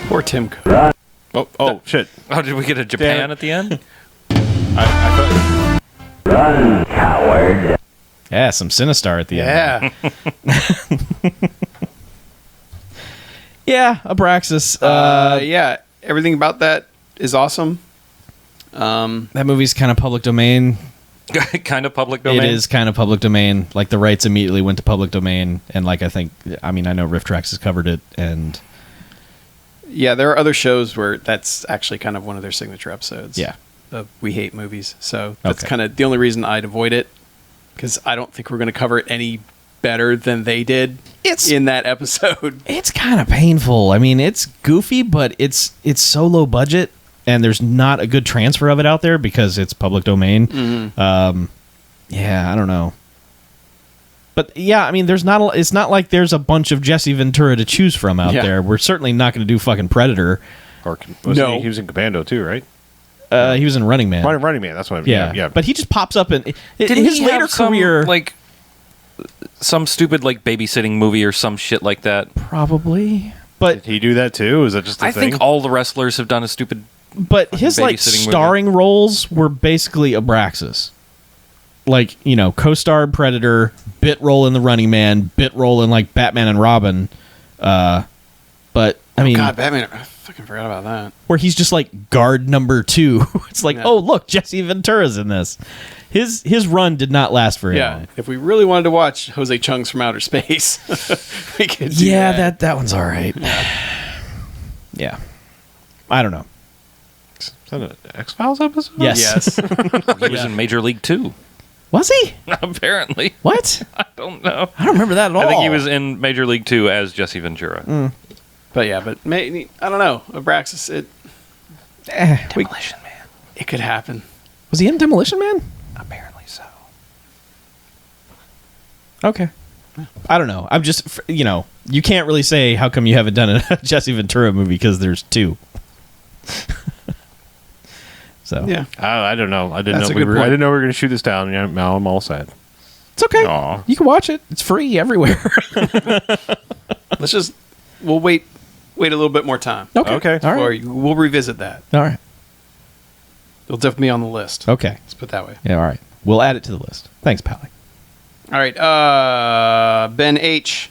Poor Tim Cook. Oh, shit. Oh, did we get a Japan Damn. at the end? I thought... Yeah, some Sinistar at the end. Yeah. Yeah, Abraxas. Yeah. Everything about that is awesome. That movie's kind of public domain. Kind of public domain. It is kind of public domain. Like, the rights immediately went to public domain. And, like, I know Riff Tracks has covered it. And Yeah, there are other shows where that's actually kind of one of their signature episodes. yeah. Of We Hate Movies. So that's Okay. kind of the only reason I'd avoid it, because I don't think we're going to cover it any better than they did in that episode. It's kind of painful. I mean, it's goofy, but it's so low budget, and there's not a good transfer of it out there because it's public domain. Mm-hmm. Yeah, I don't know. But yeah, I mean, it's not like there's a bunch of Jesse Ventura to choose from out there. We're certainly not going to do fucking Predator. Or No. he was in Commando too, right? He was in Running Man. Running Man, that's what I mean. Yeah. Yeah. But he just pops up in Didn't his he later have some, career. like some stupid like babysitting movie or some shit like that? Probably. But Did he do that too? Is that just a I thing? think all the wrestlers have done a stupid. his like babysitting movie. starring roles were basically Abraxas. Like, co-starred Predator, bit role in The Running Man, bit role in like Batman and Robin. But I mean, God, Batman! I fucking forgot about that. where he's just like guard number 2. It's like, Yeah. oh look, Jesse Ventura's in this. His run did not last very Yeah, long. if we really wanted to watch Jose Chung's From Outer Space, we could do Yeah, that. that one's all right. Yeah, I don't know. Is that an X-Files episode? Yes. Yes. He was in Major League 2. Was he? Apparently. What? I don't know. I don't remember that at all. I think he was in Major League 2 as Jesse Ventura. But yeah, but I don't know. Abraxas, Demolition Man. it could happen. Was he in Demolition Man? Apparently so. Okay. I don't know. I'm just, you can't really say how come you haven't done a Jesse Ventura movie because there's 2. So Yeah. I don't know. I didn't That's know a we good were. point. I didn't know we were going to shoot this down. Yeah, now I'm all sad. it's okay. Aw. You can watch it. It's free everywhere. We'll wait a little bit more time. Okay. All right. Or we'll revisit that. All right. It'll definitely be on the list. Okay. Let's put it that way. Yeah. All right. We'll add it to the list. Thanks, Pally. All right. Ben H.,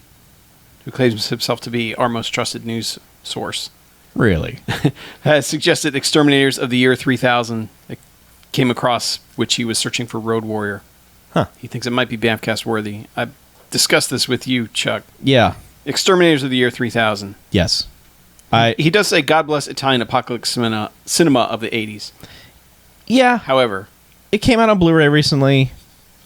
who claims himself to be our most trusted news source, Really? has suggested Exterminators of the Year 3000 that came across, which he was searching for Road Warrior. He thinks it might be BMFcast worthy. I discussed this with you, Chuck. Yeah. Exterminators of the Year 3000. Yes. He does say, God bless Italian apocalypse cinema of the 80s. Yeah. However, It came out on Blu-ray recently.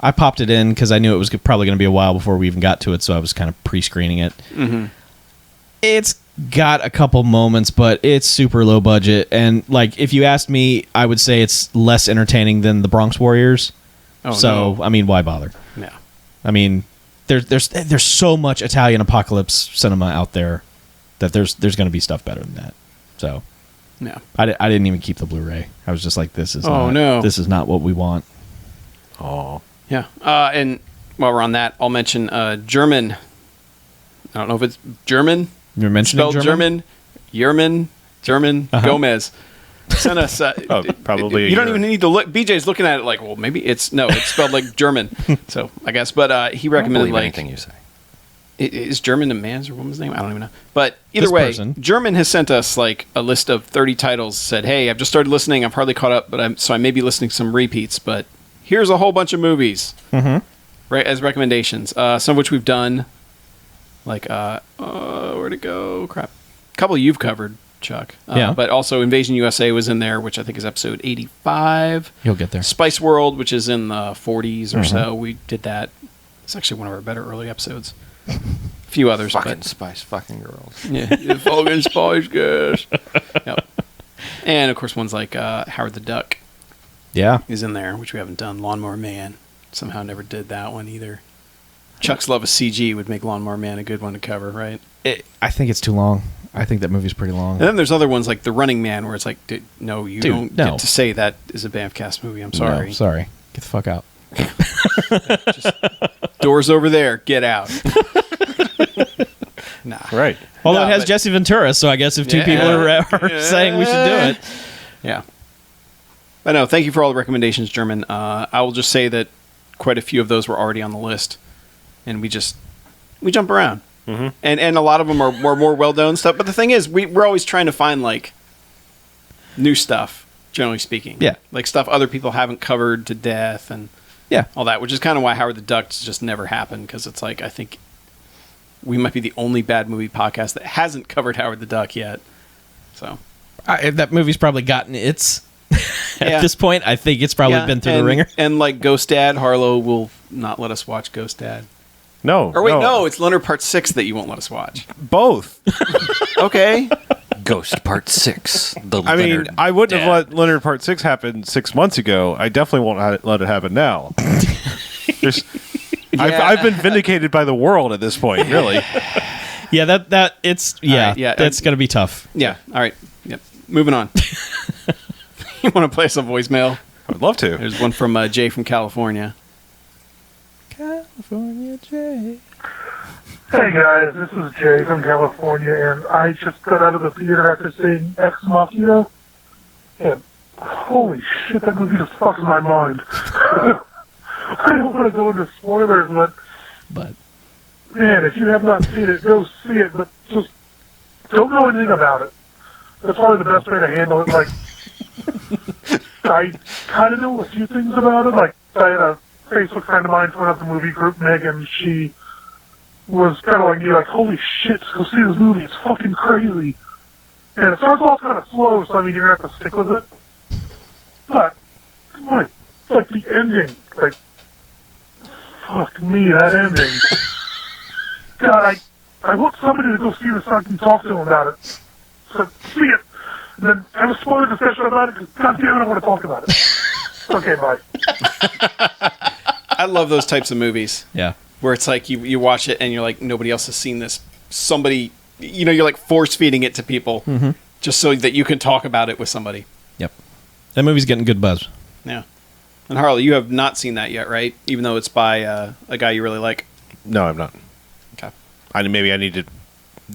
I popped it in because I knew it was probably going to be a while before we even got to it, so I was kind of pre-screening it. mm-hmm. It's got a couple moments, but it's super low budget. And, like, if you asked me, I would say it's less entertaining than The Bronx Warriors. No. I mean, why bother? Yeah. I mean, there's so much Italian apocalypse cinema out there that there's going to be stuff better than that. So, No. I didn't even keep the Blu-ray. I was just like, this is this is not what we want. Oh. Yeah. And while we're on that, I'll mention German. I don't know if it's German. You're mentioning Spelled German. Gomez. Sent us. Probably. You don't even need to look. BJ's looking at it like, well, maybe it's spelled like German. So I guess, but he recommended like anything you say. Is German a man's or woman's name? I don't even know. But either This way, person. German has sent us like a list of 30 titles. Said, hey, I've just started listening. I've hardly caught up, but I may be listening to some repeats. But here's a whole bunch of movies, right, as recommendations. Some of which we've done. Like, where'd it go? Crap. A couple you've covered, Chuck. Yeah. But also Invasion USA was in there, which I think is episode 85. You'll get there. Spice World, which is in the 40s or so. We did that. It's actually one of our better early episodes. A few others. Fucking but, Spice fucking girls. yeah, fucking Spice Girls. Yep. And, of course, ones like Howard the Duck Yeah. is in there, which we haven't done. Lawnmower Man. Somehow never did that one either. Chuck's love of CG would make Lawnmower Man a good one to cover, right? I think it's too long. I think that movie's pretty long. And then there's other ones like The Running Man, where it's like, no, you don't no. get to say that is a BMFcast movie. I'm sorry. No, sorry. Get the fuck out. Doors over there. Get out. Nah. Right. Although No, it has but- Jesse Ventura, so I guess if two Yeah. people are saying we should do it. Yeah. I know. Thank you for all the recommendations, German. I will just say that quite a few of those were already on the list, and we jump around, and a lot of them are more well known stuff. But the thing is, we're always trying to find like new stuff, generally speaking. Yeah. Like stuff other people haven't covered to death and Yeah. all that, which is kind of why Howard the Duck's just never happened, because it's like I think we might be the only bad movie podcast that hasn't covered Howard the Duck yet. So That movie's probably gotten its. At Yeah. this point, I think it's probably Yeah, been through and, the ringer. And like Ghost Dad, Harlow will not let us watch Ghost Dad. No. Or wait, no, it's Leonard Part 6 that you won't let us watch. Both. Okay. Ghost Part 6. The I mean, Leonard I wouldn't have Dad. let Leonard Part 6 happen 6 months ago. I definitely won't let it happen now. I've been vindicated by the world at this point, really. Yeah, it's right, yeah, that's gonna be tough. Yeah. All right. Yep. Moving on. You want to play some voicemail? I would love to. There's one from Jay from California. California Jay. Hey guys, this is Jay from California, and I just got out of the theater after seeing Ex Machina, and holy shit, that movie just fucks my mind. I don't want to go into spoilers, But man, if you have not seen it, go see it, but just don't know anything about it. That's probably the best way to handle it. Like, I kind of know a few things about it. Like, I had a Facebook friend of mine put up the movie group, Megan. She was kind of like me, like, holy shit, go see this movie. It's fucking crazy. And it starts off kind of slow, so I mean, you're going to have to stick with it. But, like the ending, like, fuck me, that ending. God, I want somebody to go see this so I can talk to them about it. So, see it. And then have a spoiler discussion about it, because God damn it, I want to talk about it. Okay, bye. I love those types of movies yeah. where it's like you watch it and you're like, nobody else has seen this. Somebody, you're like force feeding it to people just so that you can talk about it with somebody. Yep. That movie's getting good buzz. Yeah. And Harley, you have not seen that yet, right? Even though it's by a guy you really like. No, I'm not. Okay. Maybe I need to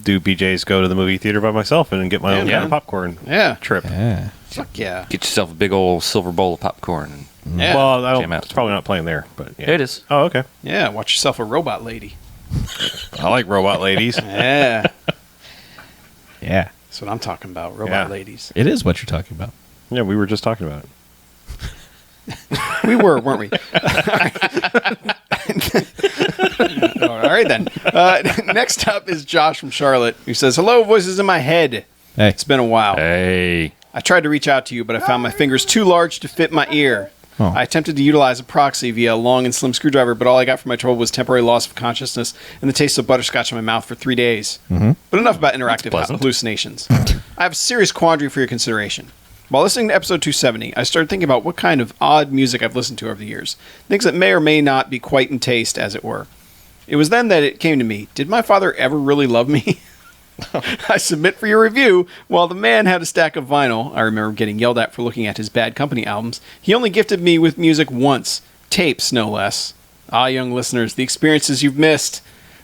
do BJ's go to the movie theater by myself and get my own kind of popcorn Yeah. trip. Yeah. Fuck yeah. Get yourself a big old silver bowl of popcorn. Yeah. Well, Jam out. it's probably not playing there, but yeah. It is. Oh, okay. Yeah. Watch yourself a robot lady. I like robot ladies. Yeah. Yeah. That's what I'm talking about. Robot Yeah. ladies. It is what you're talking about. Yeah, we were just talking about it. We were, weren't we? All right, then. Next up is Josh from Charlotte, who says, "Hello, voices in my head. Hey. It's been a while. Hey. I tried to reach out to you, but I found my fingers too large to fit my ear. Oh. I attempted to utilize a proxy via a long and slim screwdriver, but all I got from my trouble was temporary loss of consciousness and the taste of butterscotch in my mouth for 3 days. Mm-hmm. But enough about interactive pleasant. hallucinations. I have a serious quandary for your consideration. While listening to episode 270, I started thinking about what kind of odd music I've listened to over the years. Things that may or may not be quite in taste, as it were. It was then that it came to me. Did my father ever really love me? I submit for your review. While the man had a stack of vinyl, I remember getting yelled at for looking at his Bad Company albums, he only gifted me with music once. Tapes, no less. Ah, young listeners, the experiences you've missed.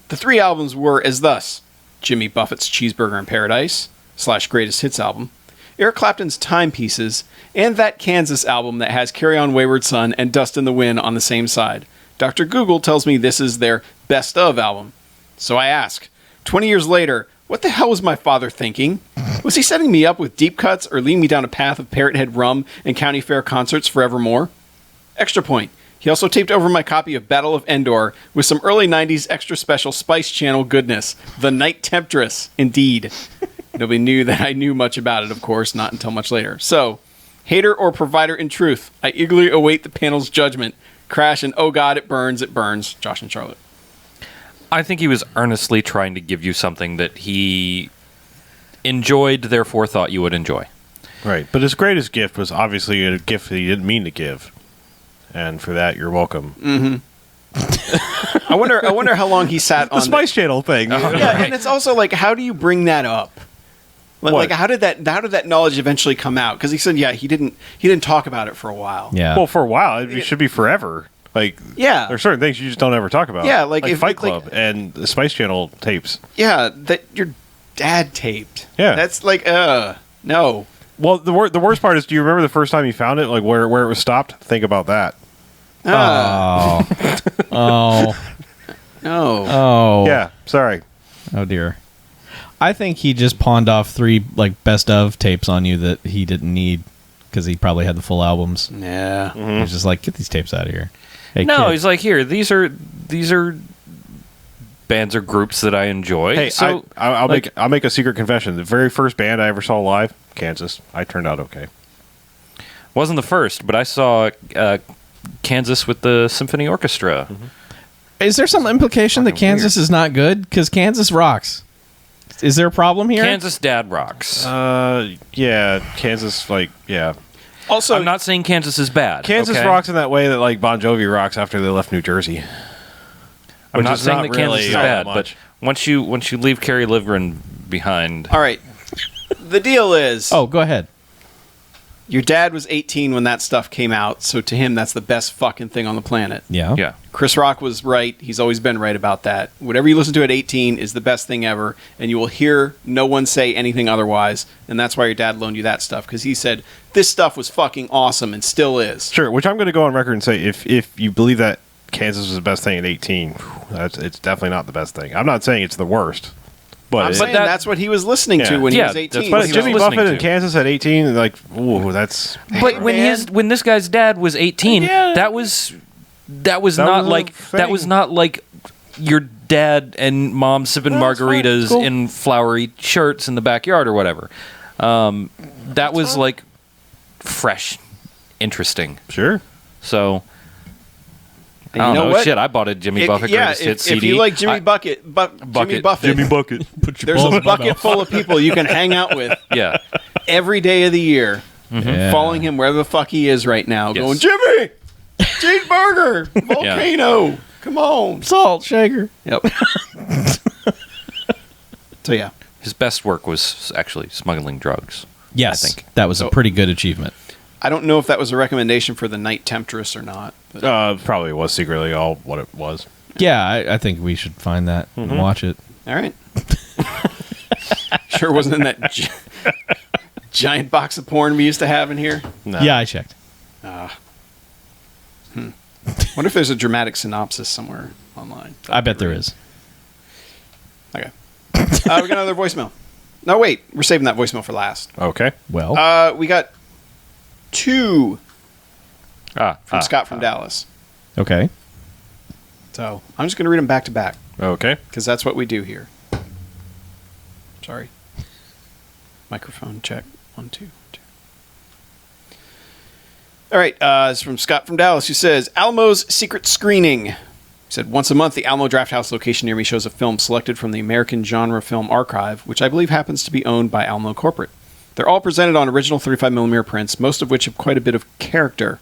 The 3 albums were as thus. Jimmy Buffett's Cheeseburger in Paradise / Greatest Hits album. Eric Clapton's Timepieces, and that Kansas album that has Carry On Wayward Son and Dust in the Wind on the same side. Dr. Google tells me this is their best of album. So I ask, 20 years later, what the hell was my father thinking? Was he setting me up with deep cuts or leading me down a path of Parrot Head Rum and County Fair concerts forevermore? Extra point. He also taped over my copy of Battle of Endor with some early 90s extra special Spice Channel goodness. The Night Temptress, indeed. Nobody knew that I knew much about it, of course, not until much later. So, hater or provider in truth, I eagerly await the panel's judgment. Crash and oh god, it burns, Josh and Charlotte. I think he was earnestly trying to give you something that he enjoyed, therefore thought you would enjoy. Right, but his greatest gift was obviously a gift that he didn't mean to give, and for that, you're welcome. Mm-hmm. I wonder how long he sat on the Spice Channel thing. Yeah, and it's also like, how do you bring that up? Like how did that knowledge eventually come out? Because he said, yeah, he didn't talk about it for a while. Yeah. Well, for a while, it should be forever. Like, yeah, there's certain things you just don't ever talk about. Yeah, like if, Fight Club and the Spice Channel tapes. Yeah, that your dad taped. Yeah, that's like, no. Well, the worst part is, do you remember the first time you found it? Like where it was stopped? Think about that. Oh. Oh. No. Oh. Yeah. Sorry. Oh dear. I think he just pawned off 3 like best of tapes on you that he didn't need because he probably had the full albums. Yeah. He was just like, get these tapes out of here. Hey, no, kid. he's like, here, these are bands or groups that I enjoy. Hey, so I'll make a secret confession. The very first band I ever saw live, Kansas. I turned out okay. Wasn't the first, but I saw Kansas with the symphony orchestra. Mm-hmm. Is there some implication that Kansas is not good? Because Kansas rocks. Is there a problem here? Kansas dad rocks. Yeah, Kansas, yeah. Also, I'm not saying Kansas is bad. Kansas okay? rocks in that way that like Bon Jovi rocks after they left New Jersey. I'm not saying that Kansas really is bad, much. but once you leave Kerry Livgren behind, all right. The deal is, Oh, go ahead. your dad was 18 when that stuff came out, so to him, that's the best fucking thing on the planet. Yeah. yeah, Chris Rock was right. He's always been right about that. Whatever you listen to at 18 is the best thing ever, and you will hear no one say anything otherwise, and that's why your dad loaned you that stuff, because he said, this stuff was fucking awesome and still is. Sure, which I'm going to go on record and say, if you believe that Kansas was the best thing at 18, it's definitely not the best thing. I'm not saying it's the worst. I'm saying that's what he was listening to when he was 18. But Jimmy Buffett in to. Kansas at 18, like, ooh, that's... But when this guy's dad was 18, that was not like your dad and mom sipping margaritas in flowery shirts in the backyard or whatever. That was like fresh, interesting. Sure. So And I you don't know know. what? Shit, I bought a Jimmy Buffett greatest hits CD. If you like Jimmy Buffett, Jimmy Bucket. there's a bucket full of people you can hang out with Yeah. every day of the year, Yeah. following him wherever the fuck he is right now, Yes. going, Jimmy! Cheeseburger! Volcano! Come on! Salt shaker. Yep. So, yeah. His best work was actually smuggling drugs. Yes. I think. That was a pretty good achievement. I don't know if that was a recommendation for the Night Temptress or not. But Probably was secretly all what it was. Yeah, I think we should find that and watch it. all right. Sure wasn't in that giant box of porn we used to have in here. No. Yeah, I checked. Wonder if there's a dramatic synopsis somewhere online. I bet there is. Okay. We got another voicemail. No, wait. We're saving that voicemail for last. Okay. Well, We got 2 from Scott from Dallas. Okay. So I'm just going to read them back to back Okay. because that's what we do here. Sorry. Microphone check. 1, 2, 2. All right. It's from Scott from Dallas, who says, Alamo's secret screening. He said, once a month, the Alamo Drafthouse location near me shows a film selected from the American Genre Film Archive, which I believe happens to be owned by Alamo Corporate. They're all presented on original 35mm prints, most of which have quite a bit of character.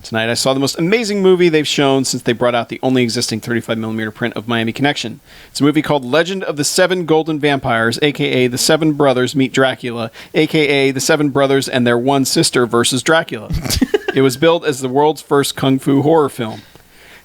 Tonight I saw the most amazing movie they've shown since they brought out the only existing 35mm print of Miami Connection. It's a movie called Legend of the Seven Golden Vampires, a.k.a. The Seven Brothers Meet Dracula, a.k.a. The Seven Brothers and Their One Sister versus Dracula. It was billed as the world's first kung fu horror film.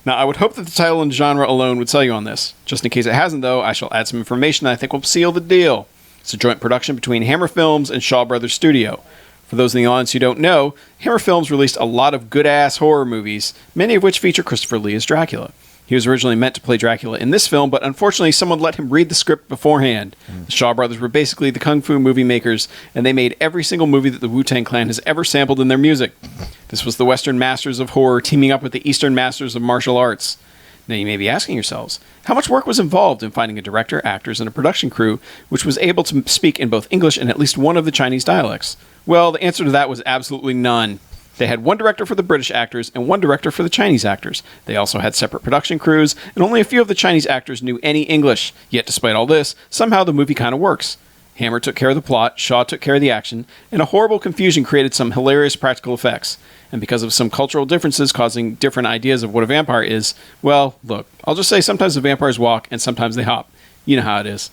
Now, I would hope that the title and genre alone would sell you on this. Just in case it hasn't, though, I shall add some information that I think will seal the deal. It's a joint production between Hammer Films and Shaw Brothers Studio. For those in the audience who don't know, Hammer Films released a lot of good-ass horror movies, many of which feature Christopher Lee as Dracula. He was originally meant to play Dracula in this film, but unfortunately someone let him read the script beforehand. The Shaw Brothers were basically the kung fu movie makers, and they made every single movie that the Wu-Tang Clan has ever sampled in their music. This was the Western masters of horror teaming up with the Eastern masters of martial arts. Now you may be asking yourselves, how much work was involved in finding a director, actors, and a production crew which was able to speak in both English and at least one of the Chinese dialects? Well, the answer to that was absolutely none. They had one director for the British actors and one director for the Chinese actors. They also had separate production crews, and only a few of the Chinese actors knew any English. Yet despite all this, somehow the movie kind of works. Hammer took care of the plot, Shaw took care of the action, and a horrible confusion created some hilarious practical effects. And because of some cultural differences causing different ideas of what a vampire is, well, look, I'll just say sometimes the vampires walk and sometimes they hop. You know how it is.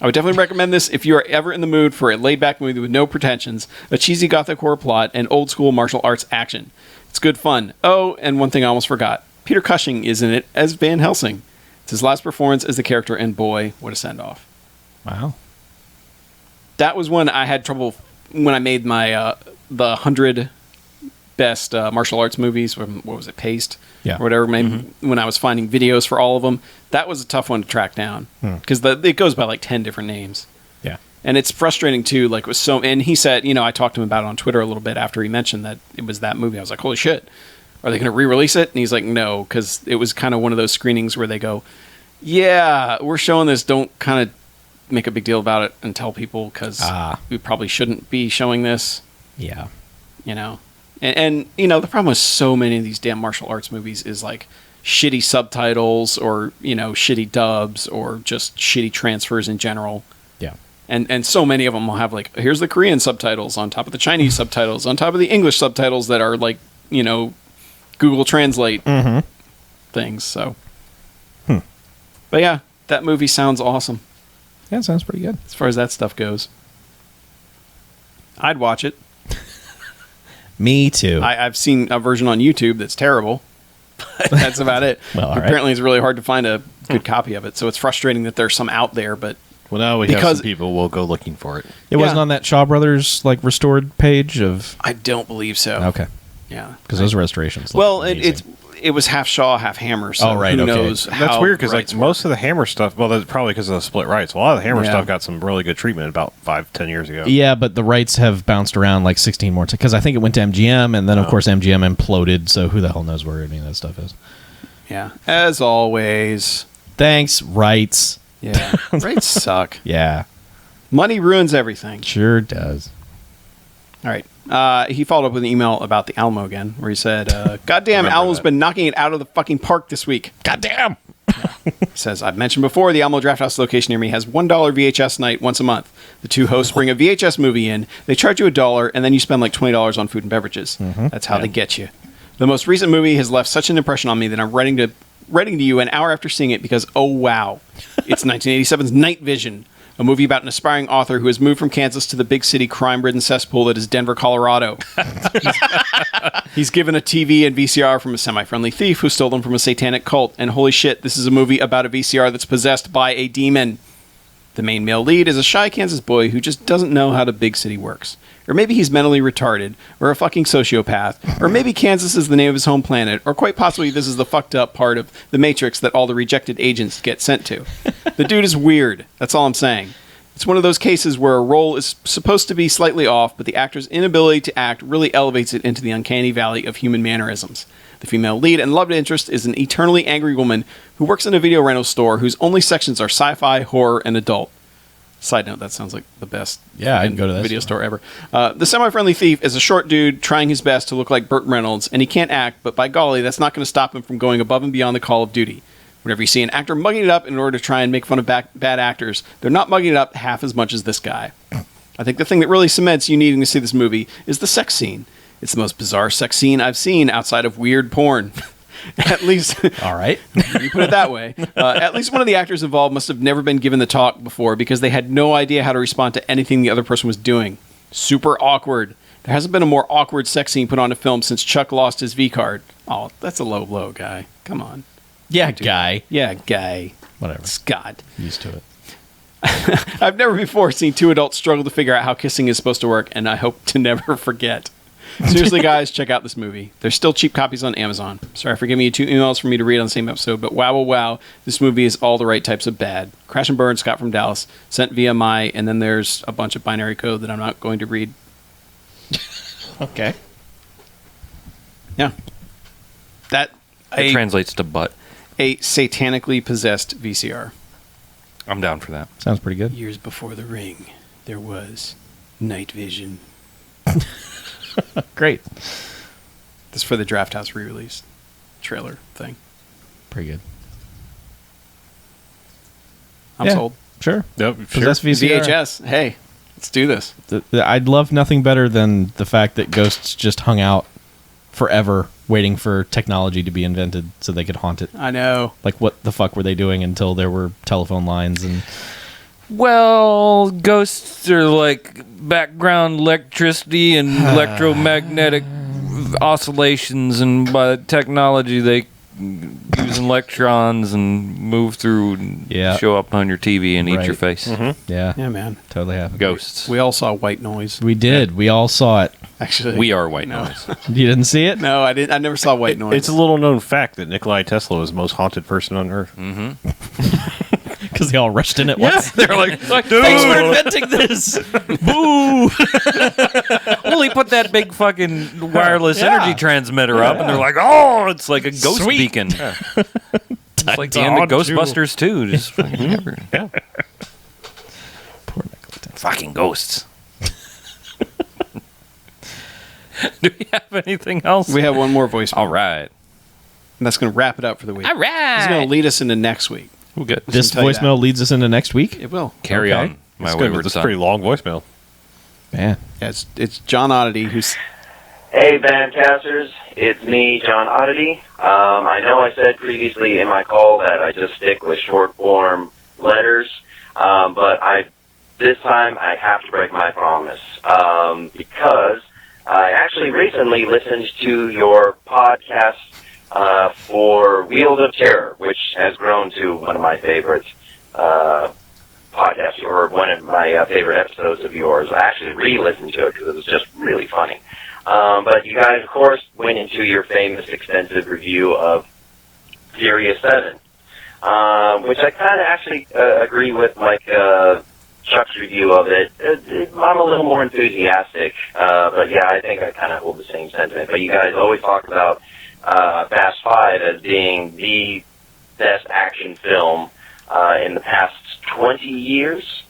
I would definitely recommend this if you are ever in the mood for a laid-back movie with no pretensions, a cheesy gothic horror plot, and old-school martial arts action. It's good fun. Oh, and one thing I almost forgot. Peter Cushing is in it as Van Helsing. It's his last performance as the character, and boy, what a send-off. Wow. That was when I had trouble when I made my the 100 best martial arts movies. What was it, Paste? Yeah. Or whatever. When I was finding videos for all of them, that was a tough one to track down because it goes by like 10 different names. Yeah. And it's frustrating too. Like with and he said, I talked to him about it on Twitter a little bit after he mentioned that it was that movie. I was like, holy shit, are they going to re-release it? And he's like, no, because it was kind of one of those screenings where they go, yeah, we're showing this. Don't kind of make a big deal about it and tell people because we probably shouldn't be showing this. Yeah. And the problem with so many of these damn martial arts movies is like shitty subtitles or, shitty dubs or just shitty transfers in general. Yeah. And so many of them will have like, here's the Korean subtitles on top of the Chinese subtitles, on top of the English subtitles that are like, Google Translate things. So, but yeah, that movie sounds awesome. Yeah, it sounds pretty good. As far as that stuff goes. I'd watch it. Me too. I've seen a version on YouTube that's terrible. That's about it. Well, all right. Apparently, it's really hard to find a good copy of it, so it's frustrating that there's some out there. But Well, now we have some people will go looking for it. It wasn't on that Shaw Brothers restored page of. I don't believe so. Okay. Yeah, because those restorations. Well, it was half Shaw, half Hammer. So right. Who Okay. knows? That's weird because most of the Hammer stuff. Well, that's probably because of the split rights. A lot of the Hammer stuff got some really good treatment about 5-10 years ago. Yeah, but the rights have bounced around like 16 more times because I think it went to MGM, and then of course MGM imploded. So who the hell knows where any of that stuff is? Yeah, as always. Thanks, rights. Yeah, rights suck. Yeah, money ruins everything. Sure does. All right. He followed up with an email about the Alamo again, where he said, goddamn, Almo's been knocking it out of the fucking park this week. Goddamn. He says, I've mentioned before, the Alamo Drafthouse location near me has $1 VHS night once a month. The two hosts bring a VHS movie in, they charge you $1, and then you spend like $20 on food and beverages. That's how they get you. The most recent movie has left such an impression on me that I'm writing to you an hour after seeing it because, oh wow, it's 1987's Night Vision, a movie about an aspiring author who has moved from Kansas to the big city crime-ridden cesspool that is Denver, Colorado. He's given a TV and VCR from a semi-friendly thief who stole them from a satanic cult. And holy shit, this is a movie about a VCR that's possessed by a demon. The main male lead is a shy Kansas boy who just doesn't know how the big city works. Or maybe he's mentally retarded, or a fucking sociopath, or maybe Kansas is the name of his home planet, or quite possibly this is the fucked up part of the Matrix that all the rejected agents get sent to. The dude is weird. That's all I'm saying. It's one of those cases where a role is supposed to be slightly off, but the actor's inability to act really elevates it into the uncanny valley of human mannerisms. The female lead and love interest is an eternally angry woman who works in a video rental store whose only sections are sci-fi, horror, and adult. Side note, that sounds like the best I'd go to that video store ever. The semi-friendly thief is a short dude trying his best to look like Burt Reynolds, and he can't act, but by golly, that's not going to stop him from going above and beyond the call of duty. Whenever you see an actor mugging it up in order to try and make fun of bad actors, they're not mugging it up half as much as this guy. I think the thing that really cements you needing to see this movie is the sex scene. It's the most bizarre sex scene I've seen outside of weird porn. At least, All right. you put it that way. At least one of the actors involved must have never been given the talk before because they had no idea how to respond to anything the other person was doing. Super awkward. There hasn't been a more awkward sex scene put on a film since Chuck lost his V card. Oh, that's a low blow, guy. Come on. Yeah, guy. Yeah, guy. Whatever. Scott. Used to it. I've never before seen two adults struggle to figure out how kissing is supposed to work, and I hope to never forget. Seriously, guys, check out this movie. There's still cheap copies on Amazon. Sorry for giving you 2 emails for me to read on the same episode, but wow, this movie is all the right types of bad. Crash and Burn, Scott from Dallas, sent via my, and then there's a bunch of binary code that I'm not going to read. Okay. Yeah. It translates to butt. A satanically possessed VCR. I'm down for that. Sounds pretty good. Years before The Ring, there was Night Vision. Great. This is for the Draft House re-release trailer thing. Pretty good. I'm Yeah. sold. Sure. Yep, Possess VCR. VHS. Hey, let's do this. I'd love nothing better than the fact that ghosts just hung out forever waiting for technology to be invented so they could haunt it. I know. Like, what the fuck were they doing until there were telephone lines and... Well, ghosts are like background electricity and electromagnetic oscillations, and by technology they use electrons and move through and show up on your TV and eat Right. your face. Yeah. Yeah, man. Totally happened. Ghosts. We all saw White Noise. We did. We all saw it. Actually, We are white No. noise. You didn't see it? No, I didn't. I never saw White Noise. It's a little known fact that Nikolai Tesla was the most haunted person on Earth. Because they all rushed in at once. They're like, Thanks for inventing this. Boo. Well, he put that big fucking wireless Yeah. energy transmitter up, and they're like, "Oh, it's like a ghost Sweet. beacon." It's like the end of Ghostbusters too. Just fucking, Poor Nicholas. fucking ghosts. Do we have anything else? we have one more voicemail. All right. And that's going to wrap it up for the week. All right. It's going to lead us into next week. Well, good. This tell you voicemail leads us into next week? It will. Carry Okay. on, my It's good, but wayward it's a son. pretty long voicemail. Man. Yeah, it's John Oddity who's... Hey, BMFcasters, it's me, John Oddity. I know I said previously in my call that I just stick with short form letters, but this time I have to break my promise because I actually recently listened to your podcast for Wheels of Terror, which has grown to one of my favorite podcasts, or one of my favorite episodes of yours. I actually re-listened to it because it was just really funny. But you guys, of course, went into your famous extensive review of Furious 7, which I kind of actually agree with, like Chuck's review of it. I'm a little more enthusiastic, but yeah, I think I kind of hold the same sentiment. But you guys always talk about Fast 5 as being the best action film in the past 20 years.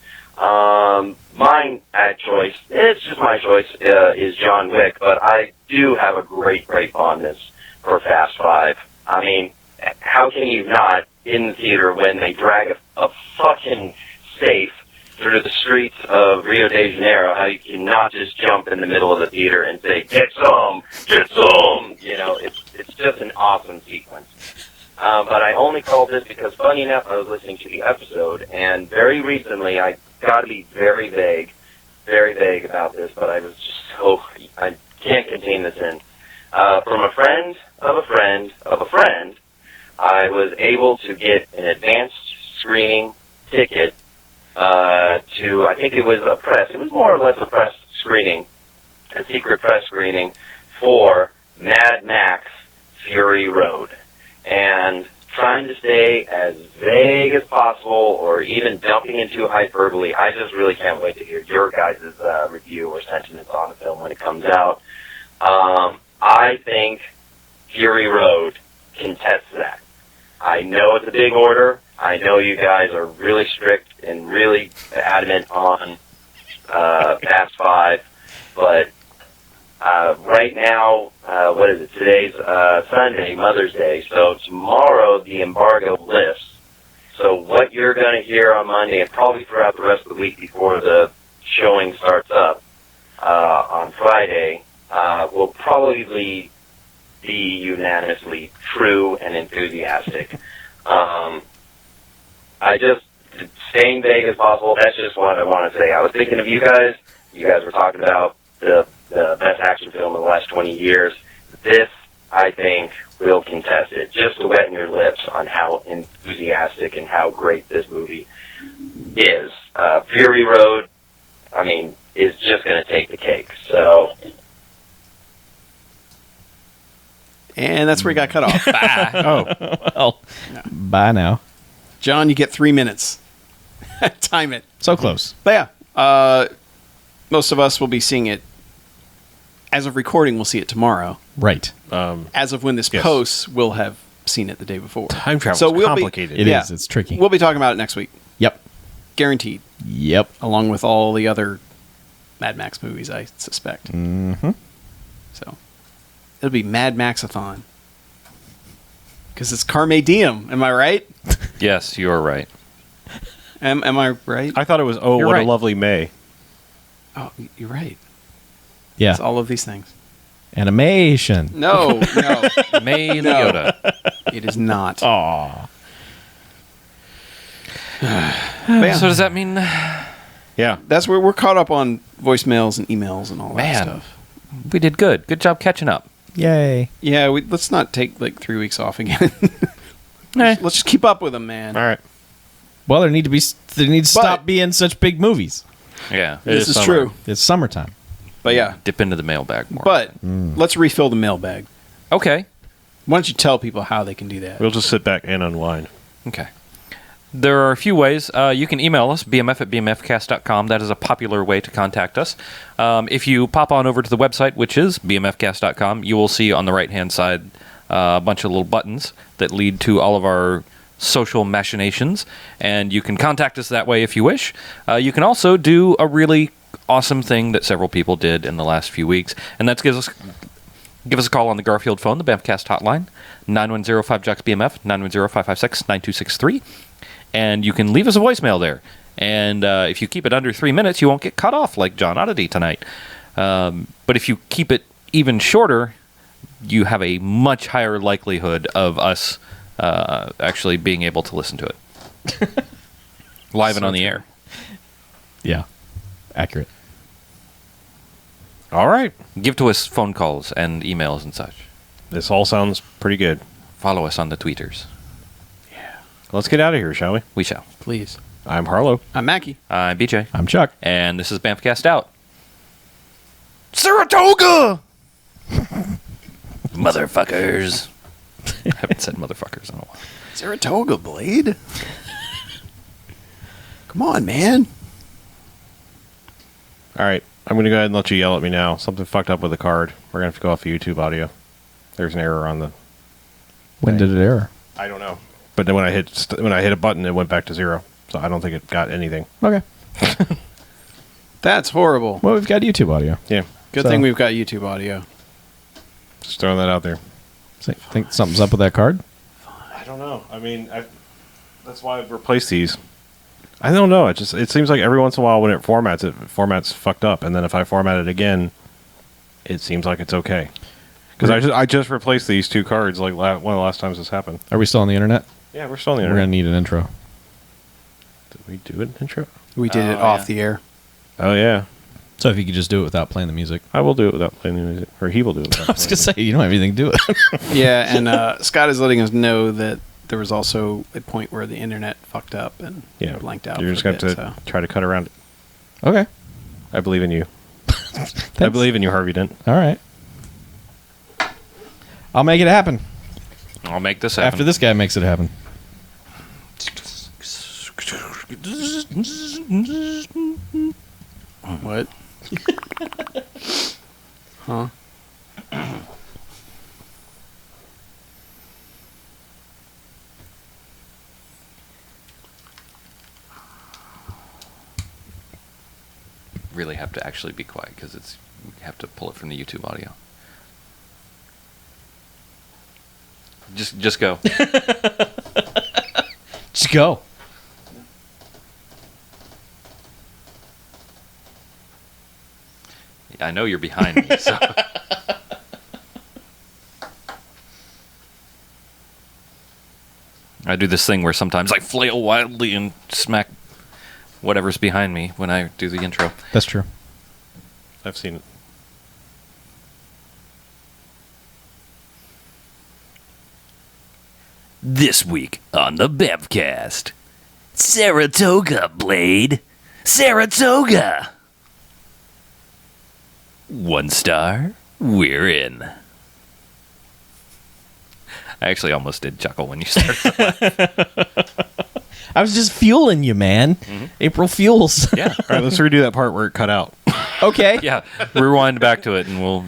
Mine, at choice, it's just my choice, is John Wick, but I do have a great fondness for Fast 5. I mean, how can you not, in the theater, when they drag a fucking safe through the streets of Rio de Janeiro, how you cannot just jump in the middle of the theater and say, get some! You know, it's just an awesome sequence. But I only called this because, funny enough, I was listening to the episode, and very recently, I got to be very vague about this, but I was just I can't contain this in. From a friend of a friend of a friend, I was able to get an advanced screening ticket to, I think it was more or less a press screening, a secret press screening for Mad Max Fury Road. And trying to stay as vague as possible or even dumping into hyperbole. I just really can't wait to hear your guys' review or sentiments on the film when it comes out. I think Fury Road contests that. I know it's a big order. I know you guys are really strict and really adamant on Fast 5, but right now, what is it? Today's Sunday, Mother's Day, so tomorrow the embargo lifts. So what you're going to hear on Monday and probably throughout the rest of the week before the showing starts up on Friday will probably be unanimously true and enthusiastic. I just, staying vague as possible, that's just what I want to say. I was thinking of you guys. You guys were talking about the best action film in the last 20 years. This, I think, will contest it. Just to wet your lips on how enthusiastic and how great this movie is. Fury Road, I mean, is just going to take the cake. So... And that's where he got cut off. Well, bye now. John, you get 3 minutes. Time it. So close. But yeah, most of us will be seeing it. As of recording, we'll see it tomorrow. Right. As of when this yes. posts, we'll have seen it the day before. Time travel So is we'll complicated. It is. It's tricky. We'll be talking about it next week. Yep. Guaranteed. Yep. Along with all the other Mad Max movies, I suspect. Mm-hmm. So it'll be Mad Max-a-thon. Because it's Carme Diem. Am I right? Yes, you are right. Am I right? I thought it was, You're what right. a lovely May. Oh, you're right. Yeah. It's all of these things. Animation. No. May No. Liotta. It is not. Aw. So does that mean... Yeah. That's where we're caught up on voicemails and emails and all that Man. stuff. We did good. Good job catching up. Yay. Yeah, let's not take like 3 weeks off again. Eh. Let's just keep up with them, man. All right. Well, there need to stop being such big movies. Yeah. This is summer. true. It's summertime. But yeah, Dip into the mailbag more. but let's refill the mailbag. Okay. Why don't you tell people how they can do that? We'll just sit back and unwind. Okay. There are a few ways. You can email us, bmf@bmfcast.com. That is a popular way to contact us. If you pop on over to the website, which is bmfcast.com, you will see on the right-hand side a bunch of little buttons that lead to all of our social machinations, and you can contact us that way if you wish. You can also do a really awesome thing that several people did in the last few weeks, and that's give us a call on the Garfield phone, the BMFcast hotline, 910-5JOCKS-BMF, 910-556-9263. And you can leave us a voicemail there. And if you keep it under 3 minutes, you won't get cut off like John Oddity tonight. But if you keep it even shorter, you have a much higher likelihood of us actually being able to listen to it. Live and on the air. Yeah. Accurate. All right. Give to us phone calls and emails and such. This all sounds pretty good. Follow us on the tweeters. Let's get out of here, shall we? We shall. Please. I'm Harlow. I'm Mackie. I'm BJ. I'm Chuck. And this is Bamfcast out. Saratoga! Motherfuckers. I haven't said motherfuckers in a while. Saratoga, Blade. Come on, man. All right. I'm going to go ahead and let you yell at me now. Something fucked up with the card. We're going to have to go off the YouTube audio. There's an error on the... When did it error? I don't know. But then when I hit a button, it went back to 0. So I don't think it got anything. Okay. That's horrible. Well, we've got YouTube audio. Yeah. Good thing we've got YouTube audio. Just throwing that out there. Think something's up with that card? I don't know. I mean, that's why I've replaced these. I don't know. It seems like every once in a while when it formats fucked up, and then if I format it again, it seems like it's okay. Because I just replaced these 2 cards like one of the last times this happened. Are we still on the internet? Yeah, we're still on the We're internet. going to need an intro. Did we do an intro? We did it off the air. Oh yeah. So if you could just do it without playing the music. I will do it without playing the music, or he will do it. Without I was going to say, you don't have anything to do with it. Yeah, and Scott is letting us know that there was also a point where the internet fucked up and blanked out. You're just going to try to cut around it. Okay. I believe in you. I believe in you, Harvey Dent. All right. I'll make it happen. All I'll make this happen. After this guy makes it happen. What? Huh? Really have to actually be quiet because it's you have to pull it from the YouTube audio. Just go. Just go. I know you're behind me, so. I do this thing where sometimes I flail wildly and smack whatever's behind me when I do the intro. That's true. I've seen it. This week on the BMFcast, Saratoga, Blade. Saratoga. 1 star, we're in. I actually almost did chuckle when you started. I was just fueling you, man. April Fools. Yeah. All right, let's redo that part where it cut out. Okay. Yeah. Rewind back to it and we'll.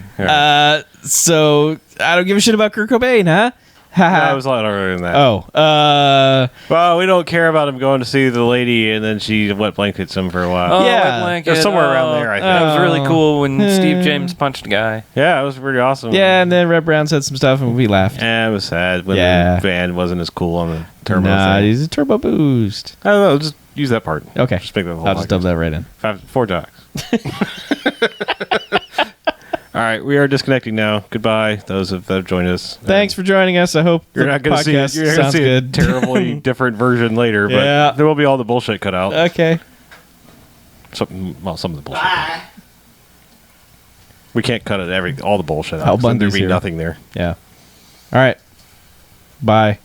So I don't give a shit about Kurt Cobain, huh? No, I was a lot earlier than that. Oh. Well, we don't care about him going to see the lady, and then she wet blankets him for a while. Oh, Yeah. Wet Blanket. It was somewhere around there, I think. That was really cool when Steve James punched a guy. Yeah, it was pretty awesome. Yeah, and then Red Brown said some stuff, and we laughed. Yeah, it was sad when Yeah. the band wasn't as cool on the turbo Nah, thing. he's a turbo boost. I don't know, just use that part. Okay. Just make that whole I'll just dub that right in. 4 docs. All right, we are disconnecting now. Goodbye, those that have joined us. Thanks for joining us. I hope You're the not going to see it. podcast You're going to sounds see good. a terribly different version later, but Yeah. there will be all the bullshit cut out. Okay. Some of the bullshit. We can't cut it all the bullshit out. Al 'cause then there'd Bundy's be here. nothing there. Yeah. All right. Bye.